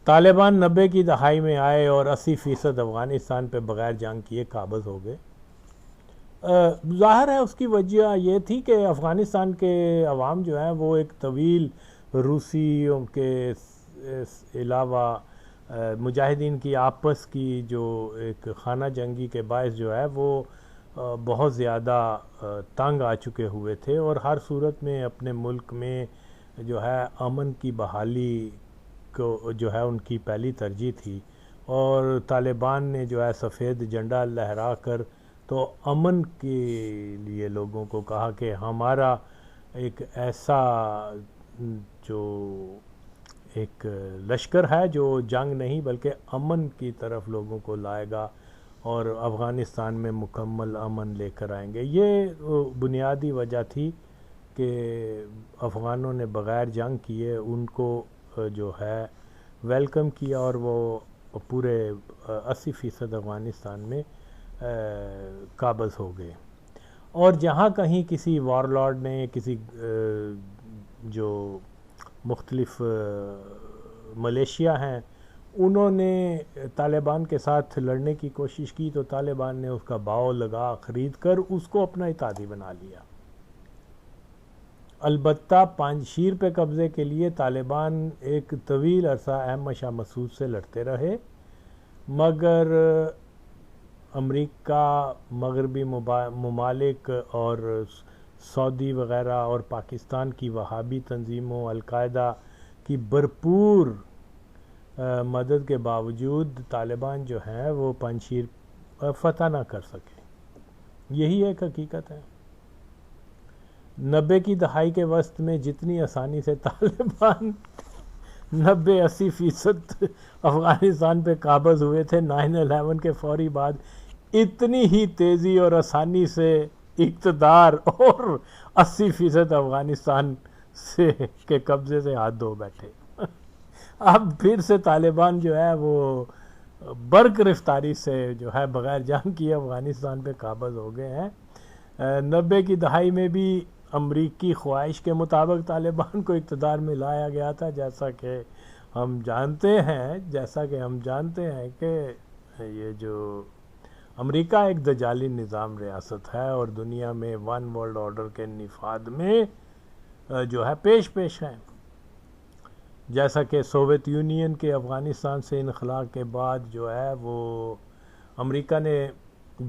طالبان 90 کی دہائی میں آئے اور 80% افغانستان پہ بغیر جنگ کیے قابض ہو گئے۔ ظاہر ہے اس کی وجہ یہ تھی کہ افغانستان کے عوام جو ہیں وہ ایک طویل روسیوں کے علاوہ مجاہدین کی آپس کی جو ایک خانہ جنگی کے باعث جو ہے وہ بہت زیادہ تنگ آ چکے ہوئے تھے، اور ہر صورت میں اپنے ملک میں جو ہے امن کی بحالی کو جو ہے ان کی پہلی ترجیح تھی، اور طالبان نے جو ہے سفید جھنڈا لہرا کر تو امن کے لیے لوگوں کو کہا کہ ہمارا ایک ایسا جو ایک لشکر ہے جو جنگ نہیں بلکہ امن کی طرف لوگوں کو لائے گا اور افغانستان میں مکمل امن لے کر آئیں گے۔ یہ بنیادی وجہ تھی کہ افغانوں نے بغیر جنگ کیے ان کو جو ہے ویلکم کیا، اور وہ پورے 80% افغانستان میں قابض ہو گئے۔ اور جہاں کہیں کسی وار لارڈ نے کسی جو مختلف ملیشیا ہیں انہوں نے طالبان کے ساتھ لڑنے کی کوشش کی تو طالبان نے اس کا باؤ لگا خرید کر اس کو اپنا اتحادی بنا لیا۔ البتہ پانجشیر پہ قبضے کے لیے طالبان ایک طویل عرصہ احمد شاہ مسعود سے لڑتے رہے، مگر امریکہ، مغربی ممالک اور سعودی وغیرہ اور پاکستان کی وہابی تنظیموں، القاعدہ کی بھرپور مدد کے باوجود طالبان جو ہیں وہ پانجشیر فتح نہ کر سکے۔ یہی ایک حقیقت ہے۔ 90 کی دہائی کے وسط میں جتنی آسانی سے طالبان 90-80% افغانستان پہ قابض ہوئے تھے 9/11 کے فوری بعد، اتنی ہی تیزی اور آسانی سے اقتدار اور 80% افغانستان سے کے قبضے سے ہاتھ دھو بیٹھے۔ اب پھر سے طالبان جو ہے وہ برق رفتاری سے جو ہے بغیر جنگ کیے افغانستان پہ قابض ہو گئے ہیں۔ 90 کی دہائی میں بھی امریکی خواہش کے مطابق طالبان کو اقتدار میں لایا گیا تھا، جیسا کہ ہم جانتے ہیں کہ یہ جو امریکہ ایک دجالی نظام ریاست ہے اور دنیا میں ون ورلڈ آرڈر کے نفاذ میں جو ہے پیش ہیں، جیسا کہ سوویت یونین کے افغانستان سے انخلا کے بعد جو ہے وہ امریکہ نے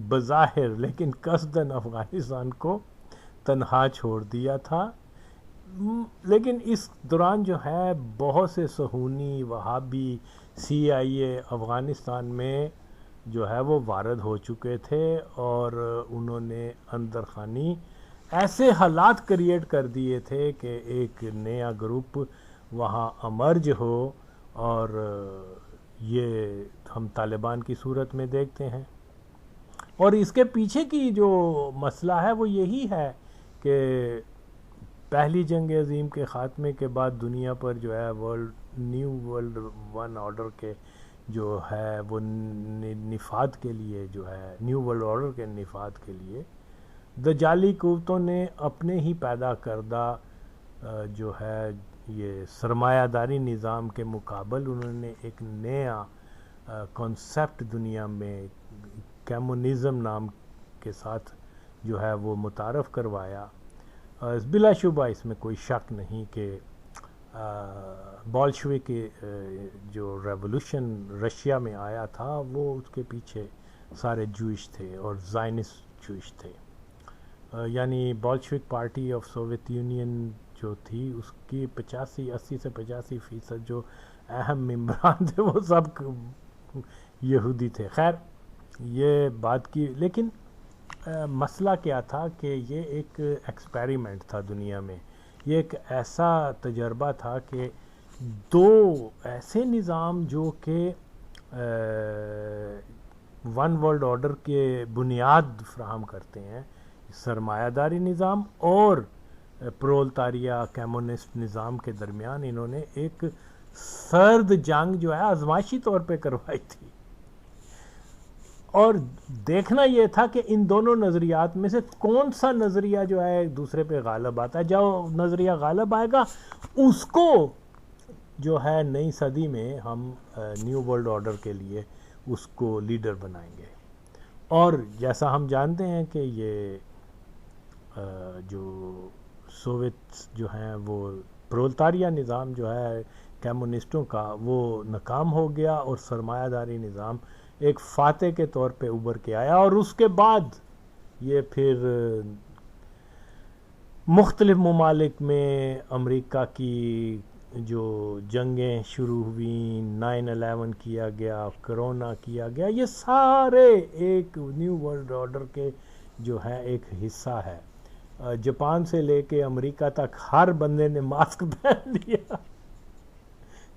بظاہر لیکن قصداً افغانستان کو تنہا چھوڑ دیا تھا، لیکن اس دوران جو ہے بہت سے صہیونی وہابی CIA افغانستان میں جو ہے وہ وارد ہو چکے تھے، اور انہوں نے اندر خانی ایسے حالات کریٹ کر دیے تھے کہ ایک نیا گروپ وہاں امرج ہو، اور یہ ہم طالبان کی صورت میں دیکھتے ہیں۔ اور اس کے پیچھے کی جو مسئلہ ہے وہ یہی ہے کہ پہلی جنگ عظیم کے خاتمے کے بعد دنیا پر جو ہے نیو ورلڈ ون آرڈر کے جو ہے وہ نفاذ کے لیے جو ہے نیو ورلڈ آرڈر کے نفاذ کے لیے دجالی قوتوں نے اپنے ہی پیدا کردہ جو ہے یہ سرمایہ داری نظام کے مقابل انہوں نے ایک نیا کنسیپٹ دنیا میں کمیونزم نام کے ساتھ جو ہے وہ متعارف کروایا۔ بلا شبہ اس میں کوئی شک نہیں کہ بولشوک جو ریولوشن رشیا میں آیا تھا وہ اس کے پیچھے سارے جوئش تھے اور زائنسٹ جوئش تھے، یعنی Bolshevik party of Soviet union جو تھی اس کی 80 سے 85% جو اہم ممبران تھے وہ سب یہودی تھے۔ خیر یہ بات کی، لیکن مسئلہ کیا تھا کہ یہ ایک ایکسپیریمنٹ تھا دنیا میں، یہ ایک ایسا تجربہ تھا کہ دو ایسے نظام جو کہ ون ورلڈ آرڈر کے بنیاد فراہم کرتے ہیں، سرمایہ داری نظام اور پرولتاریہ کمیونسٹ نظام کے درمیان انہوں نے ایک سرد جنگ جو ہے آزمائشی طور پہ کروائی تھی، اور دیکھنا یہ تھا کہ ان دونوں نظریات میں سے کون سا نظریہ جو ہے ایک دوسرے پہ غالب آتا ہے۔ جو نظریہ غالب آئے گا اس کو جو ہے نئی صدی میں ہم نیو ورلڈ آرڈر کے لیے اس کو لیڈر بنائیں گے. اور جیسا ہم جانتے ہیں کہ یہ جو سوویت جو ہیں وہ پرولتاریہ نظام جو ہے کمیونسٹوں کا وہ ناکام ہو گیا اور سرمایہ داری نظام ایک فاتح کے طور پہ ابھر کے آیا. اور اس کے بعد یہ پھر مختلف ممالک میں امریکہ کی جو جنگیں شروع ہوئیں، 9/11 کیا گیا، کرونا کیا گیا، یہ سارے ایک نیو ورلڈ آرڈر کے جو ہے ایک حصہ ہے. جاپان سے لے کے امریکہ تک ہر بندے نے ماسک پہن لیا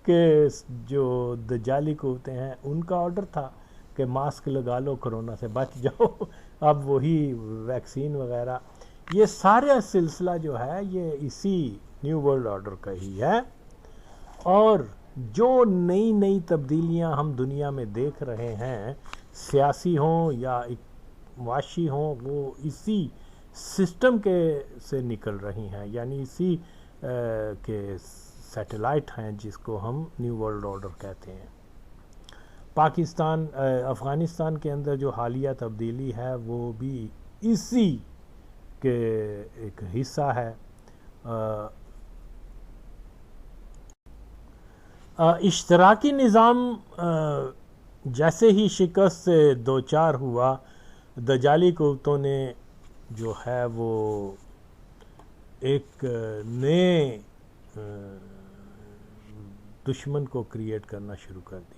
کہ جو دجالی قوتیں ہیں ان کا آرڈر تھا کہ ماسک لگا لو کرونا سے بچ جاؤ. اب وہی ویکسین وغیرہ، یہ سارا سلسلہ جو ہے یہ اسی نیو ورلڈ آرڈر کا ہی ہے. اور جو نئی نئی تبدیلیاں ہم دنیا میں دیکھ رہے ہیں، سیاسی ہوں یا معاشی ہوں، وہ اسی سسٹم کے سے نکل رہی ہیں، یعنی اسی کے سیٹلائٹ ہیں جس کو ہم نیو ورلڈ آرڈر کہتے ہیں. پاکستان افغانستان کے اندر جو حالیہ تبدیلی ہے وہ بھی اسی کے ایک حصہ ہے. اشتراکی نظام جیسے ہی شکست سے دوچار ہوا، دجالی قوتوں نے جو ہے وہ ایک نئے دشمن کو کریٹ کرنا شروع کر دیا.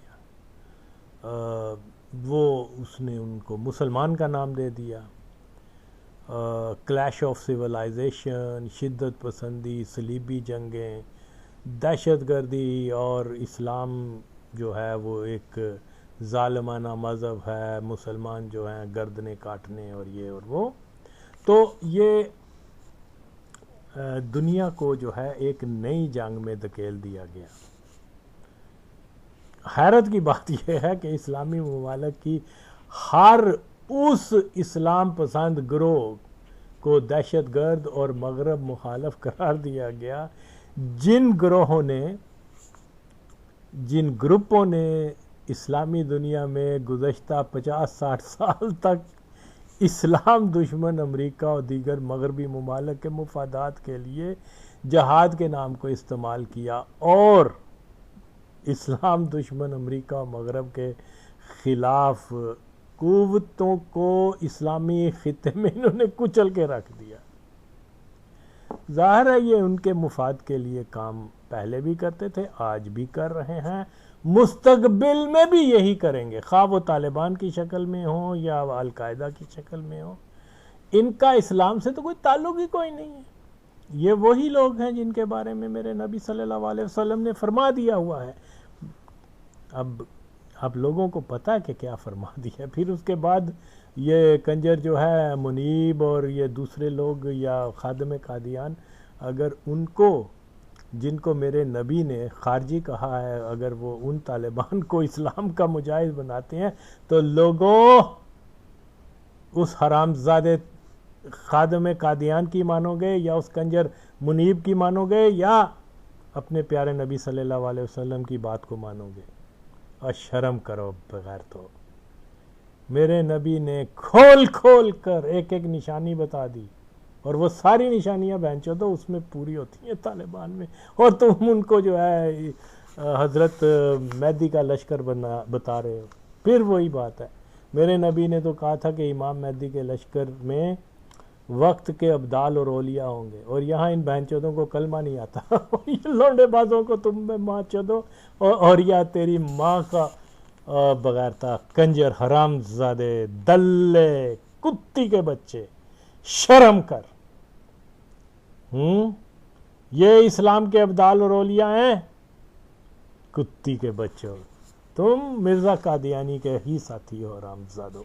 اس نے ان کو مسلمان کا نام دے دیا. کلیش آف سویلائزیشن، شدت پسندی، صلیبی جنگیں، دہشت گردی، اور اسلام جو ہے وہ ایک ظالمانہ مذہب ہے، مسلمان جو ہیں گردنیں کاٹنے اور یہ اور وہ. تو یہ دنیا کو جو ہے ایک نئی جنگ میں دھکیل دیا گیا. حیرت کی بات یہ ہے کہ اسلامی ممالک کی ہر اس اسلام پسند گروہ کو دہشت گرد اور مغرب مخالف قرار دیا گیا جن گروپوں نے اسلامی دنیا میں گزشتہ 50-60 سال تک اسلام دشمن امریکہ اور دیگر مغربی ممالک کے مفادات کے لیے جہاد کے نام کو استعمال کیا، اور اسلام دشمن امریکہ اور مغرب کے خلاف قوتوں کو اسلامی خطے میں انہوں نے کچل کے رکھ دیا. ظاہر ہے یہ ان کے مفاد کے لیے کام پہلے بھی کرتے تھے، آج بھی کر رہے ہیں، مستقبل میں بھی یہی کریں گے، خواہ وہ طالبان کی شکل میں ہوں یا القاعدہ کی شکل میں ہوں. ان کا اسلام سے تو کوئی تعلق ہی کوئی نہیں ہے. یہ وہی لوگ ہیں جن کے بارے میں میرے نبی صلی اللہ علیہ وسلم نے فرما دیا ہوا ہے. اب لوگوں کو پتہ ہے کہ کیا فرما دیا. پھر اس کے بعد یہ کنجر جو ہے منیب اور یہ دوسرے لوگ یا خادم قادیان، اگر ان کو جن کو میرے نبی نے خارجی کہا ہے، اگر وہ ان طالبان کو اسلام کا مجاہد بناتے ہیں تو لوگوں اس حرام زادے خادم قادیان کی مانو گے یا اس کنجر منیب کی مانو گے یا اپنے پیارے نبی صلی اللہ علیہ وسلم کی بات کو مانو گے؟ اور شرم کرو بغیر. تو میرے نبی نے کھول کھول کر ایک ایک نشانی بتا دی، اور وہ ساری نشانیاں بہنچو تو اس میں پوری ہوتی ہیں طالبان میں، اور تم ان کو جو ہے حضرت مہدی کا لشکر بتا رہے ہو. پھر وہی بات ہے، میرے نبی نے تو کہا تھا کہ امام مہدی کے لشکر میں وقت کے ابدال اور اولیاء ہوں گے، اور یہاں ان بہن چودوں کو کلمہ نہیں آتا. لونڈے بازوں کو تم میں ماں چودو اور یا تیری ماں کا بغیر تھا کنجر حرام زادے دلے کتی کے بچے، شرم کر. یہ اسلام کے ابدال اور اولیاء ہیں؟ کتی کے بچوں، تم مرزا قادیانی کے ہی ساتھی ہو حرام زادو.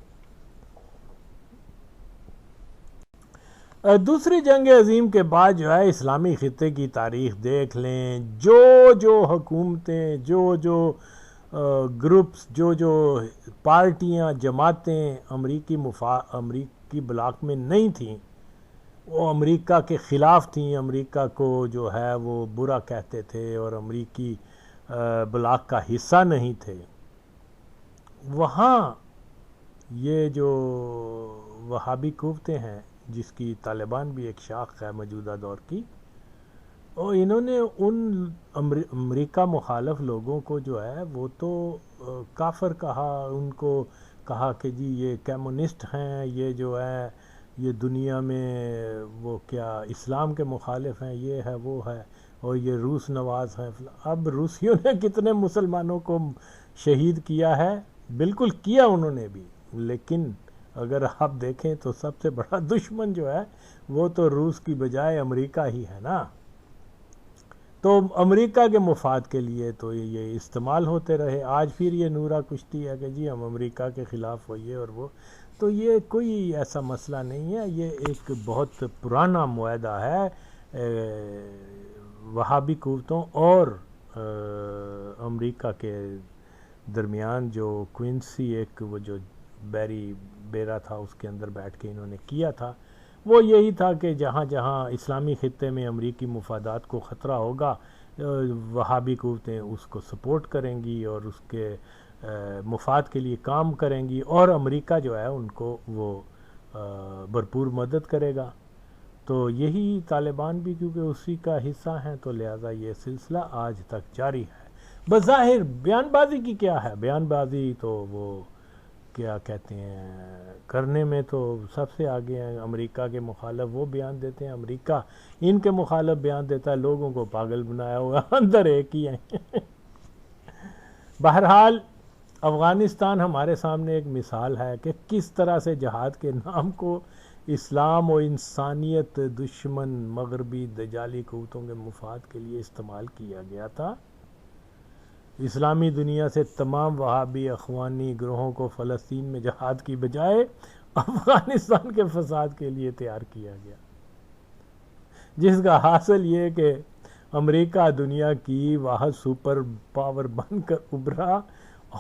دوسری جنگ عظیم کے بعد جو ہے اسلامی خطے کی تاریخ دیکھ لیں، جو حکومتیں، جو گروپس، جو پارٹیاں، جماعتیں امریکی بلاک میں نہیں تھیں، وہ امریکہ کے خلاف تھیں، امریکہ کو جو ہے وہ برا کہتے تھے اور امریکی بلاک کا حصہ نہیں تھے، وہاں یہ جو وہابی قوتیں ہیں جس کی طالبان بھی ایک شاخ ہے موجودہ دور کی، اور انہوں نے ان امریکہ مخالف لوگوں کو جو ہے وہ تو کافر کہا، ان کو کہا کہ جی یہ کمیونسٹ ہیں، یہ جو ہے یہ دنیا میں وہ کیا اسلام کے مخالف ہیں، یہ ہے وہ ہے، اور یہ روس نواز ہیں۔ اب روسیوں نے کتنے مسلمانوں کو شہید کیا ہے، بالکل کیا انہوں نے بھی، لیکن اگر آپ دیکھیں تو سب سے بڑا دشمن جو ہے وہ تو روس کی بجائے امریکہ ہی ہے نا۔ تو امریکہ کے مفاد کے لیے تو یہ استعمال ہوتے رہے۔ آج پھر یہ نورا کشتی ہے کہ جی ہم امریکہ کے خلاف ہوئیے اور وہ، تو یہ کوئی ایسا مسئلہ نہیں ہے، یہ ایک بہت پرانا معاہدہ ہے وہابی قوتوں اور امریکہ کے درمیان، جو کوئنسی ایک وہ جو بیری بیرا تھا اس کے اندر بیٹھ کے انہوں نے کیا تھا، وہ یہی تھا کہ جہاں جہاں اسلامی خطے میں امریکی مفادات کو خطرہ ہوگا وہابی قوتیں اس کو سپورٹ کریں گی اور اس کے مفاد کے لیے کام کریں گی، اور امریکہ جو ہے ان کو وہ بھرپور مدد کرے گا۔ تو یہی طالبان بھی کیونکہ اسی کا حصہ ہیں تو لہٰذا یہ سلسلہ آج تک جاری ہے۔ بظاہر بیان بازی کی کیا ہے، بیان بازی تو وہ کیا کہتے ہیں کرنے میں تو سب سے آگے ہیں، امریکہ کے مخالف وہ بیان دیتے ہیں، امریکہ ان کے مخالف بیان دیتا ہے، لوگوں کو پاگل بنایا ہوا اندر ایک ہی ہیں۔ بہرحال افغانستان ہمارے سامنے ایک مثال ہے کہ کس طرح سے جہاد کے نام کو اسلام و انسانیت دشمن مغربی دجالی قوتوں کے مفاد کے لیے استعمال کیا گیا تھا۔ اسلامی دنیا سے تمام وہابی اخوانی گروہوں کو فلسطین میں جہاد کی بجائے افغانستان کے فساد کے لیے تیار کیا گیا، جس کا حاصل یہ کہ امریکہ دنیا کی واحد سپر پاور بن کر ابھرا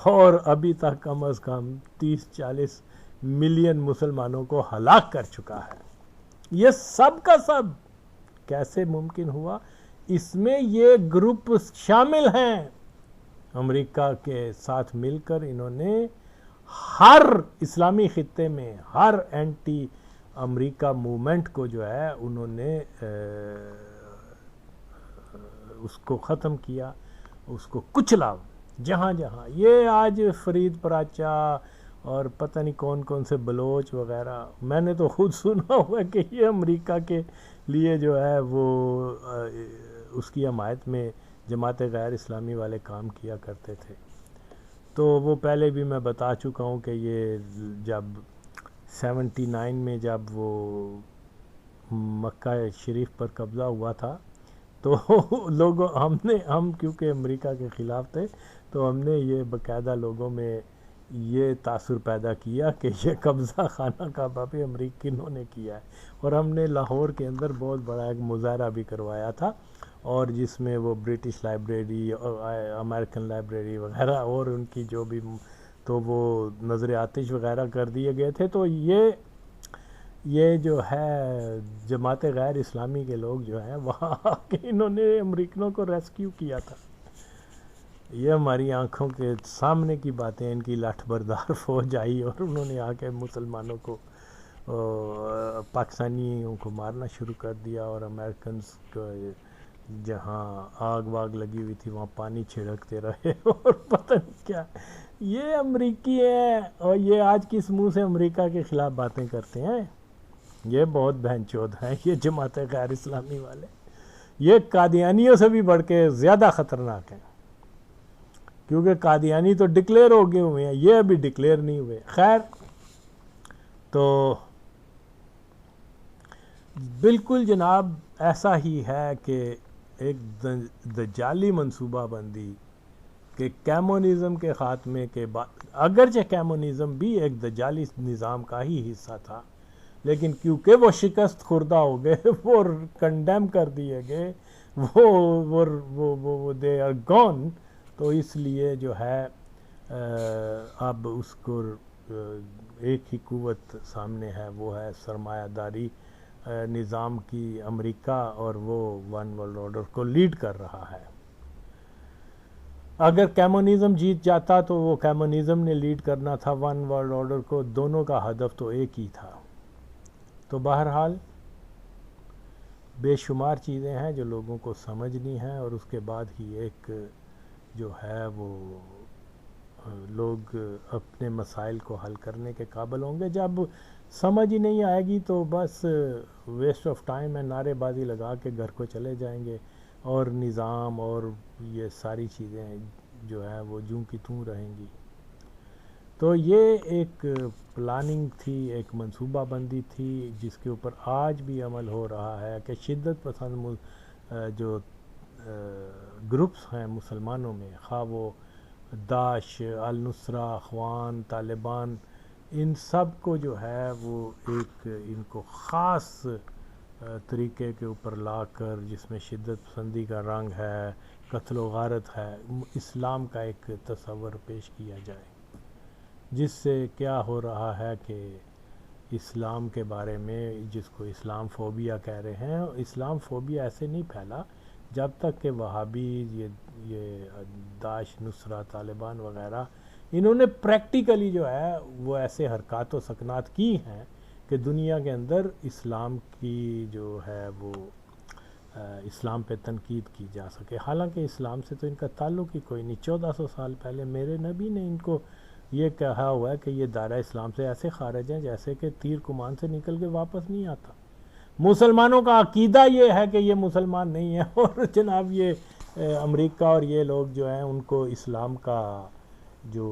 اور ابھی تک کم از کم 30-40 ملین مسلمانوں کو ہلاک کر چکا ہے۔ یہ سب کا سب کیسے ممکن ہوا؟ اس میں یہ گروپ شامل ہیں، امریکہ کے ساتھ مل کر انہوں نے ہر اسلامی خطے میں ہر اینٹی امریکہ موومنٹ کو جو ہے انہوں نے اس کو ختم کیا، اس کو کچلا جہاں جہاں۔ یہ آج فرید پراچا اور پتہ نہیں کون کون سے بلوچ وغیرہ، میں نے تو خود سنا ہوا کہ یہ امریکہ کے لیے جو ہے وہ اس کی حمایت میں جماعت غیر اسلامی والے کام کیا کرتے تھے۔ تو وہ پہلے بھی میں بتا چکا ہوں کہ یہ جب 79 میں جب وہ مکہ شریف پر قبضہ ہوا تھا تو لوگوں ہم کیونکہ امریکہ کے خلاف تھے تو ہم نے یہ باقاعدہ لوگوں میں یہ تاثر پیدا کیا کہ یہ قبضہ خانہ کعبہ پہ امریکنوں نے کیا ہے، اور ہم نے لاہور کے اندر بہت بڑا ایک مظاہرہ بھی کروایا تھا، اور جس میں وہ برٹش لائبریری امریکن لائبریری وغیرہ اور ان کی جو بھی تو وہ نظر آتش وغیرہ کر دیے گئے تھے۔ تو یہ جو ہے جماعت غیر اسلامی کے لوگ جو ہیں وہاں آ کے انہوں نے امریکنوں کو ریسکیو کیا تھا۔ یہ ہماری آنکھوں کے سامنے کی باتیں، ان کی لاٹھ بردار فوج آئی اور انہوں نے آ کے مسلمانوں کو پاکستانیوں کو مارنا شروع کر دیا، اور امریکنز کو جہاں آگ واگ لگی ہوئی تھی وہاں پانی چھڑکتے رہے اور پتہ نہیں کیا۔ یہ امریکی ہیں اور یہ آج کس منہ سے امریکہ کے خلاف باتیں کرتے ہیں؟ یہ بہت بہن چود ہیں یہ جماعت غیر اسلامی والے، یہ قادیانیوں سے بھی بڑھ کے زیادہ خطرناک ہیں، کیونکہ قادیانی تو ڈکلیئر ہو گئے ہوئے ہیں، یہ ابھی ڈکلیئر نہیں ہوئے۔ خیر، تو بالکل جناب ایسا ہی ہے کہ ایک دجالی منصوبہ بندی کہ کیمونزم کے خاتمے کے بعد، اگرچہ کیمونزم بھی ایک دجالی نظام کا ہی حصہ تھا، لیکن کیونکہ وہ شکست خوردہ ہو گئے، وہ کنڈیم کر دیے گئے، وہ دے آر گون، تو اس لیے جو ہے اب اس کو ایک ہی قوت سامنے ہے، وہ ہے سرمایہ داری نظام کی امریکہ، اور وہ ون ورلڈ آرڈر کو لیڈ کر رہا ہے۔ اگر کمیونزم جیت جاتا تو وہ کمیونزم نے لیڈ کرنا تھا ون ورلڈ آرڈر کو، دونوں کا ہدف تو ایک ہی تھا۔ تو بہرحال بے شمار چیزیں ہیں جو لوگوں کو سمجھنی ہیں، اور اس کے بعد ہی ایک جو ہے وہ لوگ اپنے مسائل کو حل کرنے کے قابل ہوں گے۔ جب سمجھ ہی نہیں آئے گی تو بس ویسٹ آف ٹائم ہے، نعرے بازی لگا کے گھر کو چلے جائیں گے، اور نظام اور یہ ساری چیزیں جو ہے وہ جوں کی توں رہیں گی۔ تو یہ ایک پلاننگ تھی، ایک منصوبہ بندی تھی، جس کے اوپر آج بھی عمل ہو رہا ہے کہ شدت پسند جو گروپس ہیں مسلمانوں میں، خواہ وہ داعش، النصرہ، اخوان، طالبان، ان سب کو جو ہے وہ ایک ان کو خاص طریقے کے اوپر لا کر، جس میں شدت پسندی کا رنگ ہے، قتل و غارت ہے، اسلام کا ایک تصور پیش کیا جائے، جس سے کیا ہو رہا ہے کہ اسلام کے بارے میں، جس کو اسلام فوبیا کہہ رہے ہیں، اسلام فوبیا ایسے نہیں پھیلا جب تک کہ وہابی، یہ داعش، نصرہ، طالبان وغیرہ، انہوں نے پریکٹیکلی جو ہے وہ ایسے حرکات و سکنات کی ہیں کہ دنیا کے اندر اسلام کی جو ہے وہ اسلام پہ تنقید کی جا سکے۔ حالانکہ اسلام سے تو ان کا تعلق ہی کوئی نہیں۔ 1400 سال پہلے میرے نبی نے ان کو یہ کہا ہوا ہے کہ یہ دائرہ اسلام سے ایسے خارج ہیں جیسے کہ تیر کمان سے نکل کے واپس نہیں آتا۔ مسلمانوں کا عقیدہ یہ ہے کہ یہ مسلمان نہیں ہے، اور جناب یہ امریکہ اور یہ لوگ جو ہیں ان کو اسلام کا جو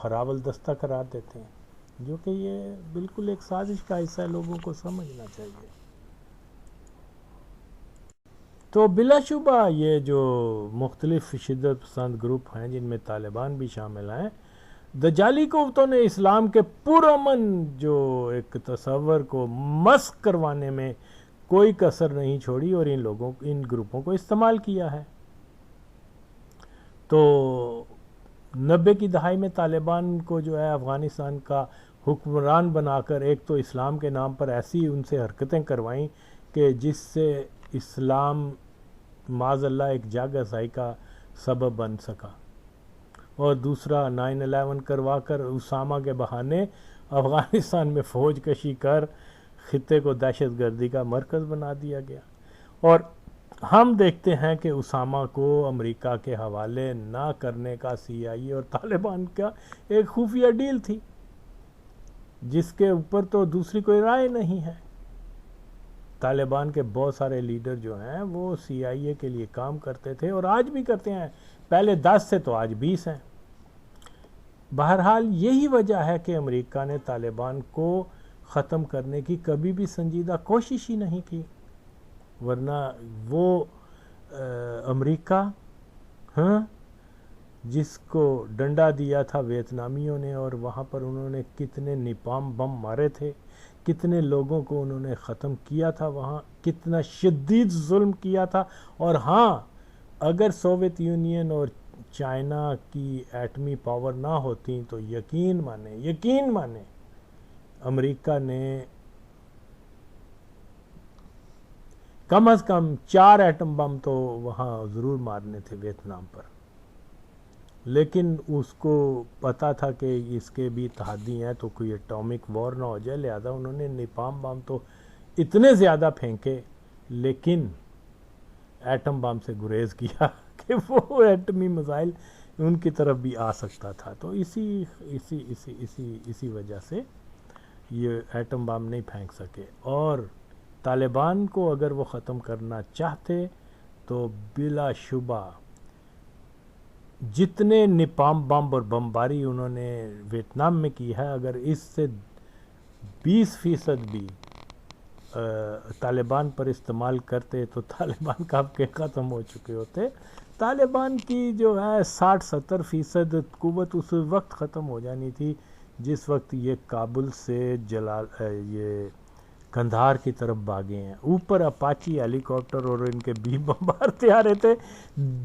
ہراول دستہ قرار دیتے ہیں، جو کہ یہ بالکل ایک سازش کا حصہ ہے، لوگوں کو سمجھنا چاہیے۔ تو بلا شبہ یہ جو مختلف شدت پسند گروپ ہیں، جن میں طالبان بھی شامل ہیں، دجالی قوتوں نے اسلام کے پرامن جو ایک تصور کو مسخ کروانے میں کوئی کسر نہیں چھوڑی، اور ان گروپوں کو استعمال کیا ہے۔ تو 90 کی دہائی میں طالبان کو جو ہے افغانستان کا حکمران بنا کر ایک تو اسلام کے نام پر ایسی ان سے حرکتیں کروائیں کہ جس سے اسلام معاذ اللہ ایک جاگ ازائی کا سبب بن سکا، اور دوسرا 9/11 کروا کر اسامہ کے بہانے افغانستان میں فوج کشی کر خطے کو دہشت گردی کا مرکز بنا دیا گیا۔ اور ہم دیکھتے ہیں کہ اسامہ کو امریکہ کے حوالے نہ کرنے کا CIA اور طالبان کا ایک خفیہ ڈیل تھی، جس کے اوپر تو دوسری کوئی رائے نہیں ہے۔ طالبان کے بہت سارے لیڈر جو ہیں وہ CIA کے لیے کام کرتے تھے، اور آج بھی کرتے ہیں، پہلے 10 سے تو آج 20 ہیں۔ بہرحال یہی وجہ ہے کہ امریکہ نے طالبان کو ختم کرنے کی کبھی بھی سنجیدہ کوشش ہی نہیں کی، ورنہ وہ امریکہ جس کو ڈنڈا دیا تھا ویتنامیوں نے، اور وہاں پر انہوں نے کتنے نیپام بم مارے تھے، کتنے لوگوں کو انہوں نے ختم کیا تھا، وہاں کتنا شدید ظلم کیا تھا۔ اور ہاں، اگر سوویت یونین اور چائنا کی ایٹمی پاور نہ ہوتی تو یقین مانیں امریکہ نے کم از کم 4 ایٹم بم تو وہاں ضرور مارنے تھے ویتنام پر، لیکن اس کو پتا تھا کہ اس کے بھی تحدی ہیں تو کوئی اٹامک وار نہ ہو جائے، لہذا انہوں نے نیپام بم تو اتنے زیادہ پھینکے، لیکن ایٹم بم سے گریز کیا کہ وہ ایٹمی میزائل ان کی طرف بھی آ سکتا تھا۔ تو اسی وجہ سے یہ ایٹم بم نہیں پھینک سکے، اور طالبان کو اگر وہ ختم کرنا چاہتے تو بلا شبہ جتنے نیپام بم اور بمباری انہوں نے ویتنام میں کی ہے، اگر اس سے 20% بھی طالبان پر استعمال کرتے تو طالبان کب کے ختم ہو چکے ہوتے۔ طالبان کی جو ہے 60-70% قوت اس وقت ختم ہو جانی تھی جس وقت یہ کابل سے یہ قندھار کی طرف بھاگے ہیں۔ اوپر اپاچی ہیلی کاپٹر اور ان کے بھی بمبار طیارے تھے،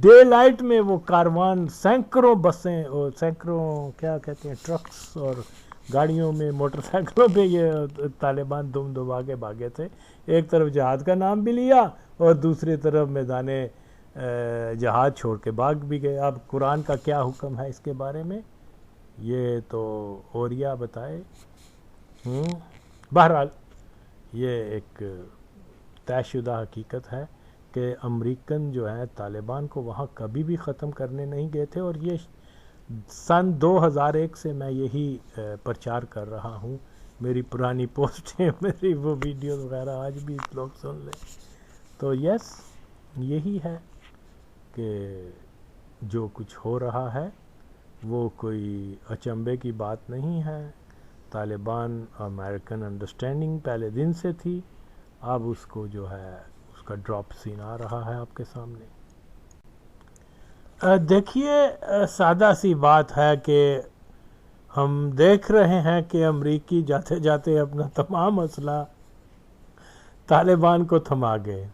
ڈے لائٹ میں وہ کاروان سینکڑوں بسیں اور سینکڑوں کیا کہتے ہیں ٹرکس اور گاڑیوں میں، موٹر سائیکلوں پہ یہ طالبان دم دبا کے بھاگے تھے۔ ایک طرف جہاد کا نام بھی لیا اور دوسری طرف میدان جہاد چھوڑ کے بھاگ بھی گئے. اب قرآن کا کیا حکم ہے اس کے بارے میں یہ تو اوریا بتائے. بہرحال یہ ایک طے شدہ حقیقت ہے کہ امریکن جو ہیں طالبان کو وہاں کبھی بھی ختم کرنے نہیں گئے تھے، اور یہ سن 2001 سے میں یہی پرچار کر رہا ہوں. میری پرانی پوسٹیں، میری وہ ویڈیوز وغیرہ آج بھی لوگ سن لیں. تو یس، یہی ہے کہ جو کچھ ہو رہا ہے وہ کوئی اچنبے کی بات نہیں ہے. طالبان امریکن انڈرسٹینڈنگ پہلے دن سے تھی، اب اس کو جو ہے اس کا ڈراپ سین آ رہا ہے آپ کے سامنے. دیکھیے، سادہ سی بات ہے کہ ہم دیکھ رہے ہیں کہ امریکی جاتے جاتے اپنا تمام اسلحہ طالبان کو تھما گئے.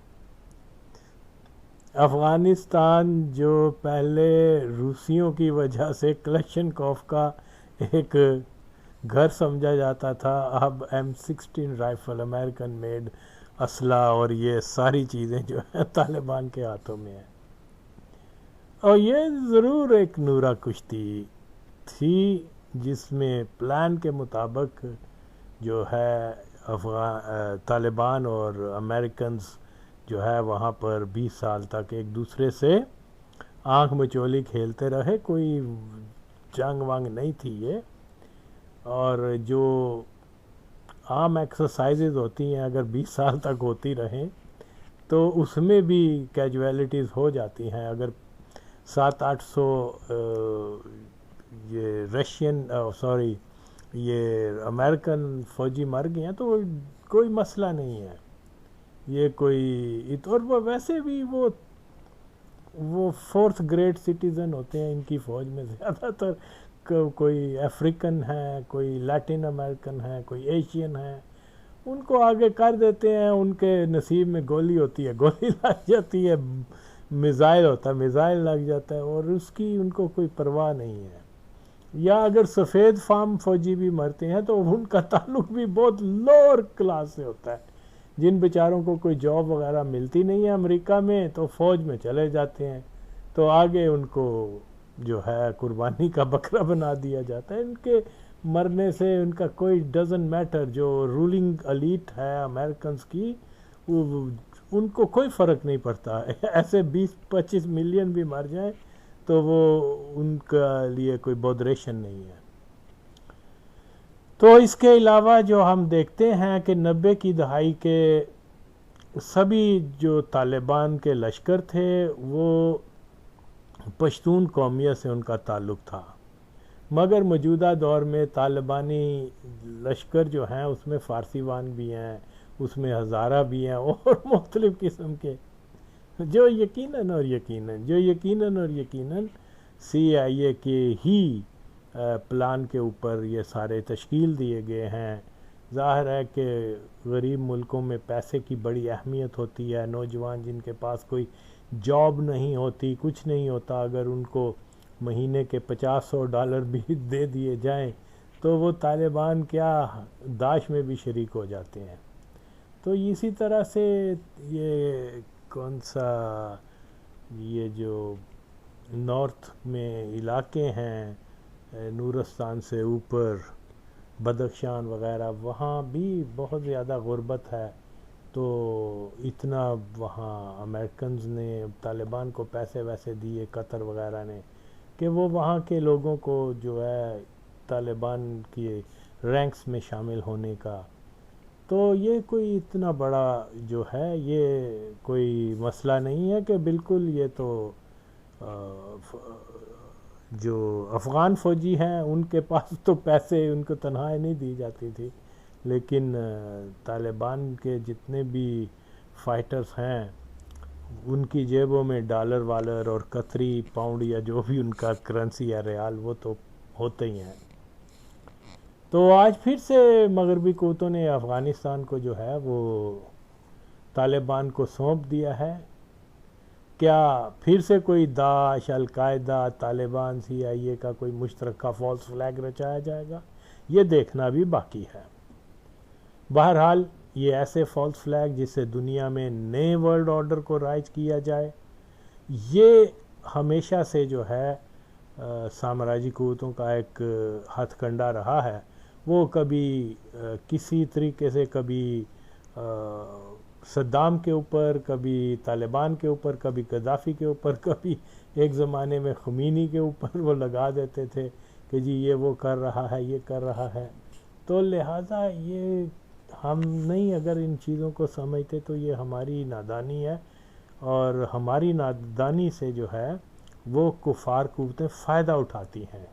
افغانستان جو پہلے روسیوں کی وجہ سے کلشنکوف کا ایک گھر سمجھا جاتا تھا، اب M16 رائفل امریکن میڈ اسلحہ اور یہ ساری چیزیں جو ہیں طالبان کے ہاتھوں میں ہیں. اور یہ ضرور ایک نورہ کشتی تھی جس میں پلان کے مطابق جو ہے طالبان اور امریکنز جو ہے وہاں پر 20 سال تک ایک دوسرے سے آنکھ مچولی کھیلتے رہے. کوئی جنگ وانگ نہیں تھی یہ، اور جو عام ایکسرسائزز ہوتی ہیں اگر 20 سال تک ہوتی رہیں تو اس میں بھی کیجویلٹیز ہو جاتی ہیں. اگر 700-800 یہ رشین یہ امریکن فوجی مر گئے ہیں تو کوئی مسئلہ نہیں ہے. یہ کوئی اور ویسے بھی وہ 4th گریڈ سٹیزن ہوتے ہیں ان کی فوج میں، زیادہ تر کوئی افریقن ہے، کوئی لیٹن امریکن ہے، کوئی ایشین ہے. ان کو آگے کر دیتے ہیں، ان کے نصیب میں گولی ہوتی ہے گولی لگ جاتی ہے، میزائل ہوتا ہے میزائل لگ جاتا ہے، اور اس کی ان کو کوئی پرواہ نہیں ہے. یا اگر سفید فام فوجی بھی مرتے ہیں تو ان کا تعلق بھی بہت لوور کلاس سے ہوتا ہے. جن بیچاروں کو کوئی جاب وغیرہ ملتی نہیں ہے امریکہ میں تو فوج میں چلے جاتے ہیں، تو آگے ان کو جو ہے قربانی کا بکرا بنا دیا جاتا ہے. ان کے مرنے سے ان کا کوئی ڈزنٹ میٹر. جو رولنگ الیٹ ہے امریکنز کی، ان کو کوئی فرق نہیں پڑتا. ایسے 20-25 ملین بھی مر جائیں تو وہ ان کا لیے کوئی بودریشن نہیں ہے. تو اس کے علاوہ جو ہم دیکھتے ہیں کہ 90 کی دہائی کے سبھی جو طالبان کے لشکر تھے وہ پشتون قومیت سے ان کا تعلق تھا، مگر موجودہ دور میں طالبانی لشکر جو ہیں اس میں فارسی وان بھی ہیں، اس میں ہزارہ بھی ہیں، اور مختلف قسم کے جو یقیناً CIA کے ہی پلان کے اوپر یہ سارے تشکیل دیے گئے ہیں. ظاہر ہے کہ غریب ملکوں میں پیسے کی بڑی اہمیت ہوتی ہے. نوجوان جن کے پاس کوئی جاب نہیں ہوتی، کچھ نہیں ہوتا، اگر ان کو مہینے کے $50-100 بھی دے دیے جائیں تو وہ طالبان کیا داعش میں بھی شریک ہو جاتے ہیں. تو اسی طرح سے یہ کون سا یہ جو نارتھ میں علاقے ہیں نورستان سے اوپر بدخشان وغیرہ، وہاں بھی بہت زیادہ غربت ہے. تو اتنا وہاں امریکنز نے طالبان کو پیسے ویسے دیے، قطر وغیرہ نے، کہ وہ وہاں کے لوگوں کو جو ہے طالبان کی رینکس میں شامل ہونے کا. تو یہ کوئی اتنا بڑا جو ہے یہ کوئی مسئلہ نہیں ہے کہ بالکل یہ تو جو افغان فوجی ہیں ان کے پاس تو پیسے ان کو تنخواہیں نہیں دی جاتی تھی، لیکن طالبان کے جتنے بھی فائٹرز ہیں ان کی جیبوں میں ڈالر والر اور قطری پاؤنڈ یا جو بھی ان کا کرنسی یا ریال وہ تو ہوتے ہی ہیں. تو آج پھر سے مغربی قوتوں نے افغانستان کو جو ہے وہ طالبان کو سونپ دیا ہے. کیا پھر سے کوئی داعش، القاعدہ، طالبان، CIA کا کوئی مشترکہ فالس فلیگ رچایا جائے گا؟ یہ دیکھنا بھی باقی ہے. بہرحال یہ ایسے فالس فلیگ جس سے دنیا میں نئے ورلڈ آرڈر کو رائج کیا جائے، یہ ہمیشہ سے جو ہے سامراجی قوتوں کا ایک ہتھ کنڈا رہا ہے. وہ کبھی کسی طریقے سے کبھی صدام کے اوپر، کبھی طالبان کے اوپر، کبھی قذافی کے اوپر، کبھی ایک زمانے میں خمینی کے اوپر وہ لگا دیتے تھے کہ جی یہ وہ کر رہا ہے، یہ کر رہا ہے. تو لہٰذا یہ ہم نہیں اگر ان چیزوں کو سمجھتے تو یہ ہماری نادانی ہے، اور ہماری نادانی سے جو ہے وہ کفار قوتیں فائدہ اٹھاتی ہیں.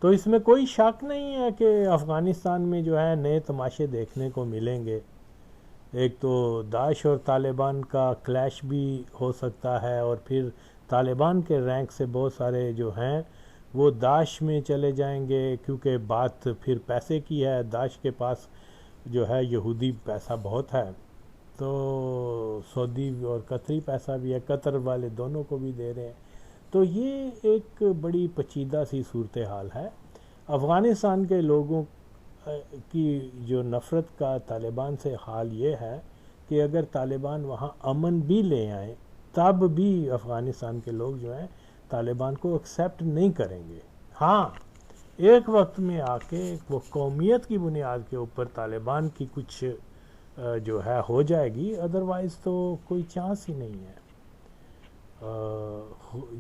تو اس میں کوئی شک نہیں ہے کہ افغانستان میں جو ہے نئے تماشے دیکھنے کو ملیں گے. ایک تو داعش اور طالبان کا کلیش بھی ہو سکتا ہے، اور پھر طالبان کے رینک سے بہت سارے جو ہیں وہ داعش میں چلے جائیں گے، کیونکہ بات پھر پیسے کی ہے. داعش کے پاس جو ہے یہودی پیسہ بہت ہے، تو سعودی اور قطری پیسہ بھی ہے، قطر والے دونوں کو بھی دے رہے ہیں. تو یہ ایک بڑی پیچیدہ سی صورتحال ہے. افغانستان کے لوگوں کی جو نفرت کا طالبان سے حال یہ ہے کہ اگر طالبان وہاں امن بھی لے آئیں تب بھی افغانستان کے لوگ جو ہیں طالبان کو ایکسیپٹ نہیں کریں گے. ہاں ایک وقت میں آ کے وہ قومیت کی بنیاد کے اوپر طالبان کی کچھ جو ہے ہو جائے گی، ادروائز تو کوئی چانس ہی نہیں ہے.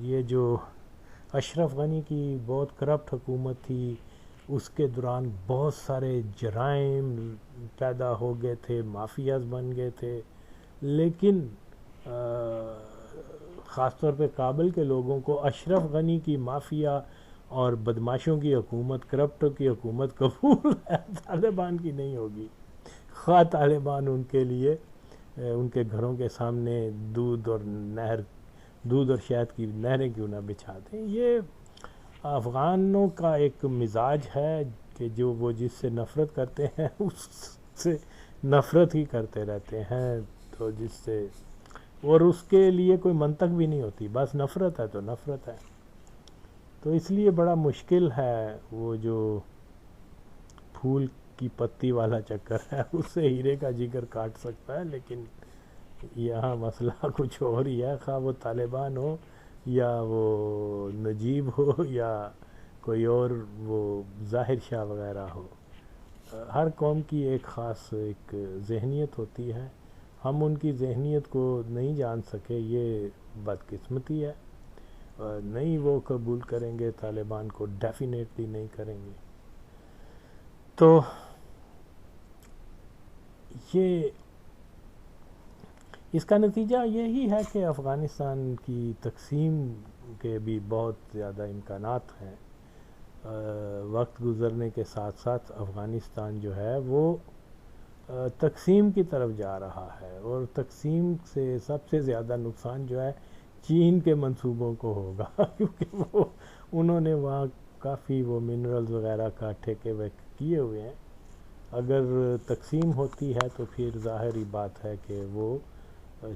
یہ جو اشرف غنی کی بہت کرپٹ حکومت تھی، اس کے دوران بہت سارے جرائم پیدا ہو گئے تھے، مافیاز بن گئے تھے، لیکن خاص طور پہ کابل کے لوگوں کو اشرف غنی کی مافیا اور بدماشوں کی حکومت، کرپٹوں کی حکومت قبول ہے، طالبان کی نہیں ہوگی. خواہ طالبان ان کے لیے ان کے گھروں کے سامنے دودھ اور شہد کی نہریں کیوں نہ بچھا دیں. یہ افغانوں کا ایک مزاج ہے کہ جو وہ جس سے نفرت کرتے ہیں اس سے نفرت ہی کرتے رہتے ہیں، تو جس سے اور اس کے لیے کوئی منطق بھی نہیں ہوتی، بس نفرت ہے تو نفرت ہے. تو اس لیے بڑا مشکل ہے وہ جو پھول کی پتی والا چکر ہے، اس سے ہیرے کا جگر کاٹ سکتا ہے، لیکن یہاں مسئلہ کچھ اور ہی ہے. خواہ وہ طالبان ہو یا وہ نجیب ہو یا کوئی اور وہ ظاہر شاہ وغیرہ ہو، ہر قوم کی ایک خاص ایک ذہنیت ہوتی ہے. ہم ان کی ذہنیت کو نہیں جان سکے، یہ بدقسمتی ہے. نہیں وہ قبول کریں گے طالبان کو، ڈیفینیٹلی نہیں کریں گے. تو یہ اس کا نتیجہ یہی ہے کہ افغانستان کی تقسیم کے بھی بہت زیادہ امکانات ہیں. وقت گزرنے کے ساتھ ساتھ افغانستان جو ہے وہ تقسیم کی طرف جا رہا ہے، اور تقسیم سے سب سے زیادہ نقصان جو ہے چین کے منصوبوں کو ہوگا، کیونکہ انہوں نے وہاں کافی وہ منرلز وغیرہ کا ٹھیکے کیے ہوئے ہیں. اگر تقسیم ہوتی ہے تو پھر ظاہری بات ہے کہ وہ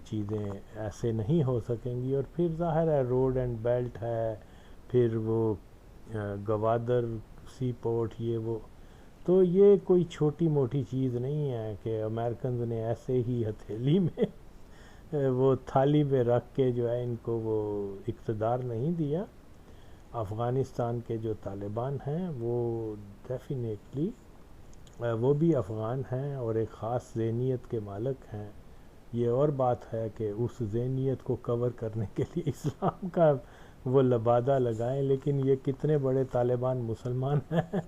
چیزیں ایسے نہیں ہو سکیں گی، اور پھر ظاہر ہے روڈ اینڈ بیلٹ ہے، پھر وہ گوادر سی پورٹ، یہ وہ، تو یہ کوئی چھوٹی موٹی چیز نہیں ہے کہ امریکنز نے ایسے ہی ہتھیلی میں وہ تھالی میں رکھ کے جو ہے ان کو وہ اقتدار نہیں دیا. افغانستان کے جو طالبان ہیں وہ ڈیفینیٹلی وہ بھی افغان ہیں اور ایک خاص ذہنیت کے مالک ہیں. یہ اور بات ہے کہ اس ذہنیت کو کور کرنے کے لیے اسلام کا وہ لبادہ لگائیں، لیکن یہ کتنے بڑے طالبان مسلمان ہیں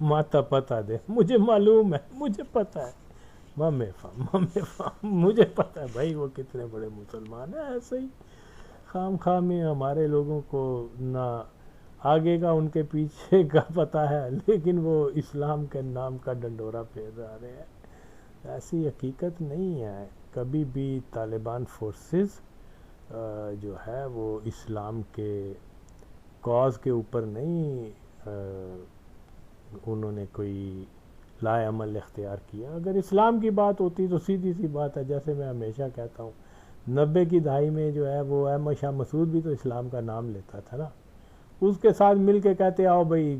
ماتا پتہ دے، مجھے معلوم ہے، مجھے پتہ ہے، مجھے پتہ ہے بھائی وہ کتنے بڑے مسلمان ہیں. ایسے ہی خام خواہ میں ہمارے لوگوں کو نہ آگے کا ان کے پیچھے کا پتہ ہے، لیکن وہ اسلام کے نام کا ڈنڈورا پھیر رہے ہیں. ایسی حقیقت نہیں ہے. کبھی بھی طالبان فورسز جو ہے وہ اسلام کے کاز کے اوپر نہیں انہوں نے کوئی لائے عمل اختیار کیا. اگر اسلام کی بات ہوتی تو سیدھی سی بات ہے، جیسے میں ہمیشہ کہتا ہوں 90 کی دہائی میں جو ہے وہ احمد شاہ مسعود بھی تو اسلام کا نام لیتا تھا نا، اس کے ساتھ مل کے کہتے آؤ بھائی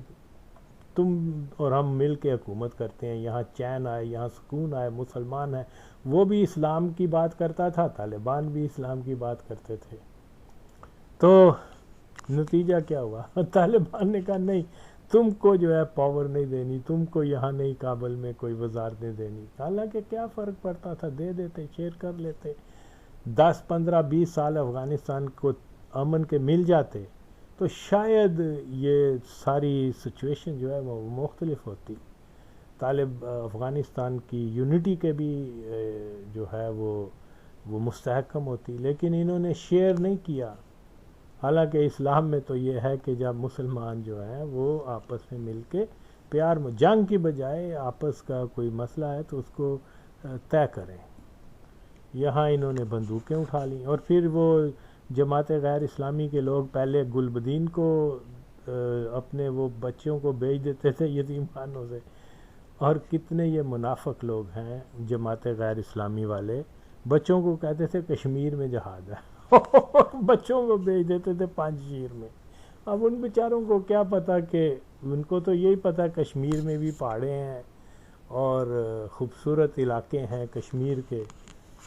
تم اور ہم مل کے حکومت کرتے ہیں، یہاں چین آئے، یہاں سکون آئے، مسلمان ہیں. وہ بھی اسلام کی بات کرتا تھا، طالبان بھی اسلام کی بات کرتے تھے. تو نتیجہ کیا ہوا؟ طالبان نے کہا نہیں، تم کو جو ہے پاور نہیں دینی، تم کو یہاں نہیں کابل میں کوئی وزارتیں دینی. حالانکہ کیا فرق پڑتا تھا، دے دیتے، شیئر کر لیتے. 10 15 20 سال افغانستان کو امن کے مل جاتے تو شاید یہ ساری سچویشن جو ہے وہ مختلف ہوتی. افغانستان کی یونٹی کے بھی جو ہے وہ مستحکم ہوتی. لیکن انہوں نے شیئر نہیں کیا. حالانکہ اسلام میں تو یہ ہے کہ جب مسلمان جو ہیں وہ آپس میں مل کے پیار میں، جنگ کی بجائے آپس کا کوئی مسئلہ ہے تو اس کو طے کریں. یہاں انہوں نے بندوقیں اٹھا لیں. اور پھر وہ جماعت غیر اسلامی کے لوگ پہلے گلبدین کو اپنے وہ بچوں کو بیچ دیتے تھے یتیم خانوں سے. اور کتنے یہ منافق لوگ ہیں جماعت غیر اسلامی والے، بچوں کو کہتے تھے کشمیر میں جہاد ہے، بچوں کو بیچ دیتے تھے پانچشیر میں. اب ان بیچاروں کو کیا پتا، کہ ان کو تو یہی پتا کشمیر میں بھی پہاڑیں ہیں اور خوبصورت علاقے ہیں کشمیر کے.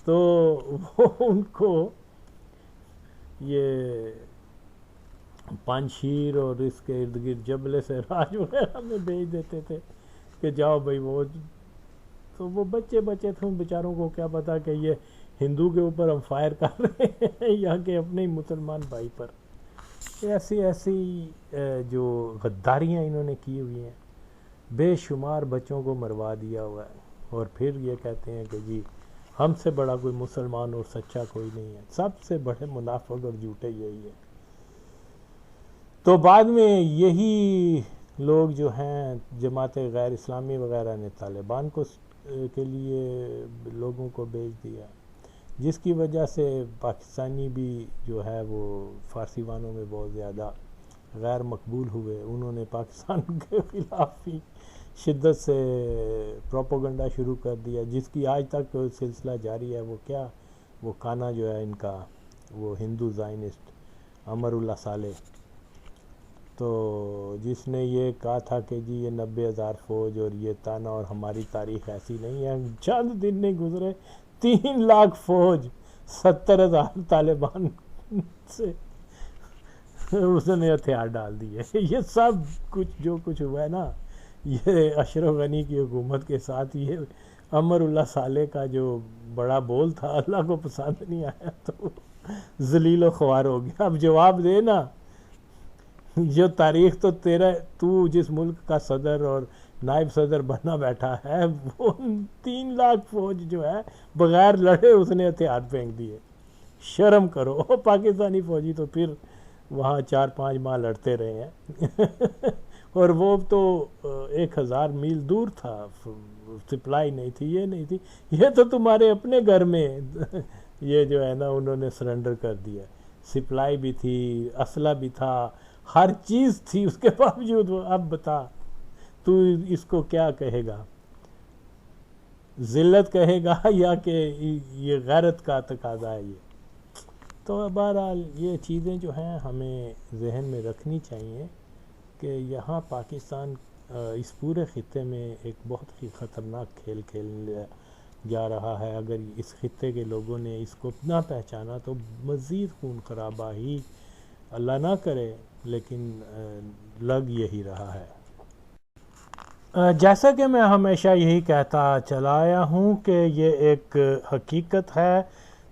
تو وہ ان کو یہ پانچشیر اور اس کے ارد گرد جبل سراج وغیرہ میں بیچ دیتے تھے کہ جاؤ بھائی. وہ تو وہ بچے تھے، ان بیچاروں کو کیا پتا کہ یہ ہندو کے اوپر ہم فائر کر رہے ہیں یا کہ اپنے ہی مسلمان بھائی پر. ایسی جو غداریاں انہوں نے کی ہوئی ہیں، بے شمار بچوں کو مروا دیا ہوا ہے. اور پھر یہ کہتے ہیں کہ جی ہم سے بڑا کوئی مسلمان اور سچا کوئی نہیں ہے. سب سے بڑے منافق اور جھوٹے یہی ہیں. تو بعد میں یہی لوگ جو ہیں جماعت غیر اسلامی وغیرہ نے طالبان کو کے لیے لوگوں کو بیچ دیا، جس کی وجہ سے پاکستانی بھی جو ہے وہ فارسی وانوں میں بہت زیادہ غیر مقبول ہوئے. انہوں نے پاکستان کے خلاف بھی شدت سے پروپیگنڈا شروع کر دیا، جس کی آج تک سلسلہ جاری ہے. وہ کیا، وہ کانا جو ہے ان کا، وہ ہندو زائنسٹ امر اللہ صالح، تو جس نے یہ کہا تھا کہ جی یہ 90,000 فوج اور یہ تانا، اور ہماری تاریخ ایسی نہیں ہے. چند دن نہیں گزرے 3 لاکھ فوج 70,000 طالبان سے اس نے ہتھیار ڈال دیے. یہ سب کچھ جو کچھ ہوا ہے نا، یہ اشرف غنی کی حکومت کے ساتھ یہ امر اللہ صالح کا جو بڑا بول تھا اللہ کو پسند نہیں آیا تو ذلیل و خوار ہو گیا. اب جواب دے نا، جو تاریخ تو تو جس ملک کا صدر اور نائب صدر بنا بیٹھا ہے، وہ 3 لاکھ فوج جو ہے بغیر لڑے اس نے ہتھیار پھینک دیے. شرم کرو. پاکستانی فوجی تو پھر وہاں 4-5 ماہ لڑتے رہے ہیں اور وہ تو 1000 میل دور تھا، سپلائی نہیں تھی، یہ نہیں تھی. یہ تو تمہارے اپنے گھر میں یہ جو ہے نا انہوں نے سرنڈر کر دیا. سپلائی بھی تھی، اسلحہ بھی تھا، ہر چیز تھی، اس کے باوجود وہ. اب بتا تو اس کو کیا کہے گا، ذلت کہے گا یا کہ یہ غیرت کا تقاضا ہے یہ. تو بہرحال یہ چیزیں جو ہیں ہمیں ذہن میں رکھنی چاہیے کہ یہاں پاکستان اس پورے خطے میں ایک بہت ہی خطرناک کھیل کھیلنے جا رہا ہے. اگر اس خطے کے لوگوں نے اس کو نہ پہچانا تو مزید خون خرابہ ہی اللہ نہ کرے لیکن لگ یہی رہا ہے. جیسا کہ میں ہمیشہ یہی کہتا چلا آیا ہوں کہ یہ ایک حقیقت ہے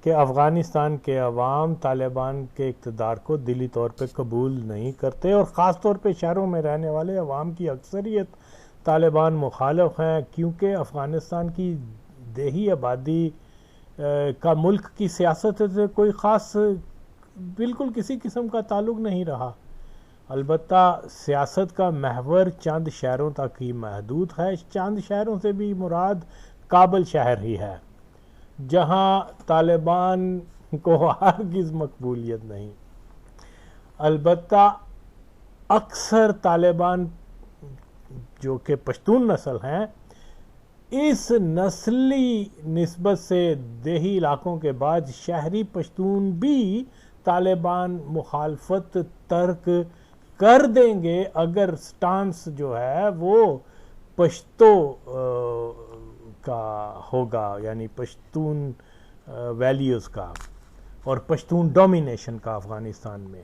کہ افغانستان کے عوام طالبان کے اقتدار کو دلی طور پہ قبول نہیں کرتے، اور خاص طور پہ شہروں میں رہنے والے عوام کی اکثریت طالبان مخالف ہیں، کیونکہ افغانستان کی دیہی آبادی کا ملک کی سیاست سے کوئی خاص بالکل کسی قسم کا تعلق نہیں رہا. البتہ سیاست کا محور چند شہروں تک ہی محدود ہے. چند شہروں سے بھی مراد کابل شہر ہی ہے، جہاں طالبان کو ہرگز مقبولیت نہیں. البتہ اکثر طالبان جو کہ پشتون نسل ہیں، اس نسلی نسبت سے دیہی علاقوں کے بعد شہری پشتون بھی طالبان مخالفت ترک کر دیں گے اگر سٹانس جو ہے وہ پشتو کا ہوگا، یعنی پشتون ویلیوز کا اور پشتون ڈومینیشن کا افغانستان میں،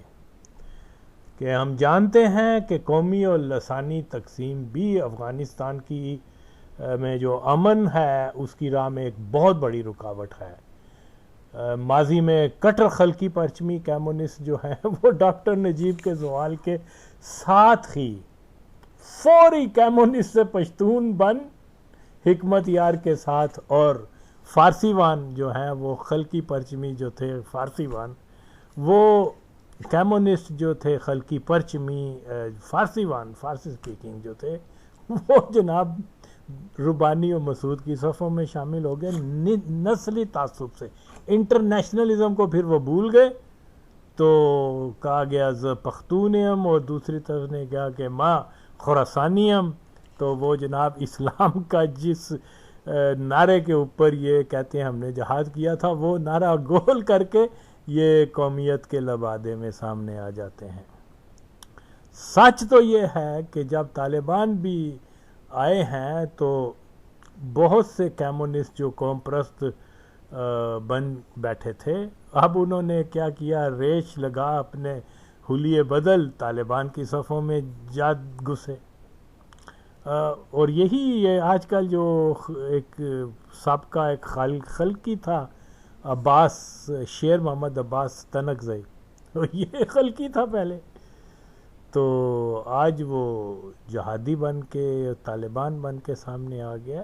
کہ ہم جانتے ہیں کہ قومی اور لسانی تقسیم بھی افغانستان کی میں جو امن ہے اس کی راہ میں ایک بہت بڑی رکاوٹ ہے۔ ماضی میں کٹر خلقی پرچمی کمیونسٹ جو ہیں وہ ڈاکٹر نجیب کے زوال کے ساتھ ہی فوری کمیونسٹ سے پشتون بن حکمت یار کے ساتھ، اور فارسی وان جو ہیں وہ خلقی پرچمی جو تھے فارسی وان، وہ کمیونسٹ جو تھے خلقی پرچمی فارسی وان فارسی سپیکنگ جو تھے وہ جناب ربانی و مسعود کی صفوں میں شامل ہو گئے نسلی تعصب سے۔ انٹرنیشنلزم کو پھر وہ بھول گئے، تو کہا گیا ز پختونیم، اور دوسری طرف نے کہا کہ ماں خراسانیم، تو وہ جناب اسلام کا جس نعرے کے اوپر یہ کہتے ہیں ہم نے جہاد کیا تھا، وہ نعرہ گول کر کے یہ قومیت کے لبادے میں سامنے آ جاتے ہیں۔ سچ تو یہ ہے کہ جب طالبان بھی آئے ہیں تو بہت سے کمیونسٹ جو قوم پرست بن بیٹھے تھے، اب انہوں نے کیا کیا، ریش لگا اپنے حلیے بدل طالبان کی صفوں میں جا گھسے۔ اور یہی یہ آج کل جو ایک سابقہ ایک خلقی تھا عباس، شیر محمد عباس تنکزئی، یہ خلقی تھا پہلے، تو آج وہ جہادی بن کے طالبان بن کے سامنے آ گیا۔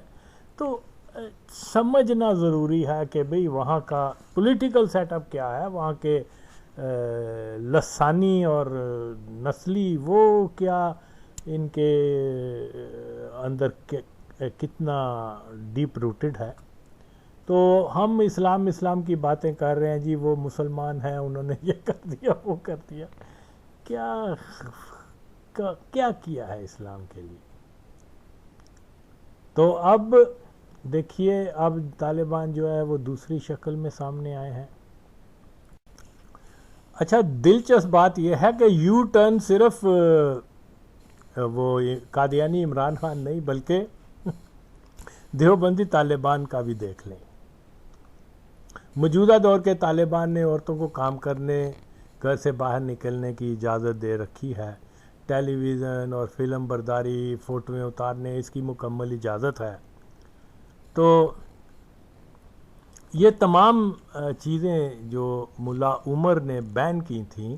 تو سمجھنا ضروری ہے کہ بھئی وہاں کا پولیٹیکل سیٹ اپ کیا ہے، وہاں کے لسانی اور نسلی وہ کیا ان کے اندر کتنا ڈیپ روٹڈ ہے۔ تو ہم اسلام کی باتیں کر رہے ہیں، جی وہ مسلمان ہیں انہوں نے یہ کر دیا وہ کر دیا، کیا کیا ہے اسلام کے لیے؟ تو اب دیکھیے اب طالبان جو ہے وہ دوسری شکل میں سامنے آئے ہیں۔ اچھا دلچسپ بات یہ ہے کہ یو ٹرن صرف وہ قادیانی عمران خان نہیں بلکہ دیوبندی طالبان کا بھی دیکھ لیں۔ موجودہ دور کے طالبان نے عورتوں کو کام کرنے، گھر سے باہر نکلنے کی اجازت دے رکھی ہے، ٹیلی ویژن اور فلم برداری، فوٹویں اتارنے، اس کی مکمل اجازت ہے۔ تو یہ تمام چیزیں جو ملا عمر نے بین کی تھیں،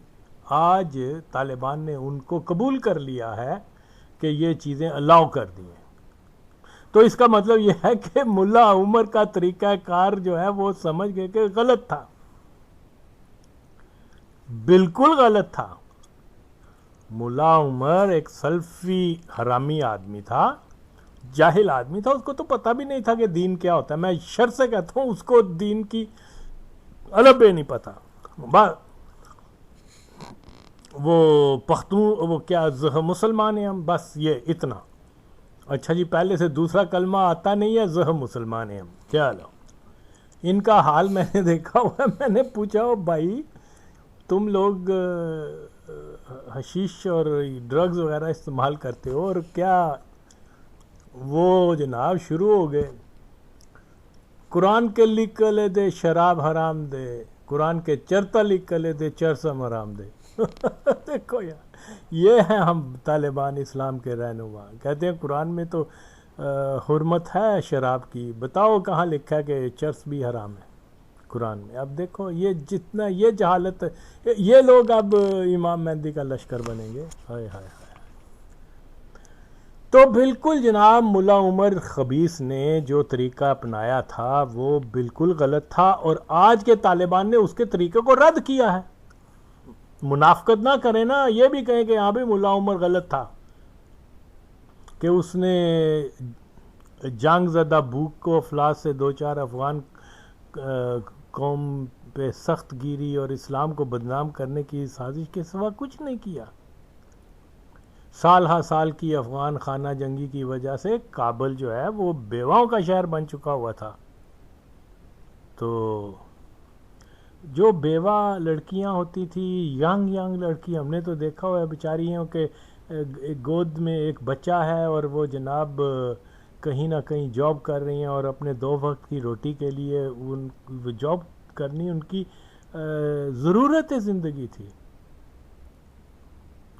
آج طالبان نے ان کو قبول کر لیا ہے کہ یہ چیزیں الاؤ کر دی ہیں۔ تو اس کا مطلب یہ ہے کہ ملا عمر کا طریقہ کار جو ہے وہ سمجھ گئے کہ غلط تھا، بالکل غلط تھا۔ ملا عمر ایک سلفی حرامی آدمی تھا، جاہل آدمی تھا، اس کو تو پتہ بھی نہیں تھا کہ دین کیا ہوتا ہے۔ میں شر سے کہتا ہوں اس کو دین کی الگ بھی نہیں پتہ۔ وہ پختون، وہ کیا مسلمان ہیں ہم، بس یہ اتنا۔ اچھا جی پہلے سے دوسرا کلمہ آتا نہیں ہے، زہ مسلمان ہیں ہم، کیا لو ان کا حال میں نے دیکھا ہوا ہے۔ میں نے پوچھا بھائی تم لوگ حشیش اور ڈرگز وغیرہ استعمال کرتے ہو، اور کیا وہ جناب شروع ہو گئے قرآن کے لکھ لے دے شراب حرام دے، قرآن کے چرتا لکھ لے دے چرسم حرام دے۔ دیکھو یار یہ ہیں ہم طالبان اسلام کے رہنما، کہتے ہیں قرآن میں تو حرمت ہے شراب کی، بتاؤ کہاں لکھا ہے کہ چرس بھی حرام ہے قرآن میں؟ اب دیکھو یہ جتنا یہ جہالت، یہ لوگ اب امام مہدی کا لشکر بنیں گے۔ ہائے ہائے ہائے۔ تو بالکل جناب ملا عمر خبیث نے جو طریقہ اپنایا تھا وہ بالکل غلط تھا، اور آج کے طالبان نے اس کے طریقے کو رد کیا ہے۔ منافقت نہ کریں نا، یہ بھی کہیں کہ ہاں بھی ملا عمر غلط تھا کہ اس نے جنگ زدہ بھوک کو افلاس سے دو چار افغان قوم پہ سخت گیری اور اسلام کو بدنام کرنے کی سازش کے سوا کچھ نہیں کیا۔ سال ہا سال کی افغان خانہ جنگی کی وجہ سے کابل جو ہے وہ بیواؤں کا شہر بن چکا ہوا تھا۔ تو جو بیوہ لڑکیاں ہوتی تھی، ینگ لڑکی، ہم نے تو دیکھا ہوا ہے بیچاریوں کے گود میں ایک بچہ ہے اور وہ جناب کہیں نہ کہیں جاب کر رہی ہیں اور اپنے 2 وقت کی روٹی کے لیے وہ جاب کرنی ان کی ضرورت زندگی تھی.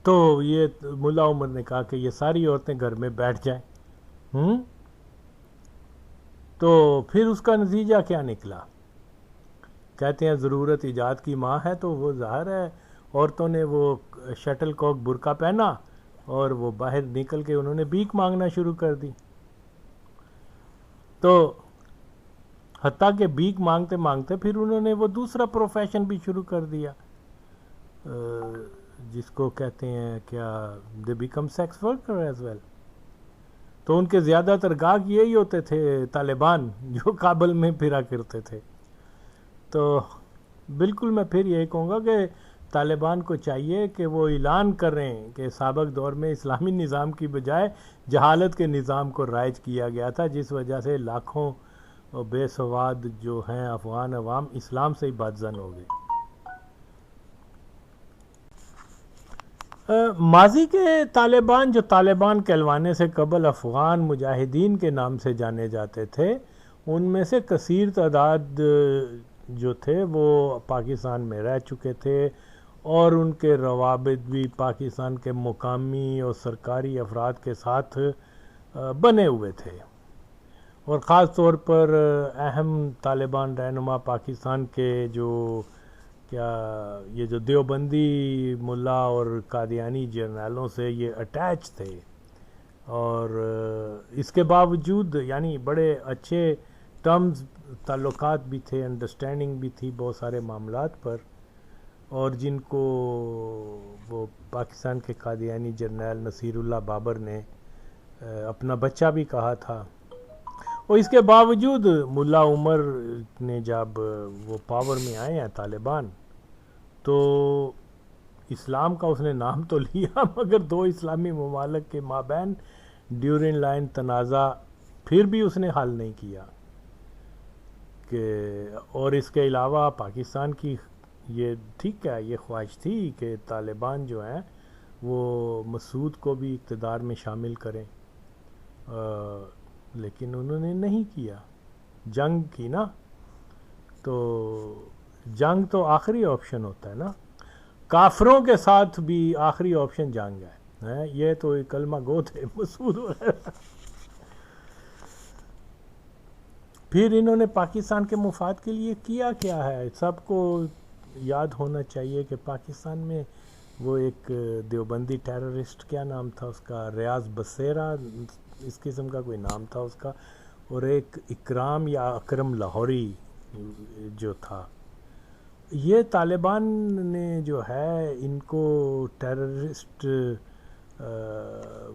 تو یہ ملا عمر نے کہا کہ یہ ساری عورتیں گھر میں بیٹھ جائیں. تو پھر اس کا نتیجہ کیا نکلا؟ کہتے ہیں ضرورت ایجاد کی ماں ہے، تو وہ ظاہر ہے عورتوں نے وہ شٹل کاک برقع پہنا اور وہ باہر نکل کے انہوں نے بھیک مانگنا شروع کر دی. تو حتیٰ کہ بھیک مانگتے مانگتے پھر انہوں نے وہ دوسرا پروفیشن بھی شروع کر دیا جس کو کہتے ہیں کیا they become sex worker as well. تو ان کے زیادہ تر گاہک یہی ہوتے تھے طالبان جو کابل میں پھرا کرتے تھے. تو بالکل میں پھر یہی کہوں گا کہ طالبان کو چاہیے کہ وہ اعلان کریں کہ سابق دور میں اسلامی نظام کی بجائے جہالت کے نظام کو رائج کیا گیا تھا، جس وجہ سے لاکھوں بے سواد جو ہیں افغان عوام اسلام سے ہی بدظن ہو گئے. ماضی کے طالبان جو طالبان کہلوانے سے قبل افغان مجاہدین کے نام سے جانے جاتے تھے، ان میں سے کثیر تعداد جو تھے وہ پاکستان میں رہ چکے تھے اور ان کے روابط بھی پاکستان کے مقامی اور سرکاری افراد کے ساتھ بنے ہوئے تھے. اور خاص طور پر اہم طالبان رہنما پاکستان کے یہ جو دیوبندی ملا اور قادیانی جرنیلوں سے یہ اٹیچ تھے. اور اس کے باوجود یعنی بڑے اچھے ٹرمز تعلقات بھی تھے، انڈرسٹینڈنگ بھی تھی بہت سارے معاملات پر، اور جن کو وہ پاکستان کے قادیانی جرنیل نصیر اللہ بابر نے اپنا بچہ بھی کہا تھا. اور اس کے باوجود ملا عمر نے جب وہ پاور میں آئے ہیں طالبان، تو اسلام کا اس نے نام تو لیا مگر 2 اسلامی ممالک کے مابین ڈیورنگ لائن تنازع پھر بھی اس نے حل نہیں کیا. اور اس کے علاوہ پاکستان کی یہ ٹھیک ہے یہ خواہش تھی کہ طالبان جو ہیں وہ مسعود کو بھی اقتدار میں شامل کریں، لیکن انہوں نے نہیں کیا. جنگ کی نا، تو جنگ تو آخری آپشن ہوتا ہے نا، کافروں کے ساتھ بھی آخری آپشن جنگ ہے. یہ تو ایک کلمہ گو تھے مسعود وغیرہ. پھر انہوں نے پاکستان کے مفاد کے لیے کیا کیا ہے. سب کو یاد ہونا چاہیے کہ پاکستان میں وہ ایک دیوبندی ٹیررسٹ، کیا نام تھا اس کا، ریاض بسیرا اس قسم کا کوئی نام تھا اس کا، اور ایک اکرام یا اکرم لاہوری جو تھا. یہ طالبان نے جو ہے ان کو ٹیررسٹ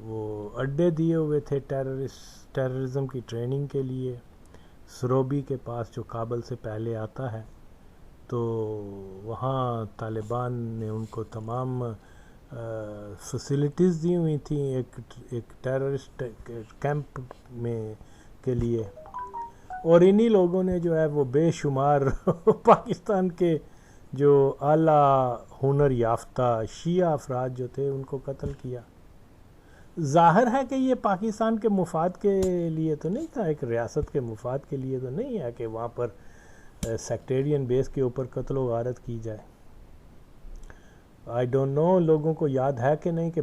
وہ اڈے دیے ہوئے تھے ٹیررزم کی ٹریننگ کے لیے، سروبی کے پاس جو کابل سے پہلے آتا ہے. تو وہاں طالبان نے ان کو تمام فیسلٹیز دی ہوئی تھیں ایک ٹیررسٹ کیمپ میں کے لیے. اور انہی لوگوں نے جو ہے وہ بے شمار پاکستان کے جو اعلیٰ ہنر یافتہ شیعہ افراد جو تھے ان کو قتل کیا. ظاہر ہے کہ یہ پاکستان کے مفاد کے لیے تو نہیں تھا، ایک ریاست کے مفاد کے لیے تو نہیں ہے کہ وہاں پر سیکٹیرین بیس کے اوپر قتل و غارت کی جائے. آئی ڈونٹ نو لوگوں کو یاد ہے کہ نہیں کہ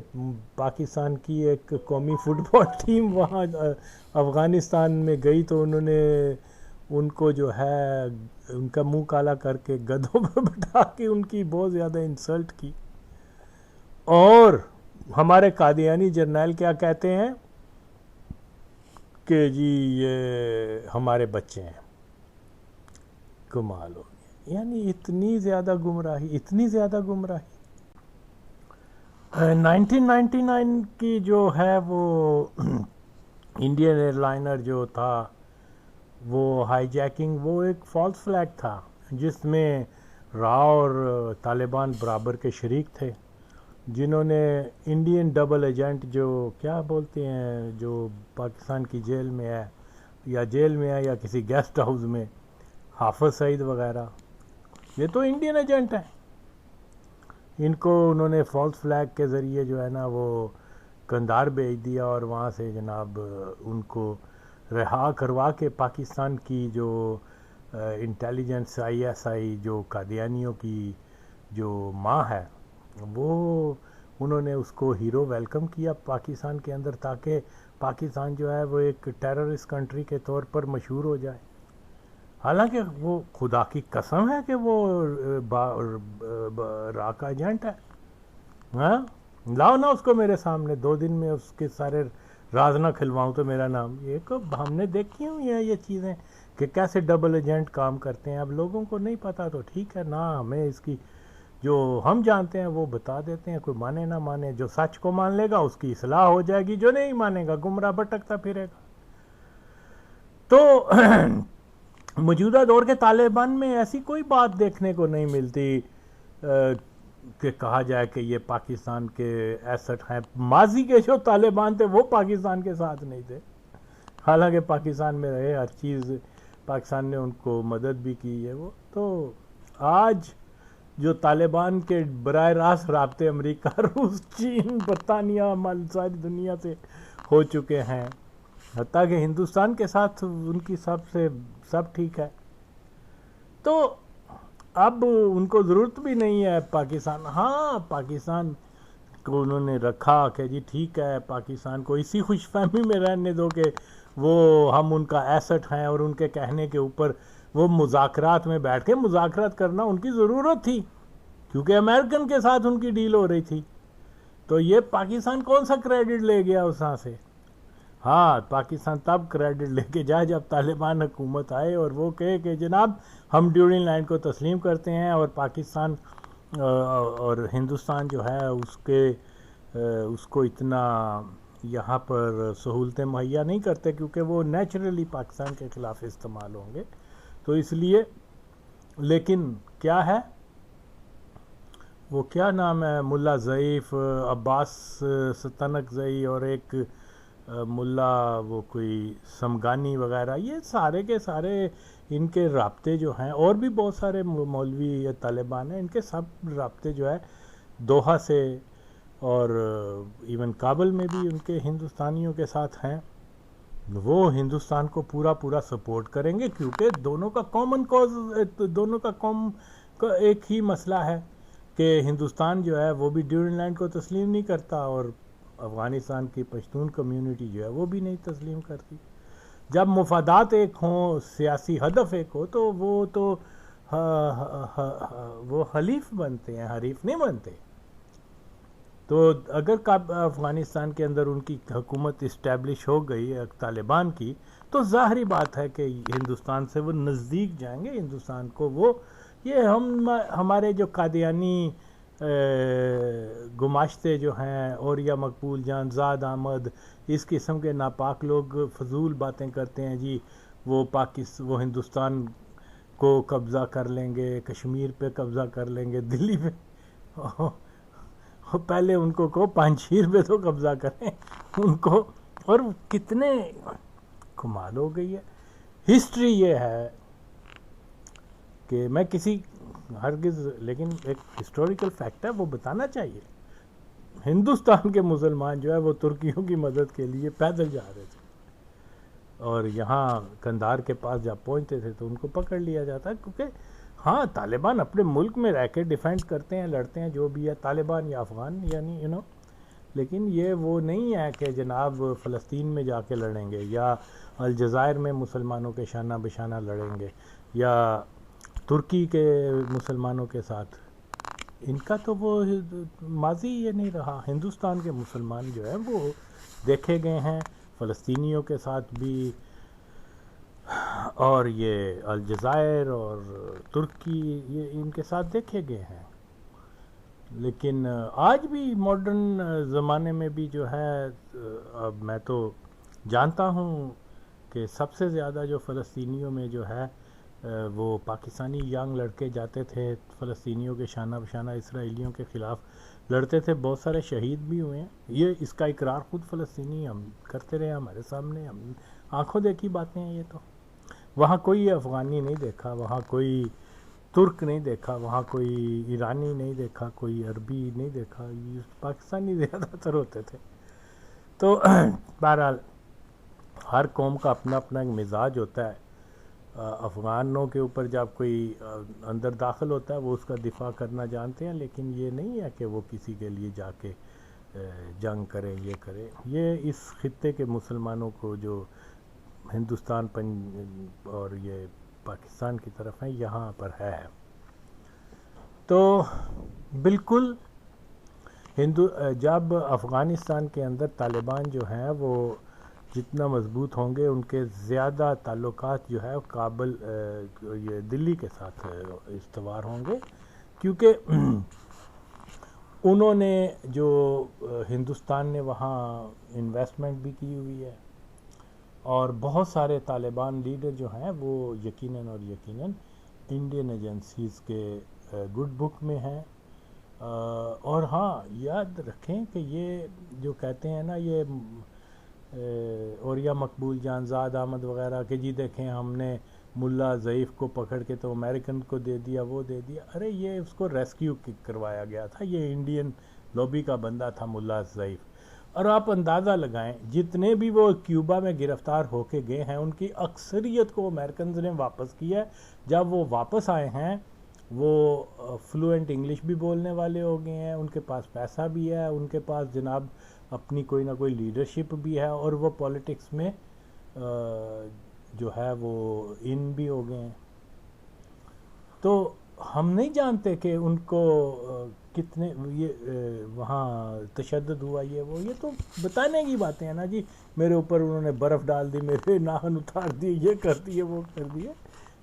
پاکستان کی ایک قومی فٹ بال ٹیم وہاں افغانستان میں گئی تو انہوں نے ان کو جو ہے ان کا منہ کالا کر کے گدھوں پر بٹھا کے ان کی بہت زیادہ انسلٹ کی. اور ہمارے قادیانی جرنیل کیا کہتے ہیں کہ جی یہ ہمارے بچے ہیں. کمال ہو گیا، یعنی اتنی زیادہ گمراہی. 1999 کی جو ہے وہ انڈین ایئر لائنر جو تھا وہ ہائی جیکنگ، وہ ایک فالس فلیگ تھا جس میں راؤ اور طالبان برابر کے شریک تھے، جنہوں نے انڈین ڈبل ایجنٹ جو کیا بولتے ہیں جو پاکستان کی جیل میں ہے یا کسی گیسٹ ہاؤس میں، حافظ سعید وغیرہ، یہ تو انڈین ایجنٹ ہیں. ان کو انہوں نے فالس فلیگ کے ذریعے جو ہے نا وہ قندھار بھیج دیا اور وہاں سے جناب ان کو رہا کروا کے پاکستان کی جو انٹیلیجنس آئی ایس آئی جو قادیانیوں کی جو ماں ہے وہ انہوں نے اس کو ہیرو ویلکم کیا پاکستان کے اندر تاکہ پاکستان جو ہے وہ ایک ٹیررسٹ کنٹری کے طور پر مشہور ہو جائے. حالانکہ وہ خدا کی قسم ہے کہ وہ را کا ایجنٹ ہے. ہاں لاؤ نا اس کو میرے سامنے 2 دن میں اس کے سارے راز نہ کھلواؤں تو میرا نام. یہ کو ہم نے دیکھی ہوئی ہیں یہ چیزیں کہ کیسے ڈبل ایجنٹ کام کرتے ہیں. اب لوگوں کو نہیں پتا تو ٹھیک ہے نا, ہمیں اس کی جو ہم جانتے ہیں وہ بتا دیتے ہیں. کوئی مانے نہ مانے, جو سچ کو مان لے گا اس کی اصلاح ہو جائے گی, جو نہیں مانے گا گمراہ بھٹکتا پھرے گا. تو موجودہ دور کے طالبان میں ایسی کوئی بات دیکھنے کو نہیں ملتی کہ کہا جائے کہ یہ پاکستان کے ایسٹ ہیں. ماضی کے جو طالبان تھے وہ پاکستان کے ساتھ نہیں تھے, حالانکہ پاکستان میں رہے, ہر چیز پاکستان نے ان کو مدد بھی کی ہے. وہ تو آج جو طالبان کے براہ راست رابطے امریکہ, روس, چین, برطانیہ, ساری دنیا سے ہو چکے ہیں, حتیٰ کہ ہندوستان کے ساتھ ان کی سب ٹھیک ہے. تو اب ان کو ضرورت بھی نہیں ہے پاکستان. ہاں پاکستان کو انہوں نے رکھا کہ جی ٹھیک ہے, پاکستان کو اسی خوش فہمی میں رہنے دو کہ وہ ہم ان کا ایسٹ ہیں, اور ان کے کہنے کے اوپر وہ مذاکرات میں بیٹھ کے مذاکرات کرنا ان کی ضرورت تھی کیونکہ امریکن کے ساتھ ان کی ڈیل ہو رہی تھی. تو یہ پاکستان کون سا کریڈٹ لے گیا اس سے؟ ہاں پاکستان تب کریڈٹ لے کے جائے جب طالبان حکومت آئے اور وہ کہے کہ جناب ہم ڈیورنگ لائن کو تسلیم کرتے ہیں, اور پاکستان اور ہندوستان جو ہے اس کو اتنا یہاں پر سہولتیں مہیا نہیں کرتے کیونکہ وہ نیچرلی پاکستان کے خلاف استعمال ہوں گے. تو اس لیے, لیکن کیا ہے وہ کیا نام ہے, ملا ضعیف, عباس ستنک زئی, اور ایک ملا وہ کوئی سمگانی وغیرہ, یہ سارے کے سارے ان کے رابطے جو ہیں, اور بھی بہت سارے مولوی یا طالبان ہیں, ان کے سب رابطے جو ہے دوحہ سے اور ایون کابل میں بھی ان کے ہندوستانیوں کے ساتھ ہیں. وہ ہندوستان کو پورا سپورٹ کریں گے کیونکہ دونوں کا کامن کوز, دونوں کا ایک ہی مسئلہ ہے کہ ہندوستان جو ہے وہ بھی ڈیورنگ لائن کو تسلیم نہیں کرتا, اور افغانستان کی پشتون کمیونٹی جو ہے وہ بھی نہیں تسلیم کرتی. جب مفادات ایک ہوں, سیاسی ہدف ایک ہو, تو وہ حلیف بنتے ہیں, حریف نہیں بنتے. تو اگر افغانستان کے اندر ان کی حکومت اسٹیبلش ہو گئی طالبان کی, تو ظاہری بات ہے کہ ہندوستان سے وہ نزدیک جائیں گے. ہندوستان کو وہ یہ ہمارے جو قادیانی گماشتے جو ہیں, اور یا مقبول جان, زاد احمد, اس قسم کے ناپاک لوگ فضول باتیں کرتے ہیں جی وہ ہندوستان کو قبضہ کر لیں گے, کشمیر پہ قبضہ کر لیں گے, دلی پہ. پہلے ان کو کہو پانچیر پہ تو قبضہ کریں ان کو. اور کتنے کمال ہو گئی ہے ہسٹری. یہ ہے کہ میں کسی ہرگز, لیکن ایک ہسٹوریکل فیکٹ ہے وہ بتانا چاہیے. ہندوستان کے مسلمان جو ہے وہ ترکیوں کی مدد کے لیے پیدل جا رہے تھے, اور یہاں قندھار کے پاس جب پہنچتے تھے تو ان کو پکڑ لیا جاتا ہے. کیونکہ ہاں طالبان اپنے ملک میں رہ کے ڈیفینڈ کرتے ہیں, لڑتے ہیں, جو بھی ہے, طالبان یا افغان, یعنی لیکن یہ وہ نہیں ہے کہ جناب فلسطین میں جا کے لڑیں گے, یا الجزائر میں مسلمانوں کے شانہ بشانہ لڑیں گے, یا ترکی کے مسلمانوں کے ساتھ. ان کا تو وہ ماضی یہ نہیں رہا. ہندوستان کے مسلمان جو ہیں وہ دیکھے گئے ہیں فلسطینیوں کے ساتھ بھی, اور یہ الجزائر اور ترکی, یہ ان کے ساتھ دیکھے گئے ہیں. لیکن آج بھی ماڈرن زمانے میں بھی جو ہے, اب میں تو جانتا ہوں کہ سب سے زیادہ جو فلسطینیوں میں جو ہے وہ پاکستانی ینگ لڑکے جاتے تھے فلسطینیوں کے شانہ بشانہ اسرائیلیوں کے خلاف لڑتے تھے. بہت سارے شہید بھی ہوئے ہیں. یہ اس کا اقرار خود فلسطینی ہم کرتے رہے, ہمارے سامنے, ہم آنکھوں دیکھی باتیں ہیں یہ. تو وہاں کوئی افغانی نہیں دیکھا, وہاں کوئی ترک نہیں دیکھا وہاں، کوئی ایرانی نہیں دیکھا، کوئی عربی نہیں دیکھا، پاکستانی زیادہ تر ہوتے تھے. تو بہرحال ہر قوم کا اپنا اپنا ایک مزاج ہوتا ہے. افغانوں کے اوپر جب کوئی اندر داخل ہوتا ہے وہ اس کا دفاع کرنا جانتے ہیں، لیکن یہ نہیں ہے کہ وہ کسی کے لیے جا کے جنگ کریں، یہ کریں. یہ اس خطے کے مسلمانوں کو جو ہندوستان اور یہ پاکستان کی طرف ہیں یہاں پر ہے. تو بالکل جب افغانستان کے اندر طالبان جو ہیں وہ جتنا مضبوط ہوں گے ان کے زیادہ تعلقات جو ہے کابل یہ دلی کے ساتھ استوار ہوں گے، کیونکہ انہوں نے جو ہندوستان نے وہاں انویسٹمنٹ بھی کی ہوئی ہے، اور بہت سارے طالبان لیڈر جو ہیں وہ یقیناً انڈین ایجنسیز کے گڈ بک میں ہیں. اور ہاں یاد رکھیں کہ یہ جو کہتے ہیں نا یہ اور یا مقبول جانزاد احمد وغیرہ کہ جی دیکھیں ہم نے ملا ضعیف کو پکڑ کے تو امریکن کو دے دیا، وہ دے دیا. ارے یہ اس کو ریسکیو کروایا گیا تھا، یہ انڈین لوبی کا بندہ تھا ملا ضعیف. اور آپ اندازہ لگائیں جتنے بھی وہ کیوبا میں گرفتار ہو کے گئے ہیں ان کی اکثریت کو امریکنز نے واپس کیا ہے. جب وہ واپس آئے ہیں وہ فلوئنٹ انگلش بھی بولنے والے ہو گئے ہیں، ان کے پاس پیسہ بھی ہے، ان کے پاس جناب اپنی کوئی نہ کوئی لیڈرشپ بھی ہے، اور وہ پولیٹکس میں جو ہے وہ ان بھی ہو گئے ہیں. تو ہم نہیں جانتے کہ ان کو کتنے یہ وہاں تشدد ہوا، یہ تو بتانے کی باتیں ہیں نا جی. میرے اوپر انہوں نے برف ڈال دی، میرے ناخن اتار دیے، یہ کر دیے، وہ کر دیے.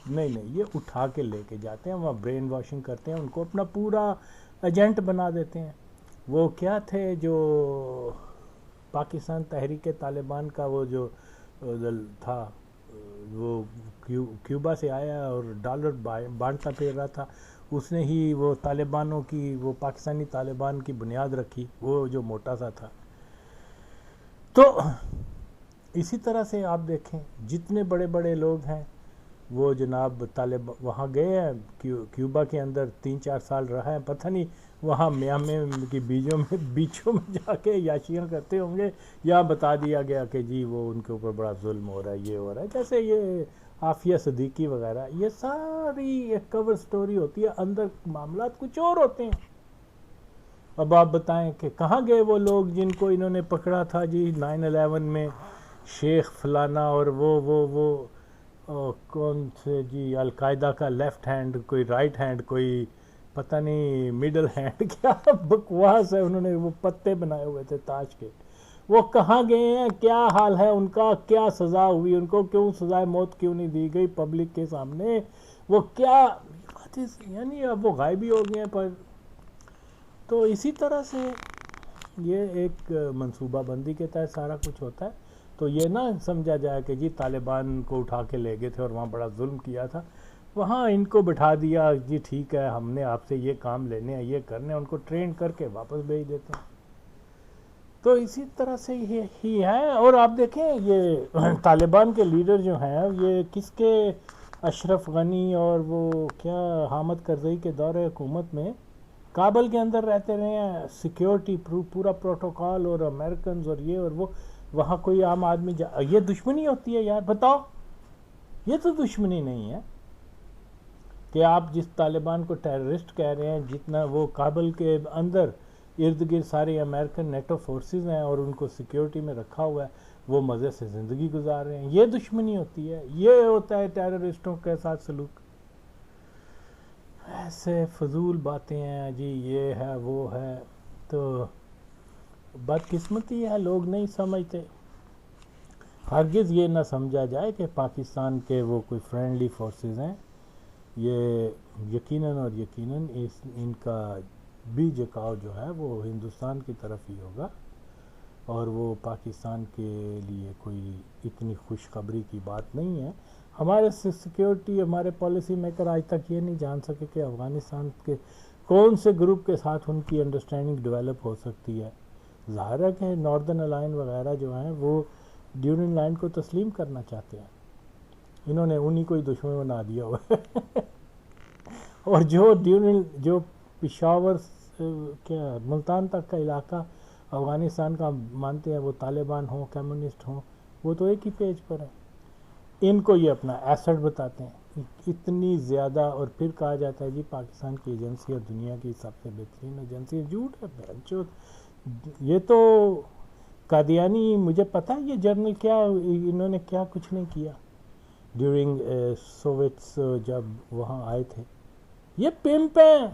نہیں، یہ اٹھا کے لے کے جاتے ہیں وہاں، برین واشنگ کرتے ہیں، ان کو اپنا پورا ایجنٹ بنا دیتے ہیں. وہ کیا تھے جو پاکستان تحریک طالبان کا وہ جو تھا وہ کیوبا سے آیا اور ڈالر بانٹتا پھر رہا تھا، اس نے ہی وہ طالبانوں کی وہ پاکستانی طالبان کی بنیاد رکھی، وہ جو موٹا سا تھا. تو اسی طرح سے آپ دیکھیں جتنے بڑے بڑے لوگ ہیں وہ جناب طالب وہاں گئے ہیں، کیوبا کے اندر 3-4 سال رہا ہے، پتہ نہیں وہاں میامی کی بیچوں میں جا کے یاشیاں کرتے ہوں گے، یا بتا دیا گیا کہ جی وہ ان کے اوپر بڑا ظلم ہو رہا ہے، یہ ہو رہا ہے. جیسے یہ عافیہ صدیقی وغیرہ، یہ ساری ایک کور سٹوری ہوتی ہے، اندر معاملات کچھ اور ہوتے ہیں. اب آپ بتائیں کہ کہاں گئے وہ لوگ جن کو انہوں نے پکڑا تھا جی 9/11 میں، شیخ فلانا اور وہ کون سے جی القاعدہ کا لیفٹ ہینڈ، کوئی رائٹ ہینڈ، کوئی پتہ نہیں مڈل ہینڈ، کیا بکواس ہے. انہوں نے وہ پتے بنائے ہوئے تھے تاج کے. وہ کہاں گئے ہیں، کیا حال ہے ان کا، کیا سزا ہوئی ان کو، کیوں سزائے موت کیوں نہیں دی گئی پبلک کے سامنے، وہ کیا یعنی اب وہ غائب ہی ہو گئے ہیں. پر تو اسی طرح سے یہ ایک منصوبہ بندی کے تحت سارا کچھ ہوتا ہے. تو یہ نہ سمجھا جائے کہ جی طالبان کو اٹھا کے لے گئے تھے اور وہاں بڑا ظلم کیا تھا، وہاں ان کو بٹھا دیا جی ٹھیک ہے ہم نے آپ سے یہ کام لینے ہیں، یہ کرنے ہیں، ان کو ٹرین کر کے واپس بھیج دیتے ہیں. تو اسی طرح سے ہی ہے. اور آپ دیکھیں یہ طالبان کے لیڈر جو ہیں یہ کس کے، اشرف غنی اور وہ کیا حامد کرزئی کے دور حکومت میں کابل کے اندر رہتے رہے ہیں، سیکیورٹی پورا پروٹوکال، اور امریکنز اور یہ اور وہ، وہاں کوئی عام آدمی یہ دشمنی ہوتی ہے یار، بتاؤ. یہ تو دشمنی نہیں ہے کہ آپ جس طالبان کو ٹیررسٹ کہہ رہے ہیں، جتنا وہ کابل کے اندر ارد گرد سارے امریکن نیٹو فورسز ہیں اور ان کو سیکیورٹی میں رکھا ہوا ہے، وہ مزے سے زندگی گزار رہے ہیں. یہ دشمنی ہوتی ہے، یہ ہوتا ہے ٹیررسٹوں کے ساتھ سلوک. ایسے فضول باتیں ہیں جی، یہ ہے وہ ہے. تو بدقسمتی ہے، لوگ نہیں سمجھتے. ہرگز یہ نہ سمجھا جائے کہ پاکستان کے وہ کوئی فرینڈلی فورسز ہیں. یہ یقیناً ان کا بھی جھکاؤ جو ہے وہ ہندوستان کی طرف ہی ہوگا، اور وہ پاکستان کے لیے کوئی اتنی خوشخبری کی بات نہیں ہے. ہمارے سیکیورٹی، ہمارے پالیسی میکر آج تک یہ نہیں جان سکے کہ افغانستان کے کون سے گروپ کے ساتھ ان کی انڈرسٹینڈنگ ڈیولپ ہو سکتی ہے. ظاہر ہے کہ ناردرن الائن وغیرہ جو ہیں وہ ڈیورنگ لائن کو تسلیم کرنا چاہتے ہیں. انہوں نے انہی کو ہی دشمن بنا دیا ہوا ہے. اور جو پشاور کیا ملتان تک کا علاقہ افغانستان کا مانتے ہیں، وہ طالبان ہوں کمیونسٹ ہوں، وہ تو ایک ہی پیج پر ہیں. ان کو یہ اپنا ایسٹ بتاتے ہیں اتنی زیادہ. اور پھر کہا جاتا ہے جی پاکستان کی ایجنسی اور دنیا کی سب سے بہترین ایجنسی. جھوٹ ہے بہنچود. یہ تو قادیانی، مجھے پتہ ہے یہ جرنل کیا انہوں نے کیا کچھ نہیں کیا ڈیورنگ سوویٹس جب وہاں آئے تھے. یہ پمپ ہیں.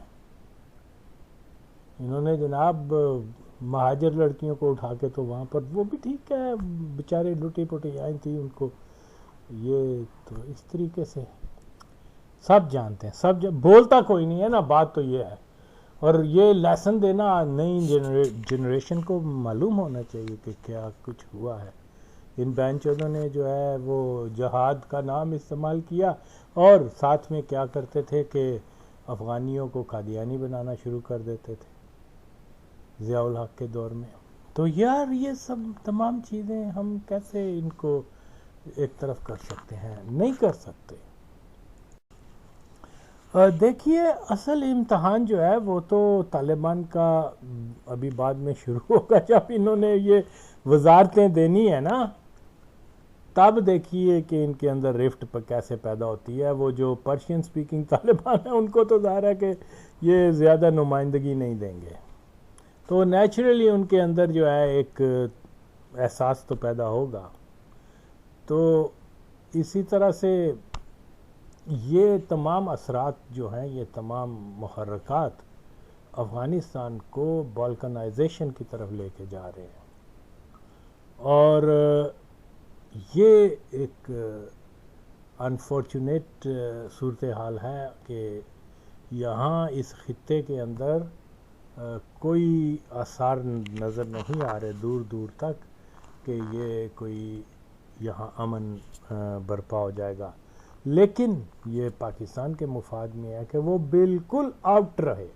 انہوں نے جناب مہاجر لڑکیوں کو اٹھا کے تو وہاں پر، وہ بھی ٹھیک ہے بیچارے لٹی پٹی آئی تھیں ان کو. یہ تو اس طریقے سے سب جانتے ہیں، سب بولتا کوئی نہیں ہے نا. بات تو یہ ہے. اور یہ لیسن دینا نئی جنریشن کو معلوم ہونا چاہیے کہ کیا کچھ ہوا ہے. ان بینچودوں نے جو ہے وہ جہاد کا نام استعمال کیا اور ساتھ میں کیا کرتے تھے کہ افغانیوں کو قادیانی بنانا شروع کر دیتے تھے ضیاء الحق کے دور میں. تو یار یہ سب تمام چیزیں ہم کیسے ان کو ایک طرف کر سکتے ہیں؟ نہیں کر سکتے. دیکھیے اصل امتحان جو ہے وہ تو طالبان کا ابھی بعد میں شروع ہوگا جب انہوں نے یہ وزارتیں دینی ہے نا. تب دیکھیے کہ ان کے اندر رفٹ پر کیسے پیدا ہوتی ہے. وہ جو پرشین سپیکنگ طالبان ہیں ان کو تو ظاہر ہے کہ یہ زیادہ نمائندگی نہیں دیں گے، تو نیچرلی ان کے اندر جو ہے ایک احساس تو پیدا ہوگا. تو اسی طرح سے یہ تمام اثرات جو ہیں، یہ تمام محرکات افغانستان کو بالکنائزیشن کی طرف لے کے جا رہے ہیں. اور یہ ایک انفارچونیٹ صورتحال ہے کہ یہاں اس خطے کے اندر کوئی آثار نظر نہیں آ رہے دور دور تک کہ یہ کوئی یہاں امن برپا ہو جائے گا. لیکن یہ پاکستان کے مفاد میں ہے کہ وہ بالکل آؤٹ رہے.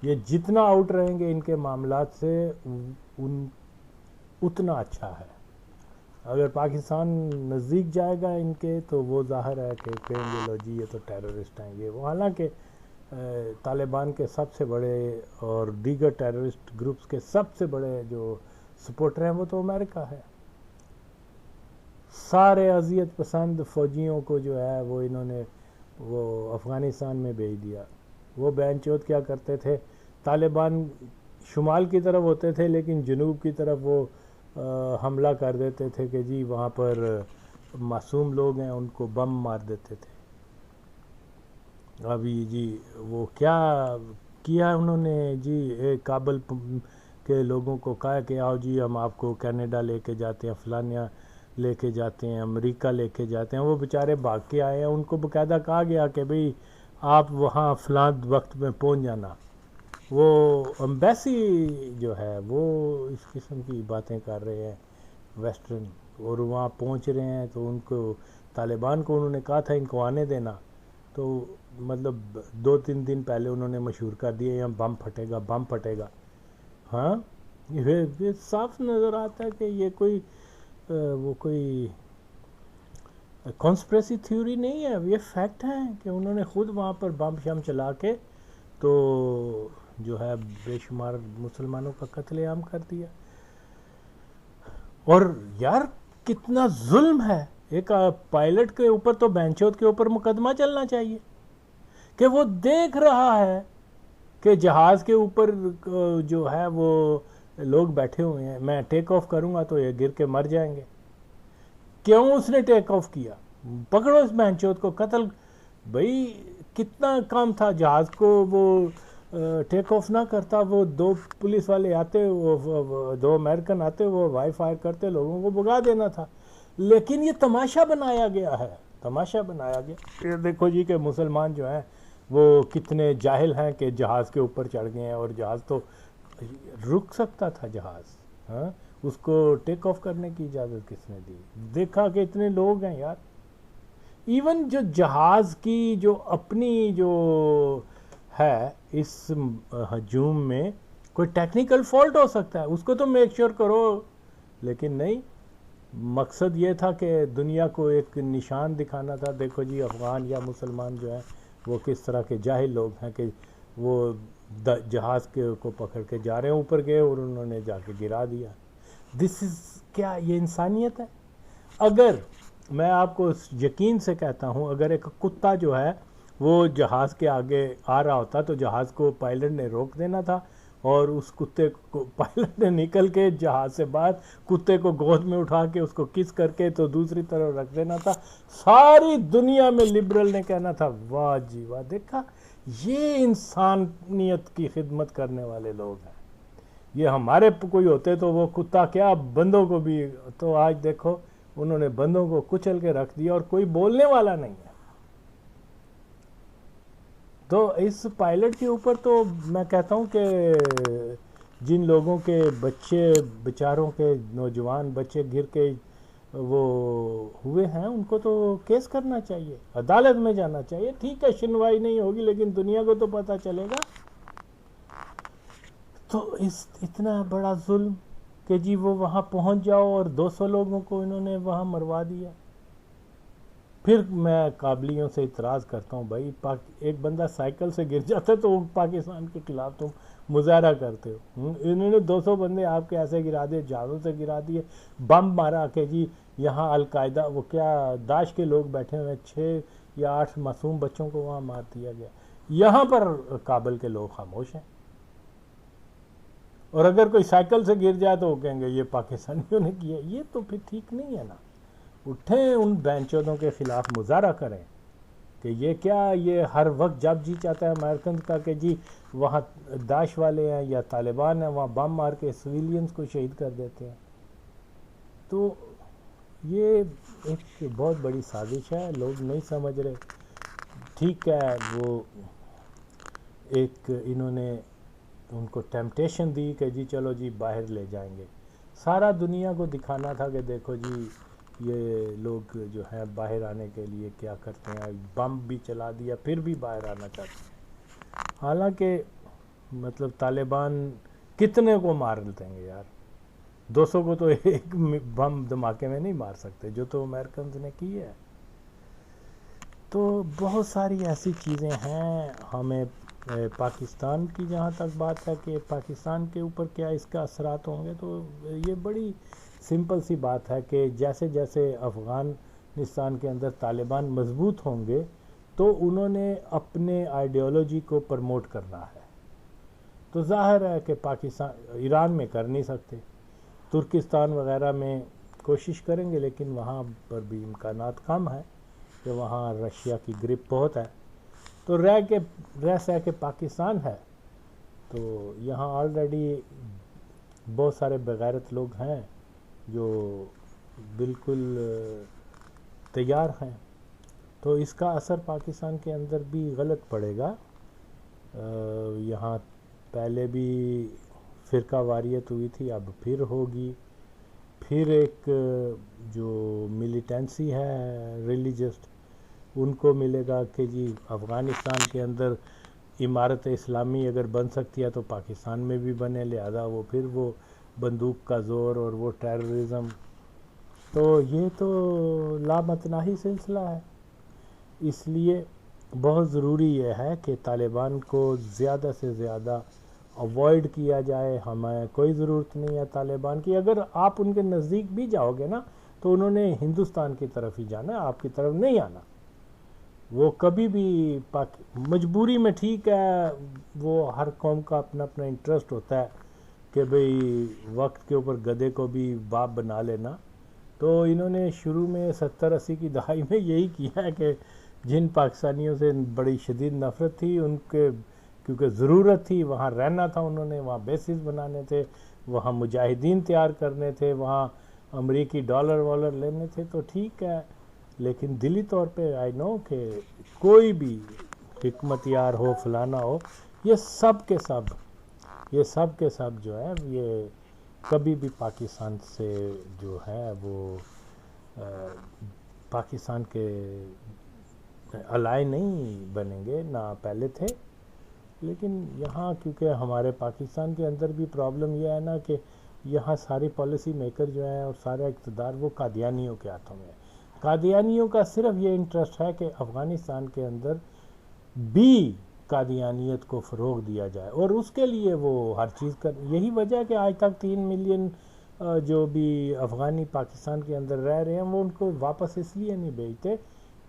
یہ جتنا آؤٹ رہیں گے ان کے معاملات سے اتنا اچھا ہے. اگر پاکستان نزدیک جائے گا ان کے تو وہ ظاہر ہے کہ کہیں گے لو جی یہ تو ٹیررسٹ ہیں یہ وہ. حالانکہ طالبان کے سب سے بڑے اور دیگر ٹیررسٹ گروپس کے سب سے بڑے جو سپورٹر ہیں وہ تو امریکہ ہے. سارے اذیت پسند فوجیوں کو جو ہے وہ انہوں نے وہ افغانستان میں بھیج دیا. وہ بین چود کیا کرتے تھے، طالبان شمال کی طرف ہوتے تھے لیکن جنوب کی طرف وہ حملہ کر دیتے تھے کہ جی وہاں پر معصوم لوگ ہیں ان کو بم مار دیتے تھے. ابھی جی وہ کیا کیا انہوں نے جی کابل کے لوگوں کو کہا کہ آؤ جی ہم آپ کو کینیڈا لے کے جاتے ہیں، فلانیہ لے کے جاتے ہیں، امریکہ لے کے جاتے ہیں. وہ بیچارے بھاگ کے آئے ہیں. ان کو باقاعدہ کہا گیا کہ بھئی آپ وہاں فلاں وقت میں پہنچ جانا. وہ امبیسی جو ہے وہ اس قسم کی باتیں کر رہے ہیں ویسٹرن، اور وہاں پہنچ رہے ہیں تو ان کو طالبان کو انہوں نے کہا تھا ان کو آنے دینا، تو مطلب 2-3 دن پہلے انہوں نے مشہور کر دیا یہاں بم پھٹے گا بم پھٹے گا. ہاں یہ صاف نظر آتا ہے کہ یہ کوئی وہ کوئی کانسپریسی تھیوری نہیں ہے. یہ فیکٹ ہے کہ انہوں نے خود وہاں پر بم شم چلا کے تو جو ہے بے شمار مسلمانوں کا قتل عام کر دیا. اور یار کتنا ظلم ہے. ایک پائلٹ کے اوپر تو بینچوت کے اوپر مقدمہ چلنا چاہیے کہ وہ دیکھ رہا ہے کہ جہاز کے اوپر جو ہے وہ لوگ بیٹھے ہوئے ہیں، میں ٹیک آف کروں گا تو یہ گر کے مر جائیں گے. کیوں اس نے ٹیک آف کیا؟ پکڑو اس بینچوت کو، قتل. بھئی کتنا کام تھا جہاز کو وہ ٹیک آف نہ کرتا، وہ 2 پولیس والے آتے، وہ 2 امریکن آتے، وہ وائی فائر کرتے، لوگوں کو بھگا دینا تھا. لیکن یہ تماشا بنایا گیا ہے، تماشا بنایا گیا. یہ دیکھو جی کہ مسلمان جو ہیں وہ کتنے جاہل ہیں کہ جہاز کے اوپر چڑھ گئے ہیں. اور جہاز تو رک سکتا تھا جہاز، ہاں اس کو ٹیک آف کرنے کی اجازت کس نے دی؟ دیکھا کہ اتنے لوگ ہیں یار. ایون جو جہاز کی جو اپنی جو ہے اس ہجوم میں کوئی ٹیکنیکل فالٹ ہو سکتا ہے، اس کو تو میک شور کرو. لیکن نہیں، مقصد یہ تھا کہ دنیا کو ایک نشان دکھانا تھا، دیکھو جی افغان یا مسلمان جو ہیں وہ کس طرح کے جاہل لوگ ہیں کہ وہ جہاز کو پکڑ کے جا رہے ہیں اوپر گئے اور انہوں نے جا کے گرا دیا. دس از کیا یہ انسانیت ہے؟ اگر میں آپ کو یقین سے کہتا ہوں اگر ایک کتا جو ہے وہ جہاز کے آگے آ رہا ہوتا تو جہاز کو پائلٹ نے روک دینا تھا اور اس کتے کو پائلٹ نے نکل کے جہاز سے باہر کتے کو گود میں اٹھا کے اس کو کس کر کے تو دوسری طرف رکھ دینا تھا. ساری دنیا میں لبرل نے کہنا تھا واہ جی واہ، دیکھا یہ انسانیت کی خدمت کرنے والے لوگ ہیں. یہ ہمارے کوئی ہوتے تو وہ کتا کیا بندوں کو بھی، تو آج دیکھو انہوں نے بندوں کو کچل کے رکھ دیا اور کوئی بولنے والا نہیں ہے. تو اس پائلٹ کے اوپر تو میں کہتا ہوں کہ جن لوگوں کے بچے بیچاروں کے نوجوان بچے گر کے وہ ہوئے ہیں ان کو تو کیس کرنا چاہیے، عدالت میں جانا چاہیے. ٹھیک ہے سنوائی نہیں ہوگی لیکن دنیا کو تو پتہ چلے گا. تو اتنا بڑا ظلم کہ جی وہ وہاں پہنچ جاؤ اور 200 لوگوں کو انہوں نے وہاں مروا دیا. پھر میں قابلیوں سے اعتراض کرتا ہوں بھائی ایک بندہ سائیکل سے گر جاتا ہے تو پاکستان کے خلاف تم مظاہرہ کرتے ہو. انہوں نے 200 بندے آپ کے ایسے گرا دیے، جہازوں سے گرا دیے، بم مارا کہ جی یہاں القاعدہ وہ کیا داعش کے لوگ بیٹھے ہوئے 6 یا 8 معصوم بچوں کو وہاں مار دیا گیا. یہاں پر کابل کے لوگ خاموش ہیں. اور اگر کوئی سائیکل سے گر جائے تو وہ کہیں گے یہ پاکستانیوں نے کیا. یہ تو پھر ٹھیک نہیں ہے نا. اٹھیں ان بینچودوں کے خلاف مظاہرہ کریں کہ یہ کیا، یہ ہر وقت جب جی چاہتا ہے امریکن کا کہ جی وہاں داعش والے ہیں یا طالبان ہیں وہاں بم مار کے سویلینز کو شہید کر دیتے ہیں. تو یہ ایک بہت بڑی سازش ہے، لوگ نہیں سمجھ رہے. ٹھیک ہے وہ ایک انہوں نے ان کو ٹیمپٹیشن دی کہ جی چلو جی باہر لے جائیں گے. سارا دنیا کو دکھانا تھا کہ دیکھو جی یہ لوگ جو ہیں باہر آنے کے لیے کیا کرتے ہیں، بم بھی چلا دیا پھر بھی باہر آنا چاہتے ہیں. حالانکہ مطلب طالبان کتنے کو مار دیں گے یار، 200 کو تو ایک بم دھماکے میں نہیں مار سکتے جو تو امریکنز نے کی ہے. تو بہت ساری ایسی چیزیں ہیں. ہمیں پاکستان کی جہاں تک بات ہے کہ پاکستان کے اوپر کیا اس کا اثرات ہوں گے، تو یہ بڑی سمپل سی بات ہے کہ جیسے جیسے افغانستان کے اندر طالبان مضبوط ہوں گے تو انہوں نے اپنے آئیڈیالوجی کو پرموٹ کرنا ہے. تو ظاہر ہے کہ پاکستان ایران میں کر نہیں سکتے، ترکستان وغیرہ میں کوشش کریں گے لیکن وہاں پر بھی امکانات کم ہیں کہ وہاں رشیا کی گرپ بہت ہے. تو رہ سہ کے پاکستان ہے. تو یہاں آلریڈی بہت سارے بغیرت لوگ ہیں جو بالکل تیار ہیں. تو اس کا اثر پاکستان کے اندر بھی غلط پڑے گا. یہاں پہلے بھی فرقہ واریت ہوئی تھی، اب پھر ہوگی. پھر ایک جو ملیٹنسی ہے ریلیجس ان کو ملے گا کہ جی افغانستان کے اندر امارت اسلامی اگر بن سکتی ہے تو پاکستان میں بھی بنے، لہذا وہ پھر وہ بندوق کا زور اور وہ ٹیررزم. تو یہ تو لامتناہی سلسلہ ہے. اس لیے بہت ضروری یہ ہے کہ طالبان کو زیادہ سے زیادہ اوائڈ کیا جائے. ہمیں کوئی ضرورت نہیں ہے طالبان کی. اگر آپ ان کے نزدیک بھی جاؤ گے نا تو انہوں نے ہندوستان کی طرف ہی جانا ہے، آپ کی طرف نہیں آنا. وہ کبھی بھی مجبوری میں ٹھیک ہے، وہ ہر قوم کا اپنا اپنا انٹرسٹ ہوتا ہے کہ بھئی وقت کے اوپر گدھے کو بھی باپ بنا لینا. تو انہوں نے شروع میں 70-80 کی دہائی میں یہی کیا ہے کہ جن پاکستانیوں سے بڑی شدید نفرت تھی ان کے کیونکہ ضرورت تھی، وہاں رہنا تھا، انہوں نے وہاں بیسز بنانے تھے، وہاں مجاہدین تیار کرنے تھے، وہاں امریکی ڈالر والر لینے تھے. تو ٹھیک ہے لیکن دلی طور پہ آئی نو کہ کوئی بھی حکمت یار ہو فلانا ہو، یہ سب کے سب جو ہے یہ کبھی بھی پاکستان سے جو ہے وہ پاکستان کے الائے نہیں بنیں گے، نہ پہلے تھے. لیکن یہاں کیونکہ ہمارے پاکستان کے اندر بھی پرابلم یہ ہے نا کہ یہاں ساری پالیسی میکر جو ہیں اور سارا اقتدار وہ قادیانیوں کے ہاتھوں میں ہے. قادیانیوں کا صرف یہ انٹرسٹ ہے کہ افغانستان کے اندر بھی قادیانیت کو فروغ دیا جائے، اور اس کے لیے وہ ہر چیز یہی وجہ ہے کہ آج تک 3 ملین جو بھی افغانی پاکستان کے اندر رہ رہے ہیں وہ ان کو واپس اس لیے نہیں بھیجتے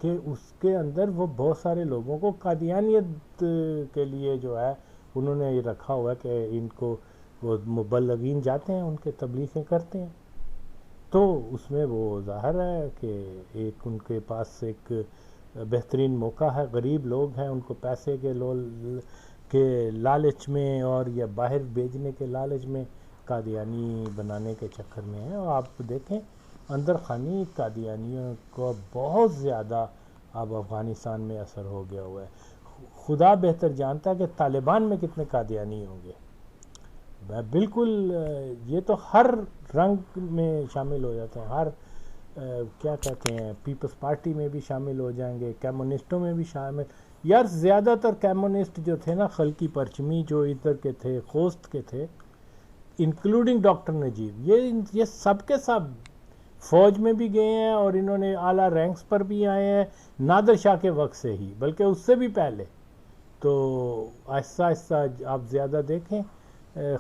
کہ اس کے اندر وہ بہت سارے لوگوں کو قادیانیت کے لیے جو ہے انہوں نے یہ رکھا ہوا ہے کہ ان کو وہ مبلغین جاتے ہیں ان کے تبلیغیں کرتے ہیں، تو اس میں وہ ظاہر ہے کہ ایک ان کے پاس ایک بہترین موقع ہے، غریب لوگ ہیں، ان کو پیسے کے لالچ میں اور یا باہر بھیجنے کے لالچ میں قادیانی بنانے کے چکر میں ہیں، اور آپ دیکھیں اندر خانی قادیانیوں کو بہت زیادہ اب افغانستان میں اثر ہو گیا ہوا ہے۔ خدا بہتر جانتا ہے کہ طالبان میں کتنے قادیانی ہوں گے، بالکل یہ تو ہر رنگ میں شامل ہو جاتے ہیں، ہر کیا کہتے ہیں پیپلز پارٹی میں بھی شامل ہو جائیں گے، کمیونسٹوں میں بھی شامل، یار زیادہ تر کمیونسٹ جو تھے نا خلقی پرچمی جو ادھر کے تھے خوست کے تھے، انکلوڈنگ ڈاکٹر نجیب، یہ سب کے سب فوج میں بھی گئے ہیں اور انہوں نے اعلیٰ رینکس پر بھی آئے ہیں نادر شاہ کے وقت سے ہی، بلکہ اس سے بھی پہلے۔ تو آہستہ آہستہ آپ زیادہ دیکھیں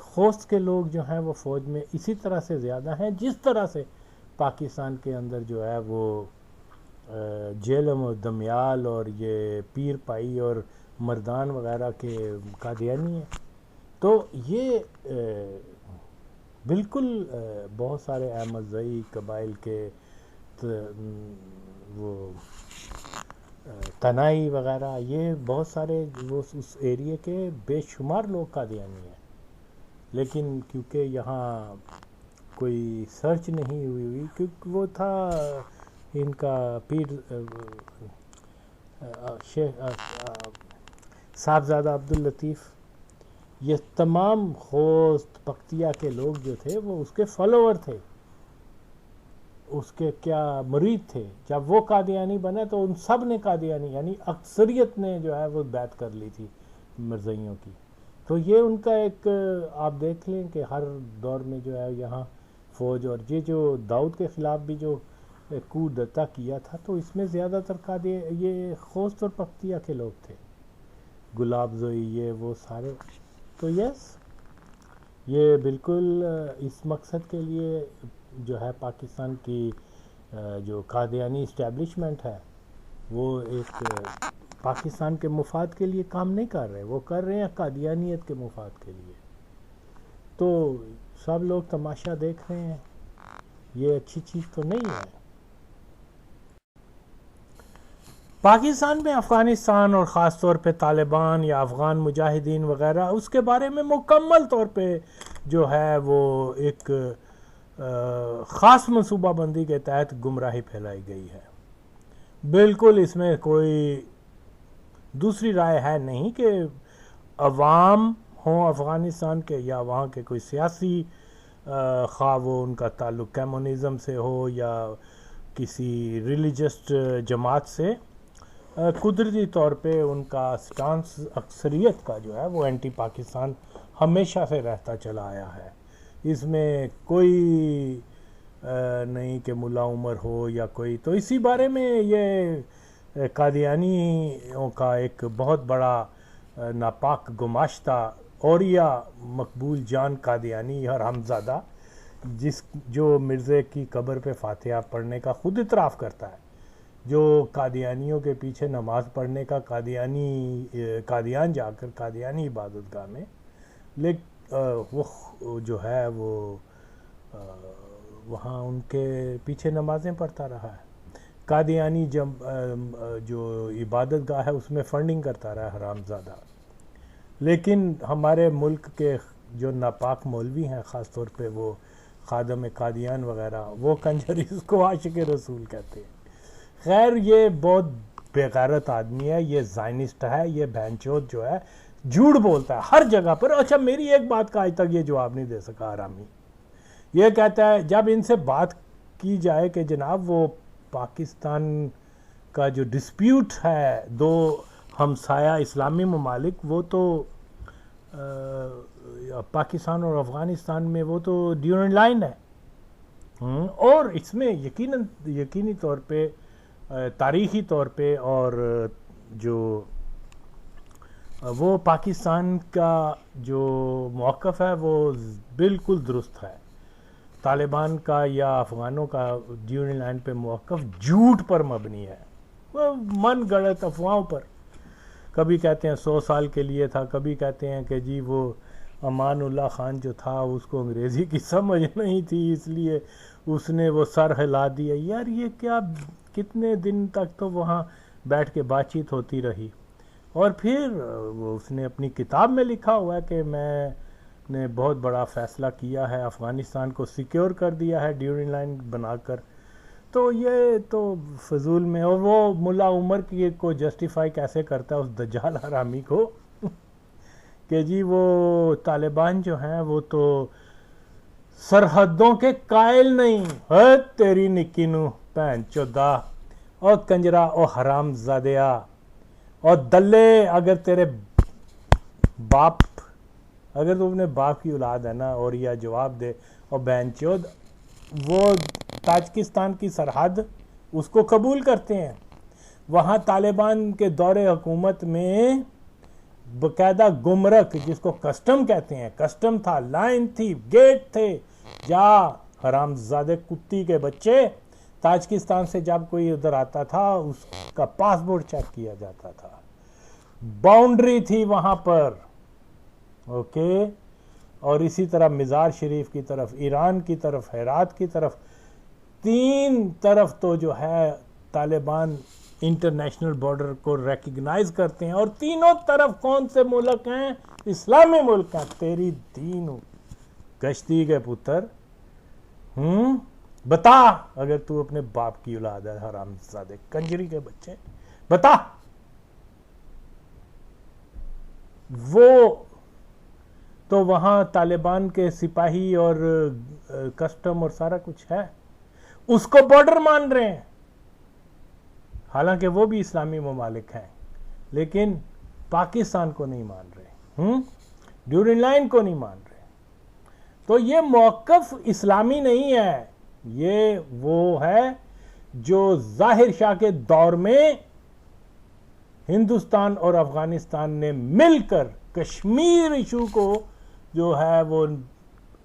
خوست کے لوگ جو ہیں وہ فوج میں اسی طرح سے زیادہ ہیں جس طرح سے پاکستان کے اندر جو ہے وہ جیلم و دمیال اور یہ پیر پائی اور مردان وغیرہ کے قادیانی ہیں۔ تو یہ بالکل بہت سارے احمد زئی قبائل کے وہ تنائی وغیرہ، یہ بہت سارے وہ اس ایریے کے بے شمار لوگ قادیانی ہیں، لیکن کیونکہ یہاں کوئی سرچ نہیں ہوئی کیونکہ وہ تھا ان کا پیر صاحبزادہ عبداللطیف، یہ تمام خوست پختیا کے لوگ جو تھے وہ اس کے فالوور تھے، اس کے کیا مرید تھے۔ جب وہ قادیانی بنا تو ان سب نے قادیانی یعنی اکثریت نے جو ہے وہ بیعت کر لی تھی مرزائیوں کی۔ تو یہ ان کا ایک آپ دیکھ لیں کہ ہر دور میں جو ہے یہاں فوج، اور یہ جو داؤد کے خلاف بھی جو کو دتا کیا تھا تو اس میں زیادہ تر یہ خوست اور پختیا کے لوگ تھے، گلاب زوئی یہ وہ سارے۔ تو یس یہ بالکل اس مقصد کے لیے جو ہے پاکستان کی جو قادیانی اسٹیبلشمنٹ ہے وہ ایک پاکستان کے مفاد کے لیے کام نہیں کر رہے، وہ کر رہے ہیں قادیانیت کے مفاد کے لیے۔ تو سب لوگ تماشا دیکھ رہے ہیں، یہ اچھی چیز تو نہیں ہے۔ پاکستان میں افغانستان اور خاص طور پہ طالبان یا افغان مجاہدین وغیرہ اس کے بارے میں مکمل طور پہ جو ہے وہ ایک خاص منصوبہ بندی کے تحت گمراہی پھیلائی گئی ہے۔ بالکل اس میں کوئی دوسری رائے ہے نہیں کہ عوام ہوں افغانستان کے یا وہاں کے کوئی سیاسی خواہ وہ ان کا تعلق کمیونزم سے ہو یا کسی ریلیجس جماعت سے، قدرتی طور پہ ان کا سٹانس اکثریت کا جو ہے وہ اینٹی پاکستان ہمیشہ سے رہتا چلا آیا ہے۔ اس میں کوئی نہیں کہ ملا عمر ہو یا کوئی، تو اسی بارے میں یہ قادیانیوں کا ایک بہت بڑا ناپاک گماشتہ اوریا مقبول جان قادیانی اور حمزادہ جو مرزے کی قبر پہ فاتحہ پڑھنے کا خود اعتراف کرتا ہے، جو قادیانیوں کے پیچھے نماز پڑھنے کا قادیان جا کر قادیانی عبادت گاہ میں وہ جو ہے وہ وہاں ان کے پیچھے نمازیں پڑھتا رہا ہے، قادیانی جو عبادت گاہ ہے اس میں فنڈنگ کرتا رہا ہے حرامزادہ۔ لیکن ہمارے ملک کے جو ناپاک مولوی ہیں خاص طور پہ وہ خادم قادیان وغیرہ، وہ کنجر اس کو عاشق رسول کہتے ہیں۔ خیر یہ بہت بے غیرت آدمی ہے، یہ زائنسٹ ہے، یہ بہنچود جو ہے جھوٹ بولتا ہے ہر جگہ پر۔ اچھا میری ایک بات کا آج تک یہ جواب نہیں دے سکا آرامی، یہ کہتا ہے جب ان سے بات کی جائے کہ جناب وہ پاکستان کا جو ڈسپیوٹ ہے دو ہمسایہ اسلامی ممالک، وہ تو پاکستان اور افغانستان میں وہ تو ڈیورنڈ لائن ہے، اور اس میں یقینی طور پہ تاریخی طور پہ اور جو وہ پاکستان کا جو موقف ہے وہ بالکل درست ہے. طالبان کا یا افغانوں کا ڈیورنگ لائن پہ موقف جھوٹ پر مبنی ہے, وہ من گڑت افواہوں پر. کبھی کہتے ہیں 100 سال کے لیے تھا, کبھی کہتے ہیں کہ جی وہ امان اللہ خان جو تھا اس کو انگریزی کی سمجھ نہیں تھی اس لیے اس نے وہ سر ہلا دیا. یار یہ کیا, کتنے دن تک تو وہاں بیٹھ کے بات چیت ہوتی رہی. اور پھر وہ اس نے اپنی کتاب میں لکھا ہوا ہے کہ میں نے بہت بڑا فیصلہ کیا ہے, افغانستان کو سیکیور کر دیا ہے ڈیورنگ لائن بنا کر. تو یہ تو فضول میں. اور وہ ملا عمر کی کو جسٹیفائی کیسے کرتا ہے اس دجال حرامی کو کہ جی وہ طالبان جو ہیں وہ تو سرحدوں کے قائل نہیں. تیری نکی نو بہن چودا او کنجرا او حرام زادیا اور دلے, اگر تیرے باپ, اگر تو اپنے باپ کی اولاد ہے نا, اور یا جواب دے. اور بہن چود وہ تاجکستان کی سرحد اس کو قبول کرتے ہیں. وہاں طالبان کے دور حکومت میں باقاعدہ گمرک, جس کو کسٹم کہتے ہیں, کسٹم تھا, لائن تھی, گیٹ تھے. جا حرام زادے کتی کے بچے, تاجکستان سے جب کوئی ادھر آتا تھا اس کا پاسپورٹ چیک کیا جاتا تھا. باؤنڈری تھی وہاں پر, اوکے. اور اسی طرح مزار شریف کی طرف, ایران کی طرف, ہرات کی طرف, 3 طرف تو جو ہے طالبان انٹرنیشنل بارڈر کو ریکگنائز کرتے ہیں. اور تینوں طرف کون سے ملک ہیں؟ اسلامی ملک ہیں. تیری دین گشتی کے پتر, بتا اگر تو اپنے باپ کی اولاد ہے حرام زادے کنجری کے بچے, بتا. وہ تو وہاں طالبان کے سپاہی اور کسٹم اور سارا کچھ ہے, اس کو بارڈر مان رہے ہیں. حالانکہ وہ بھی اسلامی ممالک ہیں, لیکن پاکستان کو نہیں مان رہے, ڈیورنگ لائن کو نہیں مان رہے. تو یہ موقف اسلامی نہیں ہے, یہ وہ ہے جو ظاہر شاہ کے دور میں ہندوستان اور افغانستان نے مل کر کشمیر ایشو کو جو ہے وہ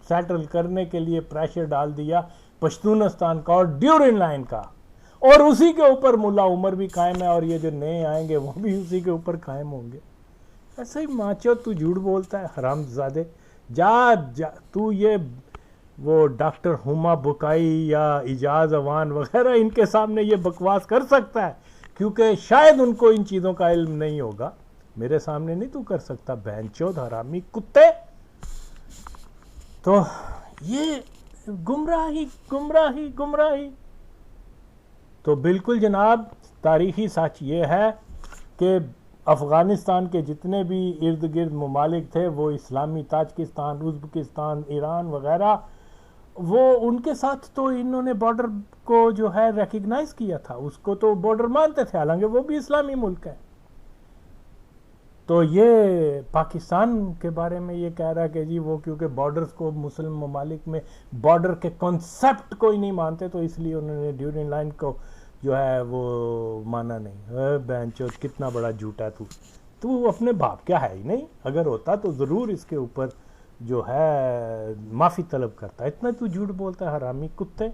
سیٹل کرنے کے لیے پریشر ڈال دیا پشتونستان کا اور ڈیورنگ لائن کا. اور اسی کے اوپر ملا عمر بھی قائم ہے, اور یہ جو نئے آئیں گے وہ بھی اسی کے اوپر قائم ہوں گے. ایسے ہی ماچو تو جھوٹ بولتا ہے حرام زادے. جا تو یہ وہ ڈاکٹر ہما بکائی یا اجاز اوان وغیرہ ان کے سامنے یہ بکواس کر سکتا ہے, کیونکہ شاید ان کو ان چیزوں کا علم نہیں ہوگا. میرے سامنے نہیں تو کر سکتا, بہن چود حرامی کتے. تو یہ گمراہی گمراہی گمراہی. تو بالکل جناب, تاریخی سچ یہ ہے کہ افغانستان کے جتنے بھی ارد گرد ممالک تھے وہ اسلامی, تاجکستان, ازبکستان, ایران وغیرہ, وہ ان کے ساتھ تو انہوں نے بارڈر کو جو ہے ریکگنائز کیا تھا, اس کو تو بارڈر مانتے تھے, حالانکہ وہ بھی اسلامی ملک ہے. تو یہ پاکستان کے بارے میں یہ کہہ رہا ہے کہ جی وہ کیونکہ بارڈرز کو مسلم ممالک میں بارڈر کے کنسپٹ کو ہی نہیں مانتے تو اس لیے انہوں نے ڈیورنگ لائن کو جو ہے وہ مانا نہیں. بہن چود کتنا بڑا جھوٹا تو اپنے باپ کیا ہے ہی نہیں. اگر ہوتا تو ضرور اس کے اوپر جو ہے معافی طلب کرتا. اتنا تو جھوٹ بولتا ہے حرامی کتے.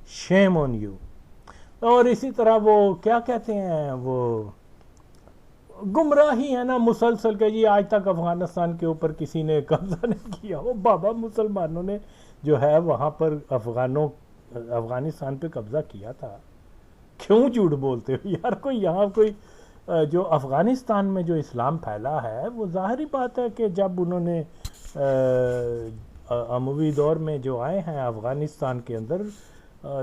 شیم آن یو. اور اسی طرح وہ کیا کہتے ہیں, وہ گمراہی ہے نا مسلسل کہ جی آج تک افغانستان کے اوپر کسی نے قبضہ نہیں کیا. وہ بابا مسلمانوں نے جو ہے وہاں پر افغانستان پہ قبضہ کیا تھا. کیوں جھوٹ بولتے ہو یار؟ کوئی یہاں کوئی جو افغانستان میں جو اسلام پھیلا ہے وہ ظاہری بات ہے کہ جب انہوں نے اموی دور میں جو آئے ہیں افغانستان کے اندر,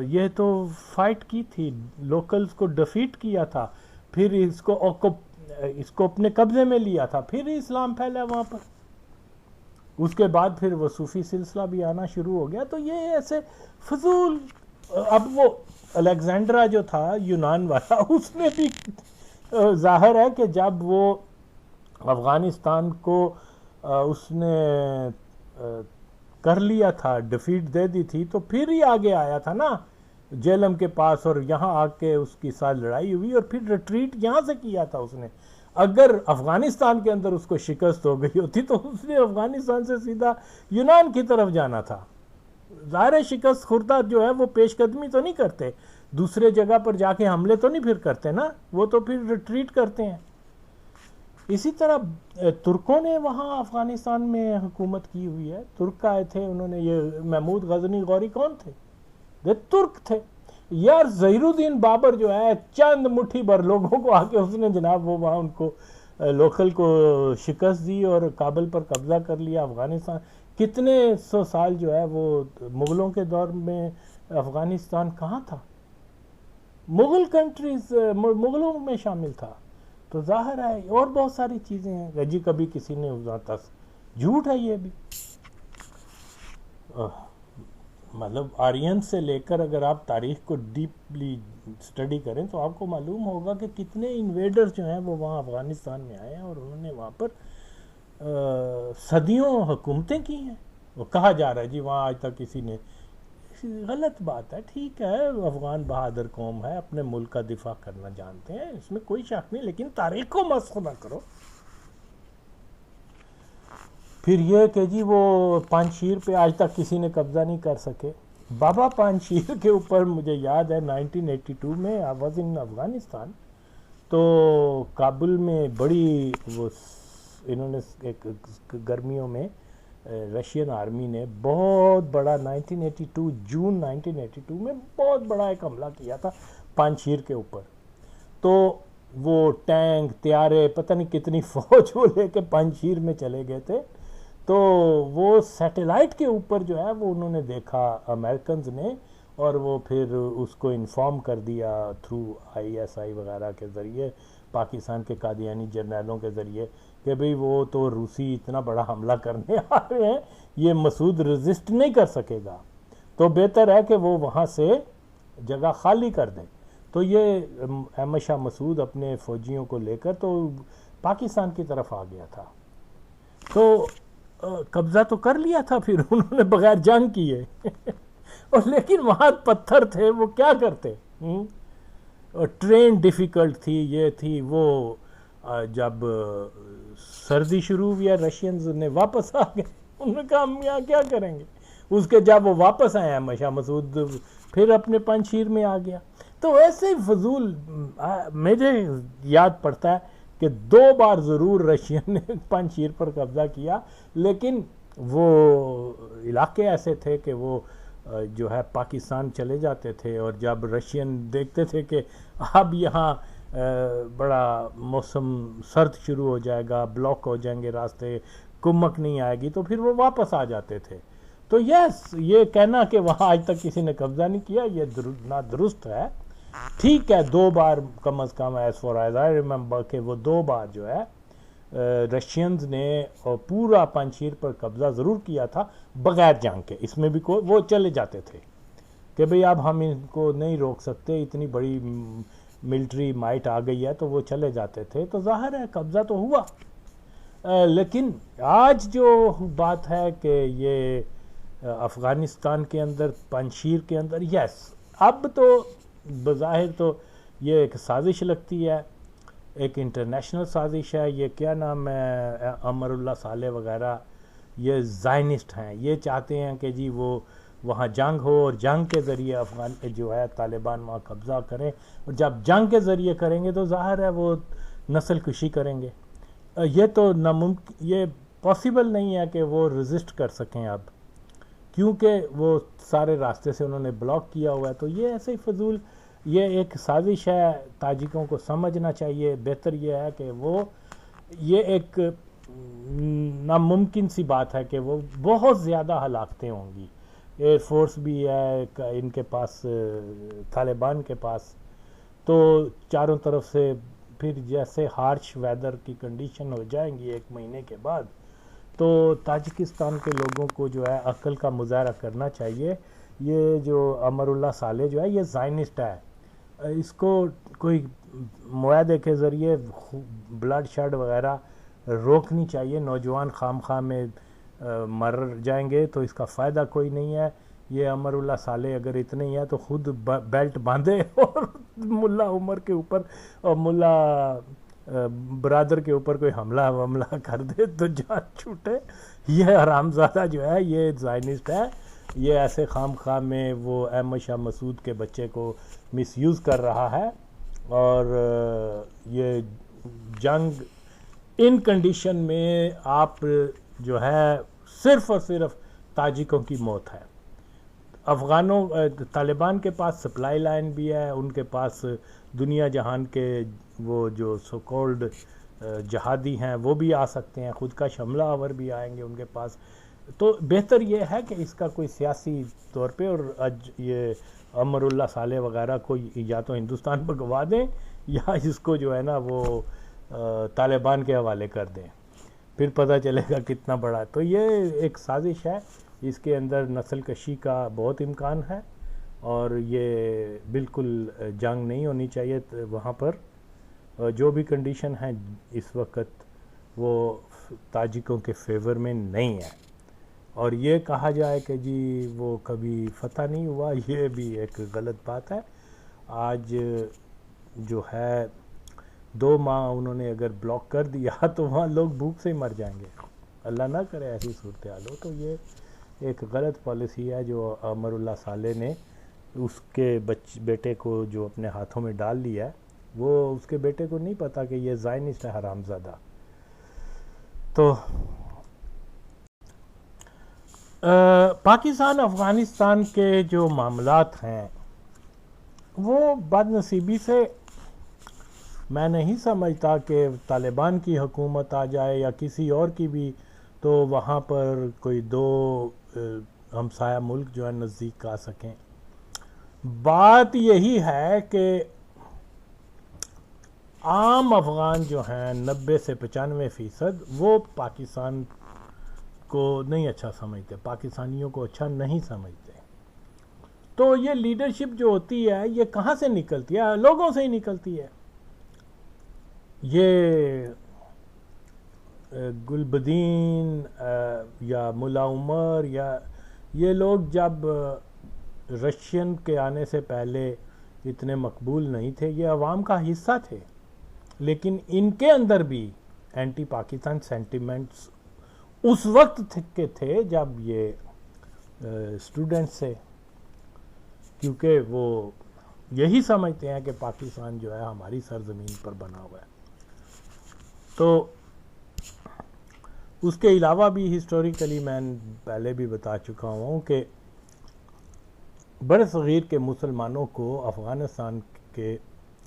یہ تو فائٹ کی تھی, لوکلز کو ڈیفیٹ کیا تھا, پھر اس کو اپنے قبضے میں لیا تھا, پھر اسلام پھیلا وہاں پر. اس کے بعد پھر وہ صوفی سلسلہ بھی آنا شروع ہو گیا. تو یہ ایسے فضول. اب وہ الیگزینڈرا جو تھا یونان والا, اس نے بھی ظاہر ہے کہ جب وہ افغانستان کو اس نے کر لیا تھا, ڈیفیٹ دے دی تھی, تو پھر ہی آگے آیا تھا نا جیلم کے پاس, اور یہاں آ کے اس کی ساتھ لڑائی ہوئی, اور پھر ریٹریٹ یہاں سے کیا تھا اس نے. اگر افغانستان کے اندر اس کو شکست ہو گئی ہوتی تو اس نے افغانستان سے سیدھا یونان کی طرف جانا تھا. ظاہر شکست خوردہ جو ہے وہ پیش قدمی تو نہیں کرتے, دوسرے جگہ پر جا کے حملے تو نہیں پھر کرتے نا, وہ تو پھر ریٹریٹ کرتے ہیں. اسی طرح ترکوں نے وہاں افغانستان میں حکومت کی ہوئی ہے. ترک آئے تھے, انہوں نے, یہ محمود غزنی غوری کون تھے؟ وہ ترک تھے یار. ظہیر الدین بابر جو ہے چند مٹھی بھر لوگوں کو آ کے اس نے جناب وہ وہاں ان کو لوکل کو شکست دی اور کابل پر قبضہ کر لیا. افغانستان کتنے سو سال جو ہے وہ مغلوں کے دور میں افغانستان کہاں تھا؟ مغل کنٹریز مغلوں میں شامل تھا. تو ظاہر ہے اور بہت ساری چیزیں ہیں جی, کبھی کسی نے اجاتا, جھوٹ ہے یہ بھی. مطلب آرین سے لے کر اگر آپ تاریخ کو ڈیپلی اسٹڈی کریں تو آپ کو معلوم ہوگا کہ کتنے انویڈرز جو ہیں وہ وہاں افغانستان میں آئے ہیں اور انہوں نے وہاں پر صدیوں حکومتیں کی ہیں. وہ کہا جا رہا ہے جی وہاں آج تک کسی نے, غلط بات ہے. ٹھیک ہے, افغان بہادر قوم ہے, اپنے ملک کا دفاع کرنا جانتے ہیں, اس میں کوئی شک نہیں, لیکن تاریخ کو مسخ نہ کرو. پھر یہ کہ جی وہ پانچشیر پہ آج تک کسی نے قبضہ نہیں کر سکے. بابا پانچشیر کے اوپر مجھے یاد ہے 1982 میں آئی واز ان افغانستان, تو کابل میں بڑی وہ انہوں نے ایک گرمیوں میں رشین آرمی نے بہت بڑا 1982 جون 1982 میں بہت بڑا ایک حملہ کیا تھا پانچشیر کے اوپر. تو وہ ٹینک طیارے پتہ نہیں کتنی فوج وہ لے کے پانچشیر میں چلے گئے تھے. تو وہ سیٹلائٹ کے اوپر جو ہے وہ انہوں نے دیکھا امریکنز نے, اور وہ پھر اس کو انفارم کر دیا تھرو ISI وغیرہ کے ذریعے, پاکستان کے قادیانی جرنیلوں کے ذریعے, کہ بھئی وہ تو روسی اتنا بڑا حملہ کرنے آ رہے ہیں, یہ مسعود ریزسٹ نہیں کر سکے گا, تو بہتر ہے کہ وہ وہاں سے جگہ خالی کر دیں. تو یہ احمد شاہ مسعود اپنے فوجیوں کو لے کر تو پاکستان کی طرف آ گیا تھا. تو قبضہ تو کر لیا تھا پھر انہوں نے بغیر جنگ کیے اور لیکن وہاں پتھر تھے, وہ کیا کرتے. ٹرین ڈیفیکلٹ تھی, یہ تھی وہ. جب سردی شروع ہوئی, رشینز نے واپس آ گئے, انہوں نے کہا ہم یہاں کیا کریں گے. اس کے جب وہ واپس آئے احمد شاہ مسعود پھر اپنے پنجشیر میں آ گیا. تو ایسے فضول مجھے یاد پڑتا ہے کہ 2 بار ضرور رشین نے پنجشیر پر قبضہ کیا, لیکن وہ علاقے ایسے تھے کہ وہ جو ہے پاکستان چلے جاتے تھے, اور جب رشین دیکھتے تھے کہ اب یہاں بڑا موسم سرد شروع ہو جائے گا, بلاک ہو جائیں گے راستے, کمک نہیں آئے گی, تو پھر وہ واپس آ جاتے تھے. تو یہ کہنا کہ وہاں آج تک کسی نے قبضہ نہیں کیا, یہ نادرست ہے. ٹھیک ہے 2 بار کم از کم, as far as I remember, کہ وہ 2 بار جو ہے رشینز نے پورا پنجشیر پر قبضہ ضرور کیا تھا بغیر جنگ کے. اس میں بھی وہ چلے جاتے تھے کہ بھئی اب ہم ان کو نہیں روک سکتے, اتنی بڑی ملٹری مائٹ آ گئی ہے, تو وہ چلے جاتے تھے. تو ظاہر ہے قبضہ تو ہوا. لیکن آج جو بات ہے کہ یہ افغانستان کے اندر پنجشیر کے اندر, یس اب تو بظاہر تو یہ ایک سازش لگتی ہے, ایک انٹرنیشنل سازش ہے. یہ کیا نام ہے, امر اللہ صالح وغیرہ, یہ زائنسٹ ہیں. یہ چاہتے ہیں کہ جی وہ وہاں جنگ ہو اور جنگ کے ذریعے افغان جو ہے طالبان وہاں قبضہ کریں, اور جب جنگ کے ذریعے کریں گے تو ظاہر ہے وہ نسل کشی کریں گے. یہ تو ناممکن, یہ پاسبل نہیں ہے کہ وہ ریزسٹ کر سکیں اب, کیونکہ وہ سارے راستے سے انہوں نے بلاک کیا ہوا ہے. تو یہ ایسے ہی فضول, یہ ایک سازش ہے, تاجکوں کو سمجھنا چاہیے. بہتر یہ ہے کہ وہ, یہ ایک ناممکن سی بات ہے کہ وہ بہت زیادہ ہلاکتیں ہوں گی. ایئر فورس بھی ہے ان کے پاس, طالبان کے پاس, تو چاروں طرف سے پھر جیسے ہارش ویدر کی کنڈیشن ہو جائیں گی 1 مہینے کے بعد, تو تاجکستان کے لوگوں کو جو ہے عقل کا مظاہرہ کرنا چاہیے. یہ جو امر اللہ صالح جو ہے یہ زائنسٹ ہے, اس کو کوئی معاہدے کے ذریعے بلڈ شیڈ وغیرہ روکنی چاہیے. نوجوان خام خواہ میں مر جائیں گے تو اس کا فائدہ کوئی نہیں ہے. یہ امر اللہ صالح اگر اتنے ہی ہے تو خود بیلٹ باندھے اور ملا عمر کے اوپر اور ملا برادر کے اوپر کوئی حملہ کر دے تو جان چھوٹے. یہ حرامزادہ جو ہے یہ زائنسٹ ہے. یہ ایسے خام خواہ میں وہ احمد شاہ مسعود کے بچے کو مس یوز کر رہا ہے. اور یہ جنگ ان کنڈیشن میں آپ جو ہے صرف اور صرف تاجکوں کی موت ہے. افغانوں طالبان کے پاس سپلائی لائن بھی ہے, ان کے پاس دنیا جہان کے وہ جو سو کولڈ جہادی ہیں وہ بھی آ سکتے ہیں, خود کش حملہ آور بھی آئیں گے ان کے پاس. تو بہتر یہ ہے کہ اس کا کوئی سیاسی طور پہ, اور یہ امر اللہ صالح وغیرہ کو یا تو ہندوستان پر گوا دیں یا اس کو جو ہے نا وہ طالبان کے حوالے کر دیں, پھر پتہ چلے گا کتنا بڑا. تو یہ ایک سازش ہے, اس کے اندر نسل کشی کا بہت امکان ہے, اور یہ بالکل جنگ نہیں ہونی چاہیے وہاں پر. جو بھی کنڈیشن ہے اس وقت وہ تاجکوں کے فیور میں نہیں ہے. اور یہ کہا جائے کہ جی وہ کبھی فتح نہیں ہوا, یہ بھی ایک غلط بات ہے. آج جو ہے 2 ماہ انہوں نے اگر بلاک کر دیا تو وہاں لوگ بھوک سے ہی مر جائیں گے, اللہ نہ کرے ایسی صورتحال ہو. تو یہ ایک غلط پالیسی ہے جو امر اللہ صالح نے اس کے بیٹے کو جو اپنے ہاتھوں میں ڈال لیا ہے, وہ اس کے بیٹے کو نہیں پتا کہ یہ زائنسٹ ہے حرامزادہ. تو پاکستان افغانستان کے جو معاملات ہیں وہ بد نصیبی سے میں نہیں سمجھتا کہ طالبان کی حکومت آ جائے یا کسی اور کی بھی تو وہاں پر کوئی 2 ہمسایہ ملک جو ہے نزدیک آ سکیں. بات یہی ہے کہ عام افغان جو ہیں 90 سے 95% وہ پاکستان کو نہیں اچھا سمجھتے, پاکستانیوں کو اچھا نہیں سمجھتے. تو یہ لیڈرشپ جو ہوتی ہے یہ کہاں سے نکلتی ہے؟ لوگوں سے ہی نکلتی ہے. یہ گلبدین یا ملا عمر یا یہ لوگ جب رشین کے آنے سے پہلے اتنے مقبول نہیں تھے, یہ عوام کا حصہ تھے, لیکن ان کے اندر بھی اینٹی پاکستان سینٹیمنٹس اس وقت کے تھے جب یہ اسٹوڈنٹس سے, کیونکہ وہ یہی سمجھتے ہیں کہ پاکستان جو ہے ہماری سرزمین پر بنا ہوا ہے. تو اس کے علاوہ بھی ہسٹوریکلی میں پہلے بھی بتا چکا ہوں کہ بر صغیر کے مسلمانوں کو افغانستان کے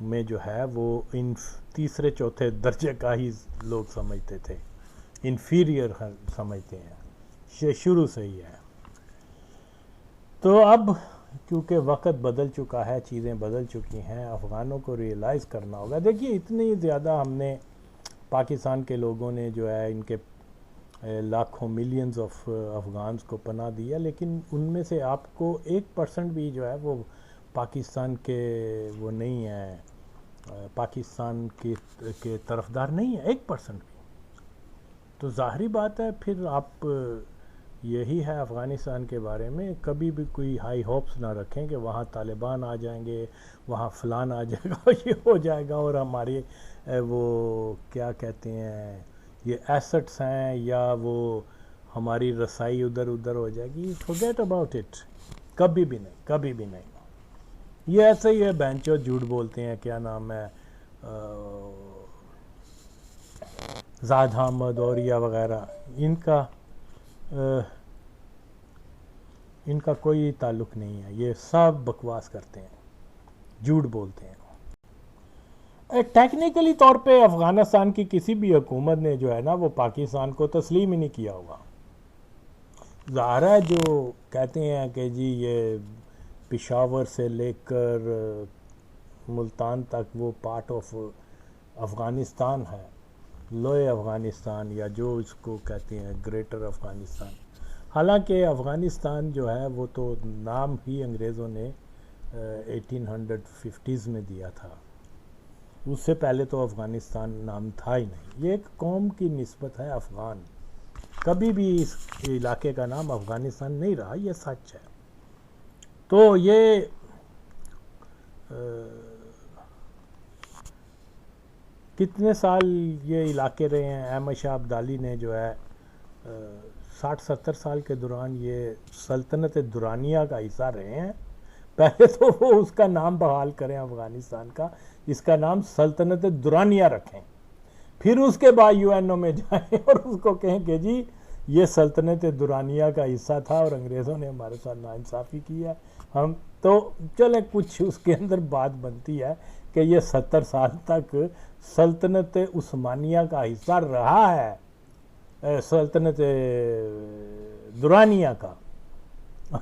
میں جو ہے وہ ان 3 4 درجے کا ہی لوگ سمجھتے تھے, انفیریئر سمجھتے ہیں, شروع سے ہی ہے. تو اب کیونکہ وقت بدل چکا ہے, چیزیں بدل چکی ہیں, افغانوں کو ریئلائز کرنا ہوگا. دیکھیے اتنی زیادہ ہم نے پاکستان کے لوگوں نے جو ہے ان کے لاکھوں ملینز آف افغانز کو پناہ دیا, لیکن ان میں سے آپ کو 1% بھی جو ہے وہ پاکستان کے وہ نہیں ہے, پاکستان کے طرفدار نہیں ہے 1% بھی. تو ظاہری بات ہے پھر آپ یہی ہے افغانستان کے بارے میں, کبھی بھی کوئی ہائی ہوپس نہ رکھیں کہ وہاں طالبان آ جائیں گے, وہاں فلان آ جائے گا, یہ ہو جائے گا اور ہمارے وہ کیا کہتے ہیں یہ ایسٹس ہیں یا وہ ہماری رسائی ادھر ہو جائے گی. forget about it. کبھی بھی نہیں, کبھی بھی نہیں. یہ ایسے ہی ہے, بینچو جھوٹ بولتے ہیں, کیا نام ہے زاد احمد اور یا وغیرہ, ان کا کوئی تعلق نہیں ہے, یہ سب بکواس کرتے ہیں, جھوٹ بولتے ہیں. ٹیکنیکلی طور پہ افغانستان کی کسی بھی حکومت نے جو ہے نا وہ پاکستان کو تسلیم ہی نہیں کیا ہوگا. ظاہر ہے جو کہتے ہیں کہ جی یہ پشاور سے لے کر ملتان تک وہ پارٹ آف افغانستان ہے, لوئے افغانستان یا جو اس کو کہتے ہیں گریٹر افغانستان. حالانکہ افغانستان جو ہے وہ تو نام ہی انگریزوں نے 1850s میں دیا تھا, اس سے پہلے تو افغانستان نام تھا ہی نہیں. یہ ایک قوم کی نسبت ہے افغان, کبھی بھی اس علاقے کا نام افغانستان نہیں رہا, یہ سچ ہے. تو یہ کتنے سال یہ علاقے رہے ہیں. احمد شاہ ابدالی نے جو ہے 60-70 سال کے دوران یہ سلطنت درانیہ کا حصہ رہے ہیں. پہلے تو وہ اس کا نام بحال کریں افغانستان کا, اس کا نام سلطنت درانیہ رکھیں, پھر اس کے بعد یو این او میں جائیں اور اس کو کہیں کہ جی یہ سلطنت درانیہ کا حصہ تھا اور انگریزوں نے ہمارے ساتھ ناانصافی کی ہے. ہم تو چلیں کچھ اس کے اندر بات بنتی ہے کہ یہ 70 سال تک سلطنت عثمانیہ کا حصہ رہا ہے, سلطنت درانیہ کا,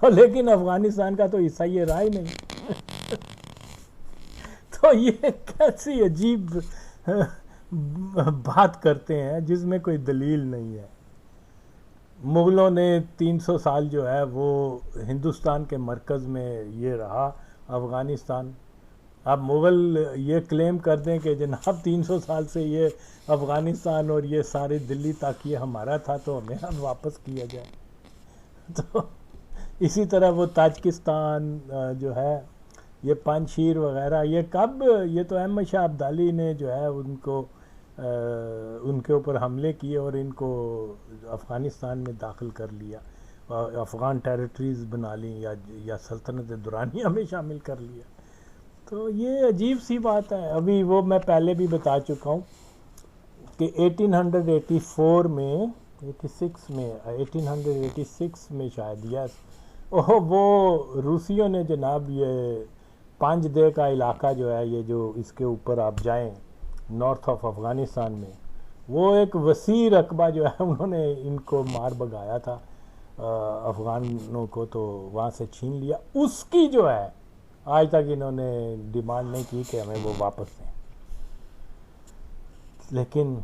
لیکن افغانستان کا تو حصہ یہ رہا ہی نہیں. تو یہ کیسی عجیب بات کرتے ہیں جس میں کوئی دلیل نہیں ہے. مغلوں نے 300 سال جو ہے وہ ہندوستان کے مرکز میں یہ رہا افغانستان. اب مغل یہ کلیم کر دیں کہ جناب 300 سال سے یہ افغانستان اور یہ سارے دلی تک یہ ہمارا تھا تو ہمیں اب واپس کیا جائے. تو اسی طرح وہ تاجکستان جو ہے یہ پانشیر وغیرہ یہ کب, یہ تو احمد شاہ ابدالی نے جو ہے ان کے اوپر حملے کیے اور ان کو افغانستان میں داخل کر لیا, افغان ٹیریٹریز بنا لیں یا سلطنت درانیہ میں شامل کر لیا. تو یہ عجیب سی بات ہے. ابھی وہ میں پہلے بھی بتا چکا ہوں کہ 1884 میں 1886 میں شاید یس وہ روسیوں نے جناب یہ پانچ دے کا علاقہ جو ہے یہ جو اس کے اوپر آپ جائیں نارتھ آف افغانستان میں, وہ ایک وسیع رقبہ جو ہے انہوں نے ان کو مار بگایا تھا افغانوں کو, تو وہاں سے چھین لیا. اس کی جو ہے آج تک انہوں نے ڈیمانڈ نہیں کی کہ ہمیں وہ واپس دیں. لیکن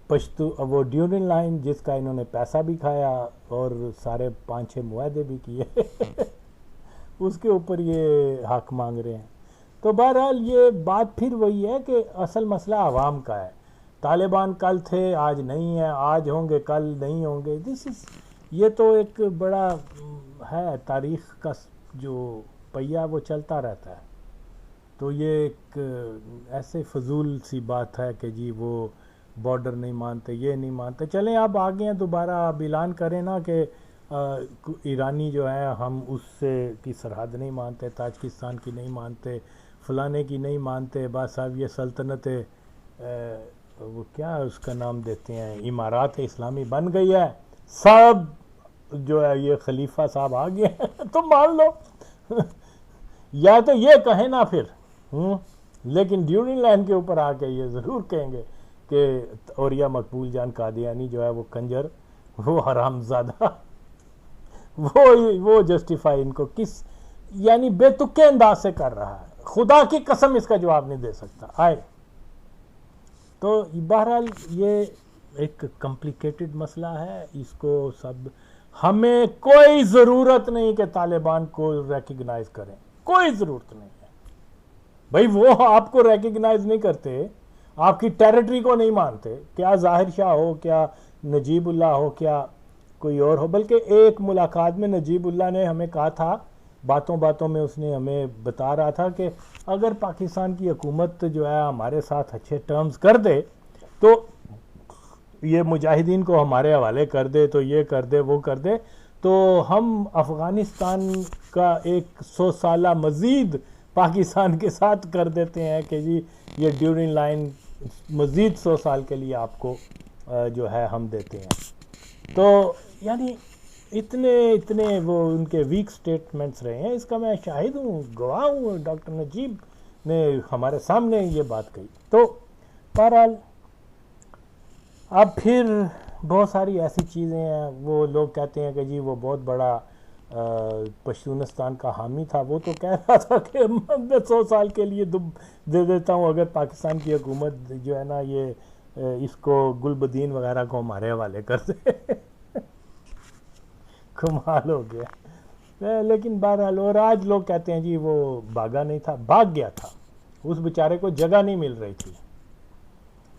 پشتو وہ ڈیورنگ لائن جس کا انہوں نے پیسہ بھی کھایا اور سارے 5-6 معاہدے بھی کیے اس کے اوپر یہ حق مانگ رہے ہیں. تو بہرحال یہ بات پھر وہی ہے کہ اصل مسئلہ عوام کا ہے. طالبان کل تھے آج نہیں ہیں, آج ہوں گے کل نہیں ہوں گے. یہ تو ایک بڑا ہے تاریخ کا جو پہیہ وہ چلتا رہتا ہے. تو یہ ایک ایسے فضول سی بات ہے کہ جی وہ بارڈر نہیں مانتے, یہ نہیں مانتے. چلیں آپ آگے ہیں دوبارہ آپ اعلان کریں نا کہ ایرانی جو ہے ہم اس سے کی سرحد نہیں مانتے, تاجکستان کی نہیں مانتے, فلانے کی نہیں مانتے. بس اب یہ سلطنت وہ کیا اس کا نام دیتے ہیں امارات اسلامی بن گئی ہے, سب جو ہے یہ خلیفہ صاحب آ گئے ہیں تو مان لو یا تو یہ کہیں نا پھر لیکن ڈیورنگ لائن کے اوپر آ کے یہ ضرور کہیں گے کہ اوریا مقبول جان قادیانی جو ہے وہ کنجر, وہ حرام زادہ, وہ جسٹیفائی ان کو کس یعنی بے تکے انداز سے کر رہا ہے. خدا کی قسم اس کا جواب نہیں دے سکتا آئے. تو بہرحال یہ ایک کمپلیکیٹڈ مسئلہ ہے. اس کو سب ہمیں کوئی ضرورت نہیں کہ طالبان کو ریکگنائز کریں, کوئی ضرورت نہیں ہے بھائی. وہ آپ کو ریکگنائز نہیں کرتے, آپ کی ٹیریٹری کو نہیں مانتے, کیا ظاہر شاہ ہو, کیا نجیب اللہ ہو, کیا کوئی اور ہو. بلکہ ایک ملاقات میں نجیب اللہ نے ہمیں کہا تھا, باتوں باتوں میں اس نے ہمیں بتا رہا تھا کہ اگر پاکستان کی حکومت جو ہے ہمارے ساتھ اچھے ٹرمز کر دے تو یہ مجاہدین کو ہمارے حوالے کر دے, تو یہ کر دے وہ کر دے, تو ہم افغانستان کا 100 سالہ مزید پاکستان کے ساتھ کر دیتے ہیں کہ جی یہ ڈیورنگ لائن مزید 100 سال کے لیے آپ کو جو ہے ہم دیتے ہیں. تو یعنی اتنے وہ ان کے ویک سٹیٹمنٹس رہے ہیں. اس کا میں شاہد ہوں, گواہ ہوں. ڈاکٹر نجیب نے ہمارے سامنے یہ بات کہی. تو بہرحال اب پھر بہت ساری ایسی چیزیں ہیں. وہ لوگ کہتے ہیں کہ جی وہ بہت بڑا پشتونستان کا حامی تھا. وہ تو کہہ رہا تھا کہ میں 100 سال کے لیے دے دیتا ہوں اگر پاکستان کی حکومت جو ہے نا یہ اس کو گل بدین وغیرہ کو ہمارے حوالے کر دے. کمال ہو گیا. لیکن بہرحال اور آج لوگ کہتے ہیں جی وہ بھاگا نہیں تھا, بھاگ گیا تھا, اس بیچارے کو جگہ نہیں مل رہی تھی.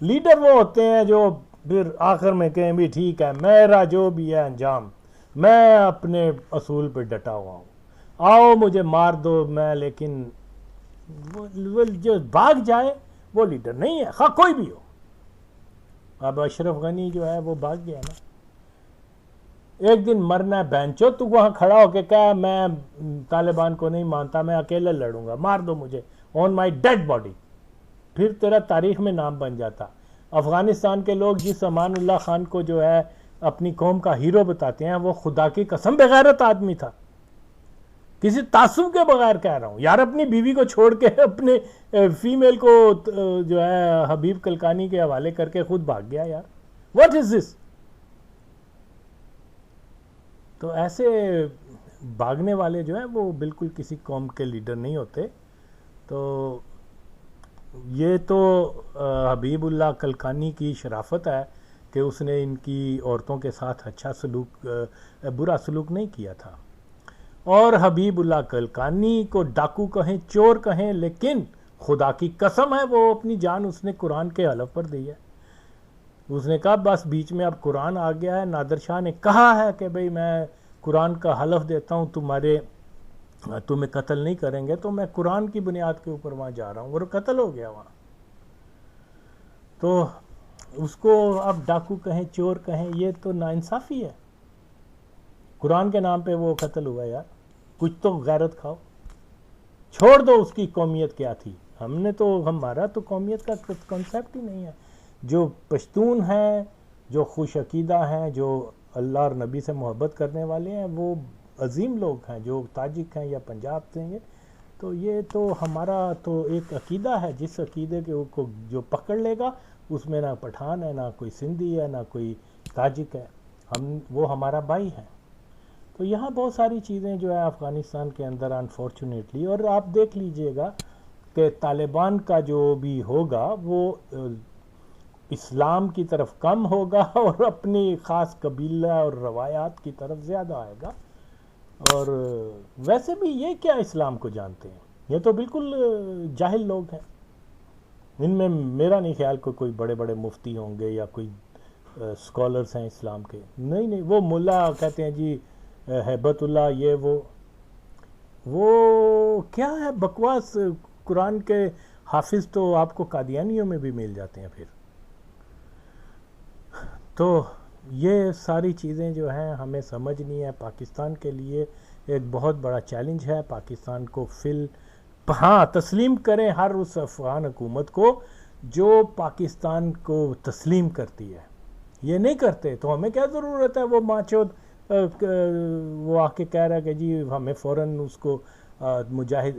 لیڈر وہ ہوتے ہیں جو پھر آخر میں کہیں بھی ٹھیک ہے میرا جو بھی ہے انجام, میں اپنے اصول پہ ڈٹا ہوا ہوں, آؤ مجھے مار دو میں, لیکن وہ جو بھاگ جائے وہ لیڈر نہیں ہے، خواہ کوئی بھی ہو. اب اشرف غنی جو ہے وہ بھاگ گیا نا. ایک دن مرنا ہے بینچو، تو وہاں کھڑا ہو کے کہا میں طالبان کو نہیں مانتا، میں اکیلے لڑوں گا، مار دو مجھے آن مائی ڈیڈ باڈی. پھر تیرا تاریخ میں نام بن جاتا. افغانستان کے لوگ جس امان اللہ خان کو جو ہے اپنی قوم کا ہیرو بتاتے ہیں، وہ خدا کی قسم بغیرت آدمی تھا. کسی تعصب کے بغیر کہہ رہا ہوں یار. اپنی بیوی کو چھوڑ کے اپنے فیمیل کو جو ہے حبیب کلکانی کے حوالے کر کے خود بھاگ گیا یار. واٹ از دس؟ تو ایسے بھاگنے والے جو ہیں وہ بالکل کسی قوم کے لیڈر نہیں ہوتے. تو یہ تو حبیب اللہ کلکانی کی شرافت ہے کہ اس نے ان کی عورتوں کے ساتھ اچھا سلوک، برا سلوک نہیں کیا تھا. اور حبیب اللہ کلکانی کو ڈاکو کہیں، چور کہیں، لیکن خدا کی قسم ہے وہ اپنی جان اس نے قرآن کے حلف پر دی ہے. اس نے کہا بس بیچ میں اب قرآن آ گیا ہے، نادر شاہ نے کہا ہے کہ بھئی میں قرآن کا حلف دیتا ہوں تمہیں قتل نہیں کریں گے، تو میں قرآن کی بنیاد کے اوپر وہاں جا رہا ہوں، اور قتل ہو گیا وہاں. تو اس کو اب ڈاکو کہیں، چور کہیں، یہ تو ناانصافی ہے. قرآن کے نام پہ وہ قتل ہوا یار. کچھ تو غیرت کھاؤ. چھوڑ دو اس کی قومیت کیا تھی. ہمارا تو قومیت کا کنسیپٹ ہی نہیں ہے. جو پشتون ہیں، جو خوش عقیدہ ہیں، جو اللہ اور نبی سے محبت کرنے والے ہیں، وہ عظیم لوگ ہیں. جو تاجک ہیں یا پنجاب سے ہیں، تو یہ تو ہمارا تو ایک عقیدہ ہے. جس عقیدے کو جو پکڑ لے گا اس میں نہ پٹھان ہے، نہ کوئی سندھی ہے، نہ کوئی تاجک ہے. وہ ہمارا بھائی ہے. تو یہاں بہت ساری چیزیں جو ہے افغانستان کے اندر انفارچونیٹلی، اور آپ دیکھ لیجئے گا کہ طالبان کا جو بھی ہوگا وہ اسلام کی طرف کم ہوگا اور اپنی خاص قبیلہ اور روایات کی طرف زیادہ آئے گا. اور ویسے بھی یہ کیا اسلام کو جانتے ہیں؟ یہ تو بالکل جاہل لوگ ہیں. ان میں میرا نہیں خیال کوئی بڑے بڑے مفتی ہوں گے یا کوئی اسکالرس ہیں اسلام کے. نہیں، وہ ملا کہتے ہیں جی ہیبت اللہ، یہ وہ کیا ہے بکواس. قرآن کے حافظ تو آپ کو قادیانیوں میں بھی مل جاتے ہیں. پھر تو یہ ساری چیزیں جو ہیں ہمیں سمجھنی ہے. پاکستان کے لیے ایک بہت بڑا چیلنج ہے. پاکستان کو تسلیم کریں ہر اس افغان حکومت کو جو پاکستان کو تسلیم کرتی ہے. یہ نہیں کرتے تو ہمیں کیا ضرورت ہے وہ ماچود وہ آ کے کہہ رہا ہے کہ جی ہمیں فوراً اس کو مجاہد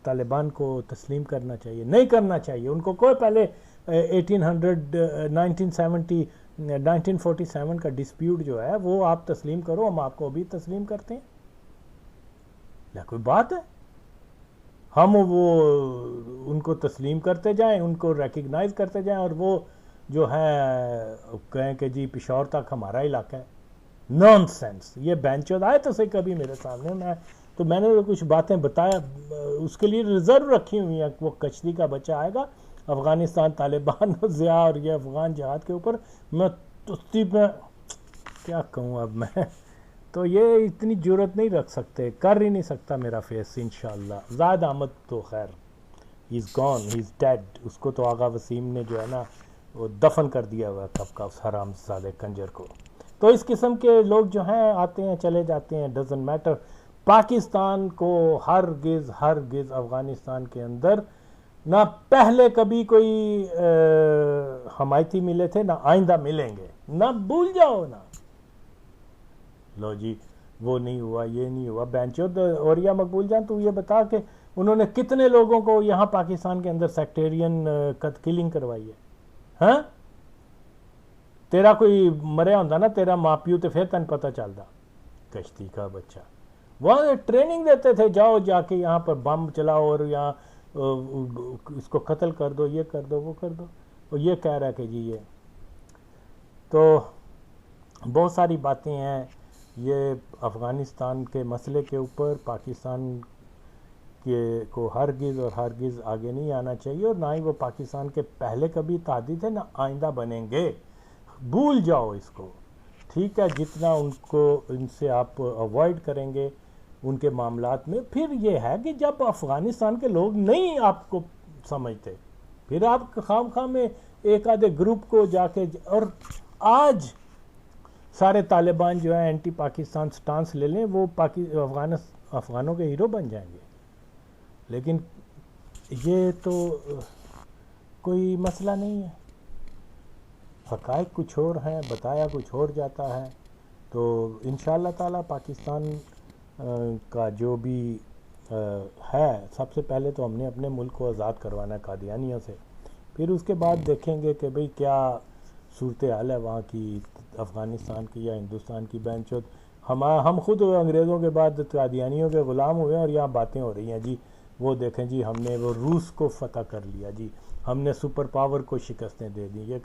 طالبان کو تسلیم کرنا چاہیے. نہیں کرنا چاہیے. ان کو کوئی پہلے 1947 کا ڈسپیوٹ جو ہے وہ آپ تسلیم کرو، ہم آپ کو ابھی تسلیم کرتے ہیں. یا کوئی بات ہے؟ ہم ان کو تسلیم کرتے جائیں، ان کو ریکگنائز کرتے جائیں، اور وہ جو ہے کہیں کہ جی پشاور تک ہمارا علاقہ ہے. نان سینس. یہ بینچود آئے تو صحیح کبھی میرے سامنے، میں نے کچھ باتیں بتایا، اس کے لیے ریزرو رکھی ہوئی ہیں. وہ کشتی کا بچہ آئے گا افغانستان طالبان ضیاء اور یہ افغان جہاد کے اوپر، میں کیا کہوں اب میں. تو یہ اتنی جرت نہیں رکھ سکتے، کر ہی نہیں سکتا میرا فیس. انشاءاللہ زائد احمد تو خیر ہی از گون، ہی از ڈیڈ. اس کو تو آغا وسیم نے جو ہے نا وہ دفن کر دیا ہوا کب کا اس حرام زادے کنجر کو. تو اس قسم کے لوگ جو ہیں آتے ہیں چلے جاتے ہیں، ڈزنٹ میٹر. پاکستان کو ہرگز افغانستان کے اندر نہ پہلے کبھی کوئی حمایتی ملے تھے، نہ آئندہ ملیں گے. نہ بھول جاؤ نا. لو جی وہ نہیں ہوا، یہ نہیں ہوا. بینچود اوریا مقبول جان تو یہ بتا کہ انہوں نے کتنے لوگوں کو یہاں پاکستان کے اندر سیکٹیرین کلنگ کروائی ہے. ہاں تیرا کوئی مریا ہوندہ نا تیرا ماں پیو تے پھر تن پتہ چلدا. کشتی کا بچہ وہاں ٹریننگ دیتے تھے، جاؤ جا کے یہاں پر بم چلاؤ اور یہاں اس کو قتل کر دو، یہ کر دو، وہ کر دو. اور یہ کہہ رہا ہے کہ جی یہ تو بہت ساری باتیں ہیں. یہ افغانستان کے مسئلے کے اوپر پاکستان کو ہرگز آگے نہیں آنا چاہیے، اور نہ ہی وہ پاکستان کے پہلے کبھی اتحادی تھے، نہ آئندہ بنیں گے. بھول جاؤ اس کو. ٹھیک ہے، جتنا ان سے آپ اوائڈ کریں گے ان کے معاملات میں. پھر یہ ہے کہ جب افغانستان کے لوگ نہیں آپ کو سمجھتے، پھر آپ خام خواہ میں ایک آدھے گروپ کو جا کے، اور آج سارے طالبان جو ہیں اینٹی پاکستان سٹانس لے لیں، وہ افغانوں کے ہیرو بن جائیں گے. لیکن یہ تو کوئی مسئلہ نہیں ہے، حقائق کچھ اور ہیں، بتایا کچھ اور جاتا ہے. تو انشاءاللہ تعالی پاکستان کا جو بھی ہے، سب سے پہلے تو ہم نے اپنے ملک کو آزاد کروانا ہے قادیانیوں سے، پھر اس کے بعد دیکھیں گے کہ بھئی کیا صورتحال ہے وہاں کی، افغانستان کی یا ہندوستان کی. ہم خود انگریزوں کے بعد قادیانیوں کے غلام ہوئے ہیں، اور یہاں باتیں ہو رہی ہیں جی وہ دیکھیں جی ہم نے وہ روس کو فتح کر لیا، جی ہم نے سپر پاور کو شکستیں دے دیں. یہ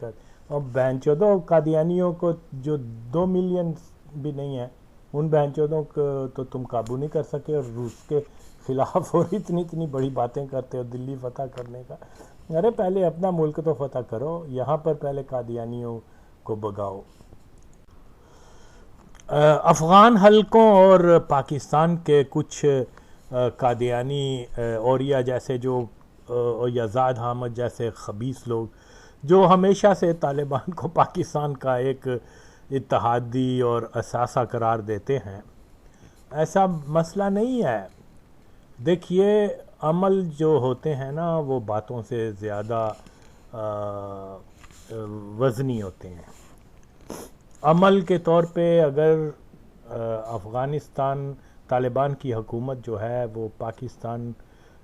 اور بہنچودوں قادیانیوں کو جو 2 ملین بھی نہیں ہیں، ان بہنچودوں کو تو تم قابو نہیں کر سکے، اور روس کے خلاف اور اتنی بڑی باتیں کرتے ہو دلی فتح کرنے کا. ارے پہلے اپنا ملک تو فتح کرو، یہاں پر پہلے قادیانیوں کو بگاؤ. افغان حلقوں اور پاکستان کے کچھ قادیانی اوریا جیسے جو یا زاد حامد جیسے خبیث لوگ جو ہمیشہ سے طالبان کو پاکستان کا ایک اتحادی اور اثاثہ قرار دیتے ہیں، ایسا مسئلہ نہیں ہے. دیکھیے عمل جو ہوتے ہیں نا وہ باتوں سے زیادہ وزنی ہوتے ہیں. عمل کے طور پہ اگر افغانستان طالبان کی حکومت جو ہے وہ پاکستان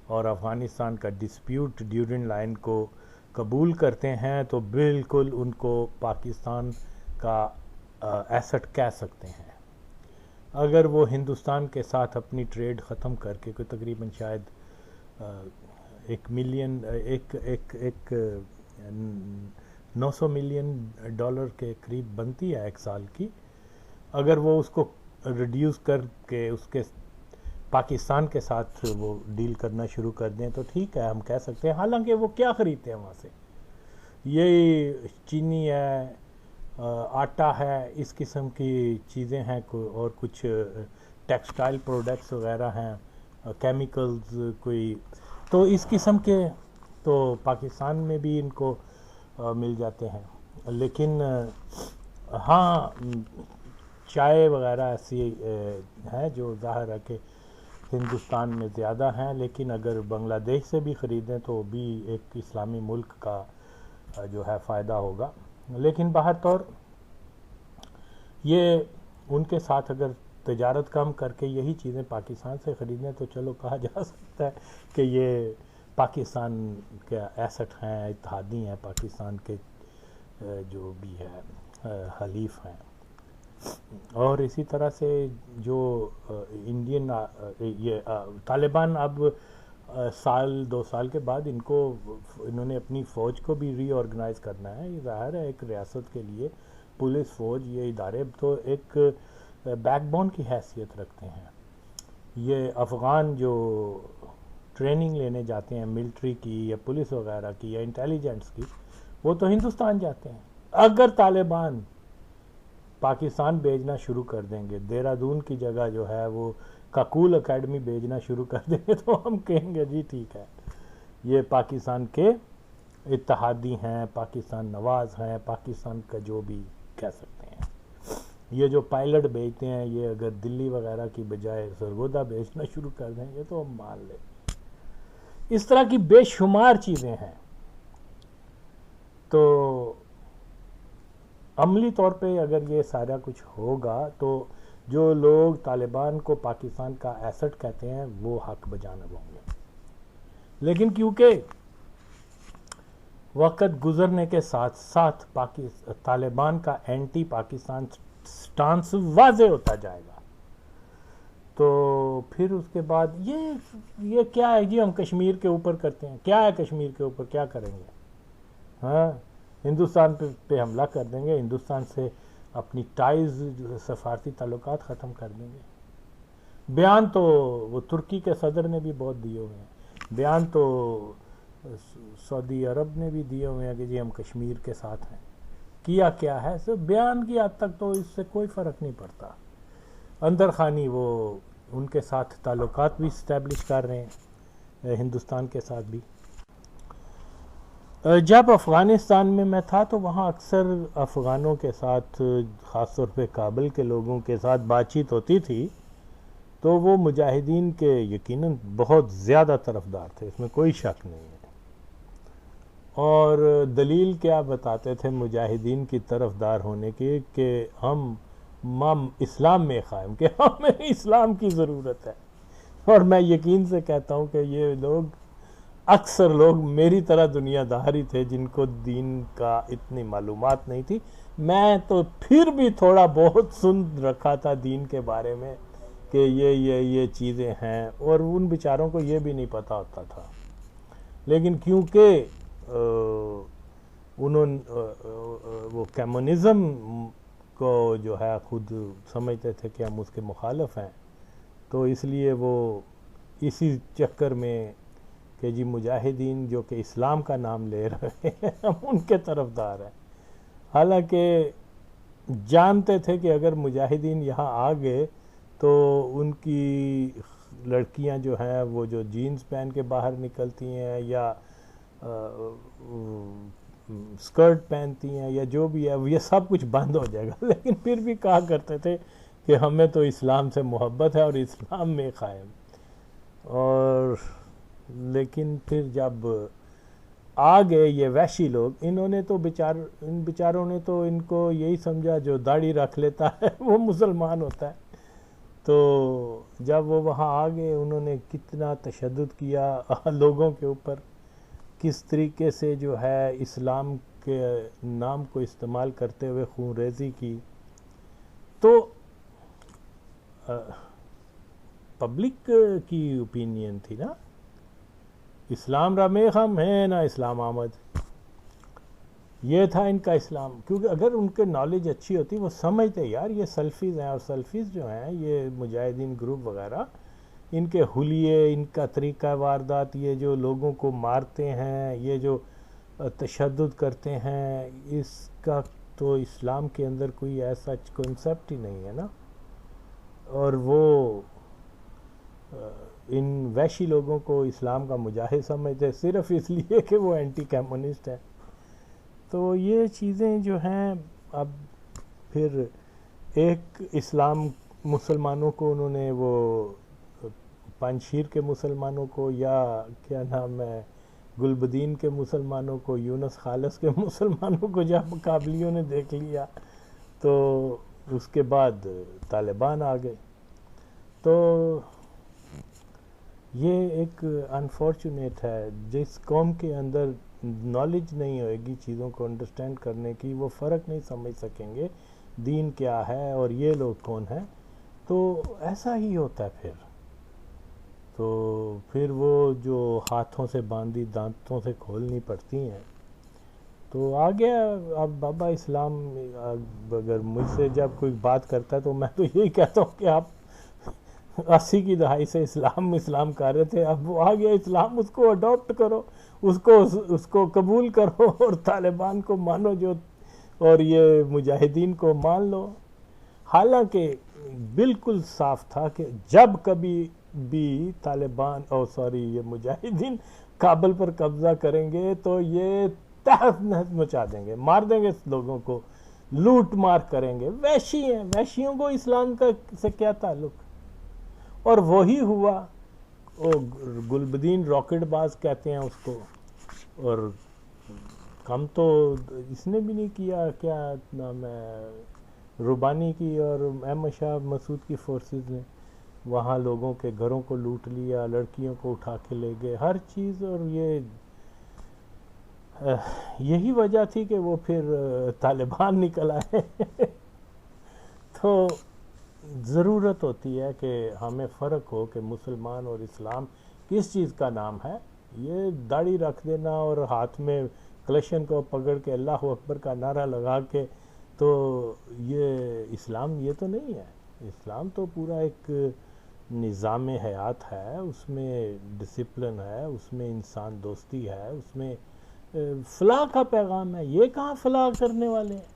اور افغانستان کا ڈسپیوٹ ڈیورنگ لائن کو قبول کرتے ہیں تو بالکل ان کو پاکستان کا ایسٹ کہہ سکتے ہیں. اگر وہ ہندوستان کے ساتھ اپنی ٹریڈ ختم کر کے کوئی تقریباً شاید 900 ملین ڈالر کے قریب بنتی ہے ایک سال کی، اگر وہ اس کو ریڈیوس کر کے اس کے پاکستان کے ساتھ وہ ڈیل کرنا شروع کر دیں تو ٹھیک ہے، ہم کہہ سکتے ہیں. حالانکہ وہ کیا خریدتے ہیں وہاں سے؟ یہ چینی ہے، آٹا ہے، اس قسم کی چیزیں ہیں، اور کچھ ٹیکسٹائل پروڈکٹس وغیرہ ہیں، کیمیکلز کوئی، تو اس قسم کے تو پاکستان میں بھی ان کو مل جاتے ہیں. لیکن ہاں چائے وغیرہ ایسی ہیں جو ظاہر ہے کہ ہندوستان میں زیادہ ہیں، لیکن اگر بنگلہ دیش سے بھی خریدیں تو بھی ایک اسلامی ملک کا جو ہے فائدہ ہوگا. لیکن باہر طور یہ ان کے ساتھ اگر تجارت کم کر کے یہی چیزیں پاکستان سے خریدیں تو چلو کہا جا سکتا ہے کہ یہ پاکستان کے ایسٹ ہیں، اتحادی ہیں، پاکستان کے جو بھی ہے حلیف ہیں. اور اسی طرح سے جو انڈین یہ طالبان اب سال 2 سال کے بعد انہوں نے اپنی فوج کو بھی ری آرگنائز کرنا ہے. یہ ظاہر ہے ایک ریاست کے لیے پولیس، فوج، یہ ادارے تو ایک بیک بون کی حیثیت رکھتے ہیں. یہ افغان جو ٹریننگ لینے جاتے ہیں ملٹری کی یا پولیس وغیرہ کی یا انٹیلیجنس کی، وہ تو ہندوستان جاتے ہیں. اگر طالبان پاکستان بھیجنا شروع کر دیں گے، دہرادون کی جگہ جو ہے وہ کاکول اکیڈمی بھیجنا شروع کر دیں گے تو ہم کہیں گے جی ٹھیک ہے، یہ پاکستان کے اتحادی ہیں، پاکستان نواز ہیں، پاکستان کا جو بھی کہہ سکتے ہیں. یہ جو پائلٹ بھیجتے ہیں یہ اگر دلی وغیرہ کی بجائے سرگودا بھیجنا شروع کر دیں گے تو ہم مان لیں. اس طرح کی بے شمار چیزیں ہیں. تو عملی طور پہ اگر یہ سارا کچھ ہوگا تو جو لوگ طالبان کو پاکستان کا ایسٹ کہتے ہیں وہ حق بجانب ہوں گے. لیکن کیونکہ وقت گزرنے کے ساتھ ساتھ طالبان کا اینٹی پاکستان سٹانس واضح ہوتا جائے گا تو پھر اس کے بعد یہ کیا ہے جی ہم کشمیر کے اوپر کرتے ہیں، کیا ہے کشمیر کے اوپر کیا کریں گے؟ ہاں ہندوستان پہ حملہ کر دیں گے، ہندوستان سے اپنی ٹائز سفارتی تعلقات ختم کر دیں گے. بیان تو وہ ترکی کے صدر نے بھی بہت دیے ہوئے ہیں، بیان تو سعودی عرب نے بھی دیے ہوئے ہیں کہ جی ہم کشمیر کے ساتھ ہیں. کیا ہے سو بیان کی حد تک تو اس سے کوئی فرق نہیں پڑتا. اندر خانی وہ ان کے ساتھ تعلقات بھی اسٹیبلش کر رہے ہیں، ہندوستان کے ساتھ بھی. جب افغانستان میں میں تھا تو وہاں اکثر افغانوں کے ساتھ، خاص طور پہ کابل کے لوگوں کے ساتھ بات چیت ہوتی تھی، تو وہ مجاہدین کے یقیناً بہت زیادہ طرفدار تھے، اس میں کوئی شک نہیں ہے۔ اور دلیل کیا بتاتے تھے مجاہدین کی طرفدار ہونے کی، کہ ہم اسلام میں قائم، کہ ہمیں اسلام کی ضرورت ہے۔ اور میں یقین سے کہتا ہوں کہ یہ لوگ، اکثر لوگ میری طرح دنیا دار ہی تھے، جن کو دین کا اتنی معلومات نہیں تھی۔ میں تو پھر بھی تھوڑا بہت سن رکھا تھا دین کے بارے میں، کہ یہ چیزیں ہیں، اور ان بیچاروں کو یہ بھی نہیں پتہ ہوتا تھا۔ لیکن کیونکہ انہوں وہ کمیونزم کو جو ہے خود سمجھتے تھے کہ ہم اس کے مخالف ہیں، تو اس لیے وہ اسی چکر میں کہ جی مجاہدین جو کہ اسلام کا نام لے رہے ہیں، ہم ان کے طرفدار ہیں۔ حالانکہ جانتے تھے کہ اگر مجاہدین یہاں آ گئے تو ان کی لڑکیاں جو ہیں وہ جو جینز پہن کے باہر نکلتی ہیں، یا اسکرٹ پہنتی ہیں، یا جو بھی ہے، یہ سب کچھ بند ہو جائے گا۔ لیکن پھر بھی کہا کرتے تھے کہ ہمیں تو اسلام سے محبت ہے اور اسلام میں قائم۔ اور لیکن پھر جب آ گئے یہ وحشی لوگ، انہوں نے تو ان بیچاروں نے تو ان کو یہی سمجھا جو داڑھی رکھ لیتا ہے وہ مسلمان ہوتا ہے۔ تو جب وہ وہاں آ گئے، انہوں نے کتنا تشدد کیا لوگوں کے اوپر، کس طریقے سے جو ہے اسلام کے نام کو استعمال کرتے ہوئے خون ریزی کی۔ تو پبلک کی اوپینین تھی نا، اسلام را میخم ہے نا اسلام آمد، یہ تھا ان کا اسلام۔ کیونکہ اگر ان کے نالج اچھی ہوتی، وہ سمجھتے یار یہ سلفیز ہیں، اور سلفیز جو ہیں یہ مجاہدین گروپ وغیرہ، ان کے حلیے، ان کا طریقہ واردات، یہ جو لوگوں کو مارتے ہیں، یہ جو تشدد کرتے ہیں، اس کا تو اسلام کے اندر کوئی ایسا کنسپٹ ہی نہیں ہے نا۔ اور وہ ان وحشی لوگوں کو اسلام کا مجاہد سمجھتے صرف اس لیے کہ وہ اینٹی کمیونسٹ ہیں۔ تو یہ چیزیں جو ہیں، اب پھر ایک اسلام مسلمانوں کو انہوں نے وہ پنجشیر کے مسلمانوں کو، یا کیا نام ہے گلبدین کے مسلمانوں کو، یونس خالص کے مسلمانوں کو جب قابلیوں نے دیکھ لیا تو اس کے بعد طالبان آ گئے۔ تو یہ ایک انفارچونیٹ ہے، جس قوم کے اندر نالج نہیں ہوئے گی چیزوں کو انڈرسٹینڈ کرنے کی، وہ فرق نہیں سمجھ سکیں گے دین کیا ہے اور یہ لوگ کون ہیں، تو ایسا ہی ہوتا ہے پھر۔ تو پھر وہ جو ہاتھوں سے باندھی دانتوں سے کھولنی پڑتی ہیں۔ تو آ گیا اب بابا اسلام، اگر مجھ سے جب کوئی بات کرتا ہے تو میں تو یہی کہتا ہوں کہ آپ 80 کی دہائی سے اسلام کر رہے تھے، اب وہ آ گیا اسلام، اس کو اڈاپٹ کرو، اس کو قبول کرو، اور طالبان کو مانو جو، اور یہ مجاہدین کو مان لو۔ حالانکہ بالکل صاف تھا کہ جب کبھی بھی طالبان یہ مجاہدین کابل پر قبضہ کریں گے تو یہ تحس نحس مچا دیں گے، مار دیں گے لوگوں کو، لوٹ مار کریں گے۔ وحشی ہیں، وحشیوں کو اسلام کا سے کیا تعلق؟ اور وہی ہوا، گلبدین راکٹ باز کہتے ہیں اس کو، اور کم تو اس نے بھی نہیں کیا، کیا نام ہے، ربانی کی اور احمد شاہ مسعود کی فورسز نے وہاں لوگوں کے گھروں کو لوٹ لیا، لڑکیوں کو اٹھا کے لے گئے، ہر چیز۔ اور یہی وجہ تھی کہ وہ پھر طالبان نکل آئے۔ تو ضرورت ہوتی ہے کہ ہمیں فرق ہو کہ مسلمان اور اسلام کس چیز کا نام ہے۔ یہ داڑھی رکھ دینا اور ہاتھ میں کلشن کو پکڑ کے اللہ اکبر کا نعرہ لگا کے، تو یہ اسلام یہ تو نہیں ہے۔ اسلام تو پورا ایک نظام حیات ہے، اس میں ڈسپلن ہے، اس میں انسان دوستی ہے، اس میں فلاح کا پیغام ہے۔ یہ کہاں فلاح کرنے والے ہیں؟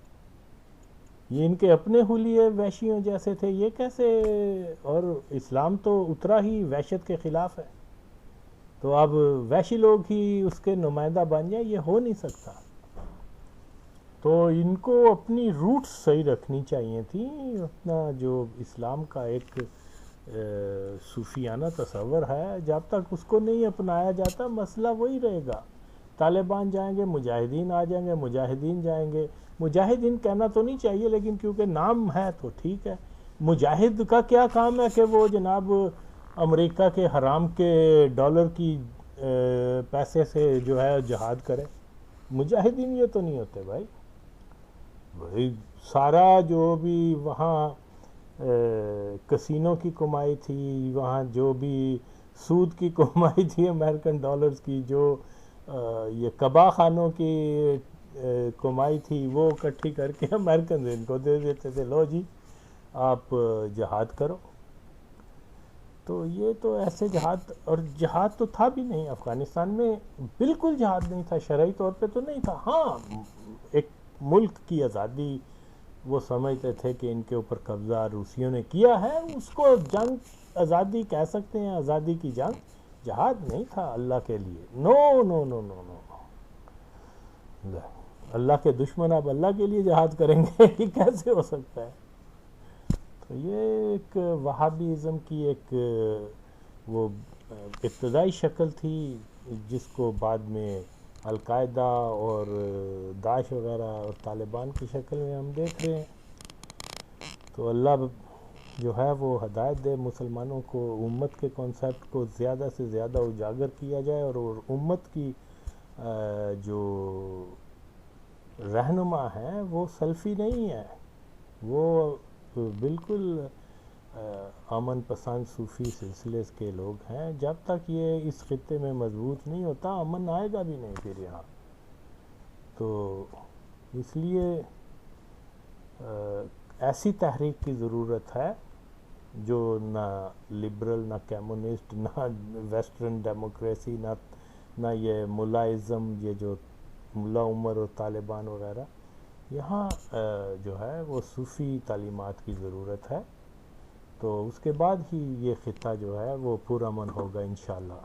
یہ ان کے اپنے حلیے وحشیوں جیسے تھے، یہ کیسے؟ اور اسلام تو اترا ہی وحشت کے خلاف ہے۔ تو اب وحشی لوگ ہی اس کے نمائندہ بن جائیں، یہ ہو نہیں سکتا. تو ان کو اپنی روٹس صحیح رکھنی چاہیے تھی. اپنا جو اسلام کا ایک صوفیانہ تصور ہے، جب تک اس کو نہیں اپنایا جاتا مسئلہ وہی رہے گا. طالبان جائیں گے، مجاہدین آ جائیں گے، مجاہدین جائیں گے. مجاہدین کہنا تو نہیں چاہیے، لیکن کیونکہ نام ہے تو ٹھیک ہے. مجاہد کا کیا کام ہے کہ وہ جناب امریکہ کے حرام کے ڈالر کی پیسے سے جو ہے جہاد کرے. مجاہدین یہ تو نہیں ہوتے بھائی. سارا جو بھی وہاں کسینوں کی کمائی تھی، وہاں جو بھی سود کی کمائی تھی امریکن ڈالرز کی، جو یہ کبا خانوں کی کمائی تھی، وہ اکٹھی کر کے امریکن ان کو دے دیتے تھے، لو جی آپ جہاد کرو. تو یہ تو ایسے جہاد، اور جہاد تو تھا بھی نہیں افغانستان میں، بالکل جہاد نہیں تھا، شرعی طور پہ تو نہیں تھا. ہاں ایک ملک کی آزادی وہ سمجھتے تھے کہ ان کے اوپر قبضہ روسیوں نے کیا ہے، اس کو جنگ آزادی کہہ سکتے ہیں، آزادی کی جنگ. جہاد نہیں تھا اللہ کے لیے. نو نو نو نو نو. اللہ کے دشمن اب اللہ کے لیے جہاد کریں گے، یہ کیسے ہو سکتا ہے؟ تو یہ ایک وہابیزم کی ایک وہ ابتدائی شکل تھی، جس کو بعد میں القاعدہ اور داعش وغیرہ اور طالبان کی شکل میں ہم دیکھ رہے ہیں. تو اللہ جو ہے وہ ہدایت دے مسلمانوں کو، امت کے کانسیپٹ کو زیادہ سے زیادہ اجاگر کیا جائے، اور امت کی جو رہنما ہیں وہ سلفی نہیں ہے، وہ بالکل امن پسند صوفی سلسلے کے لوگ ہیں. جب تک یہ اس خطے میں مضبوط نہیں ہوتا، امن آئے گا بھی نہیں پھر یہاں. تو اس لیے ایسی تحریک کی ضرورت ہے جو نہ لبرل، نہ کمیونسٹ، نہ ویسٹرن ڈیموکریسی، نہ یہ ملائزم، یہ جو ملا عمر اور طالبان وغیرہ. یہاں جو ہے وہ صوفی تعلیمات کی ضرورت ہے. تو اس کے بعد ہی یہ خطہ جو ہے وہ پرامن ہوگا انشاءاللہ.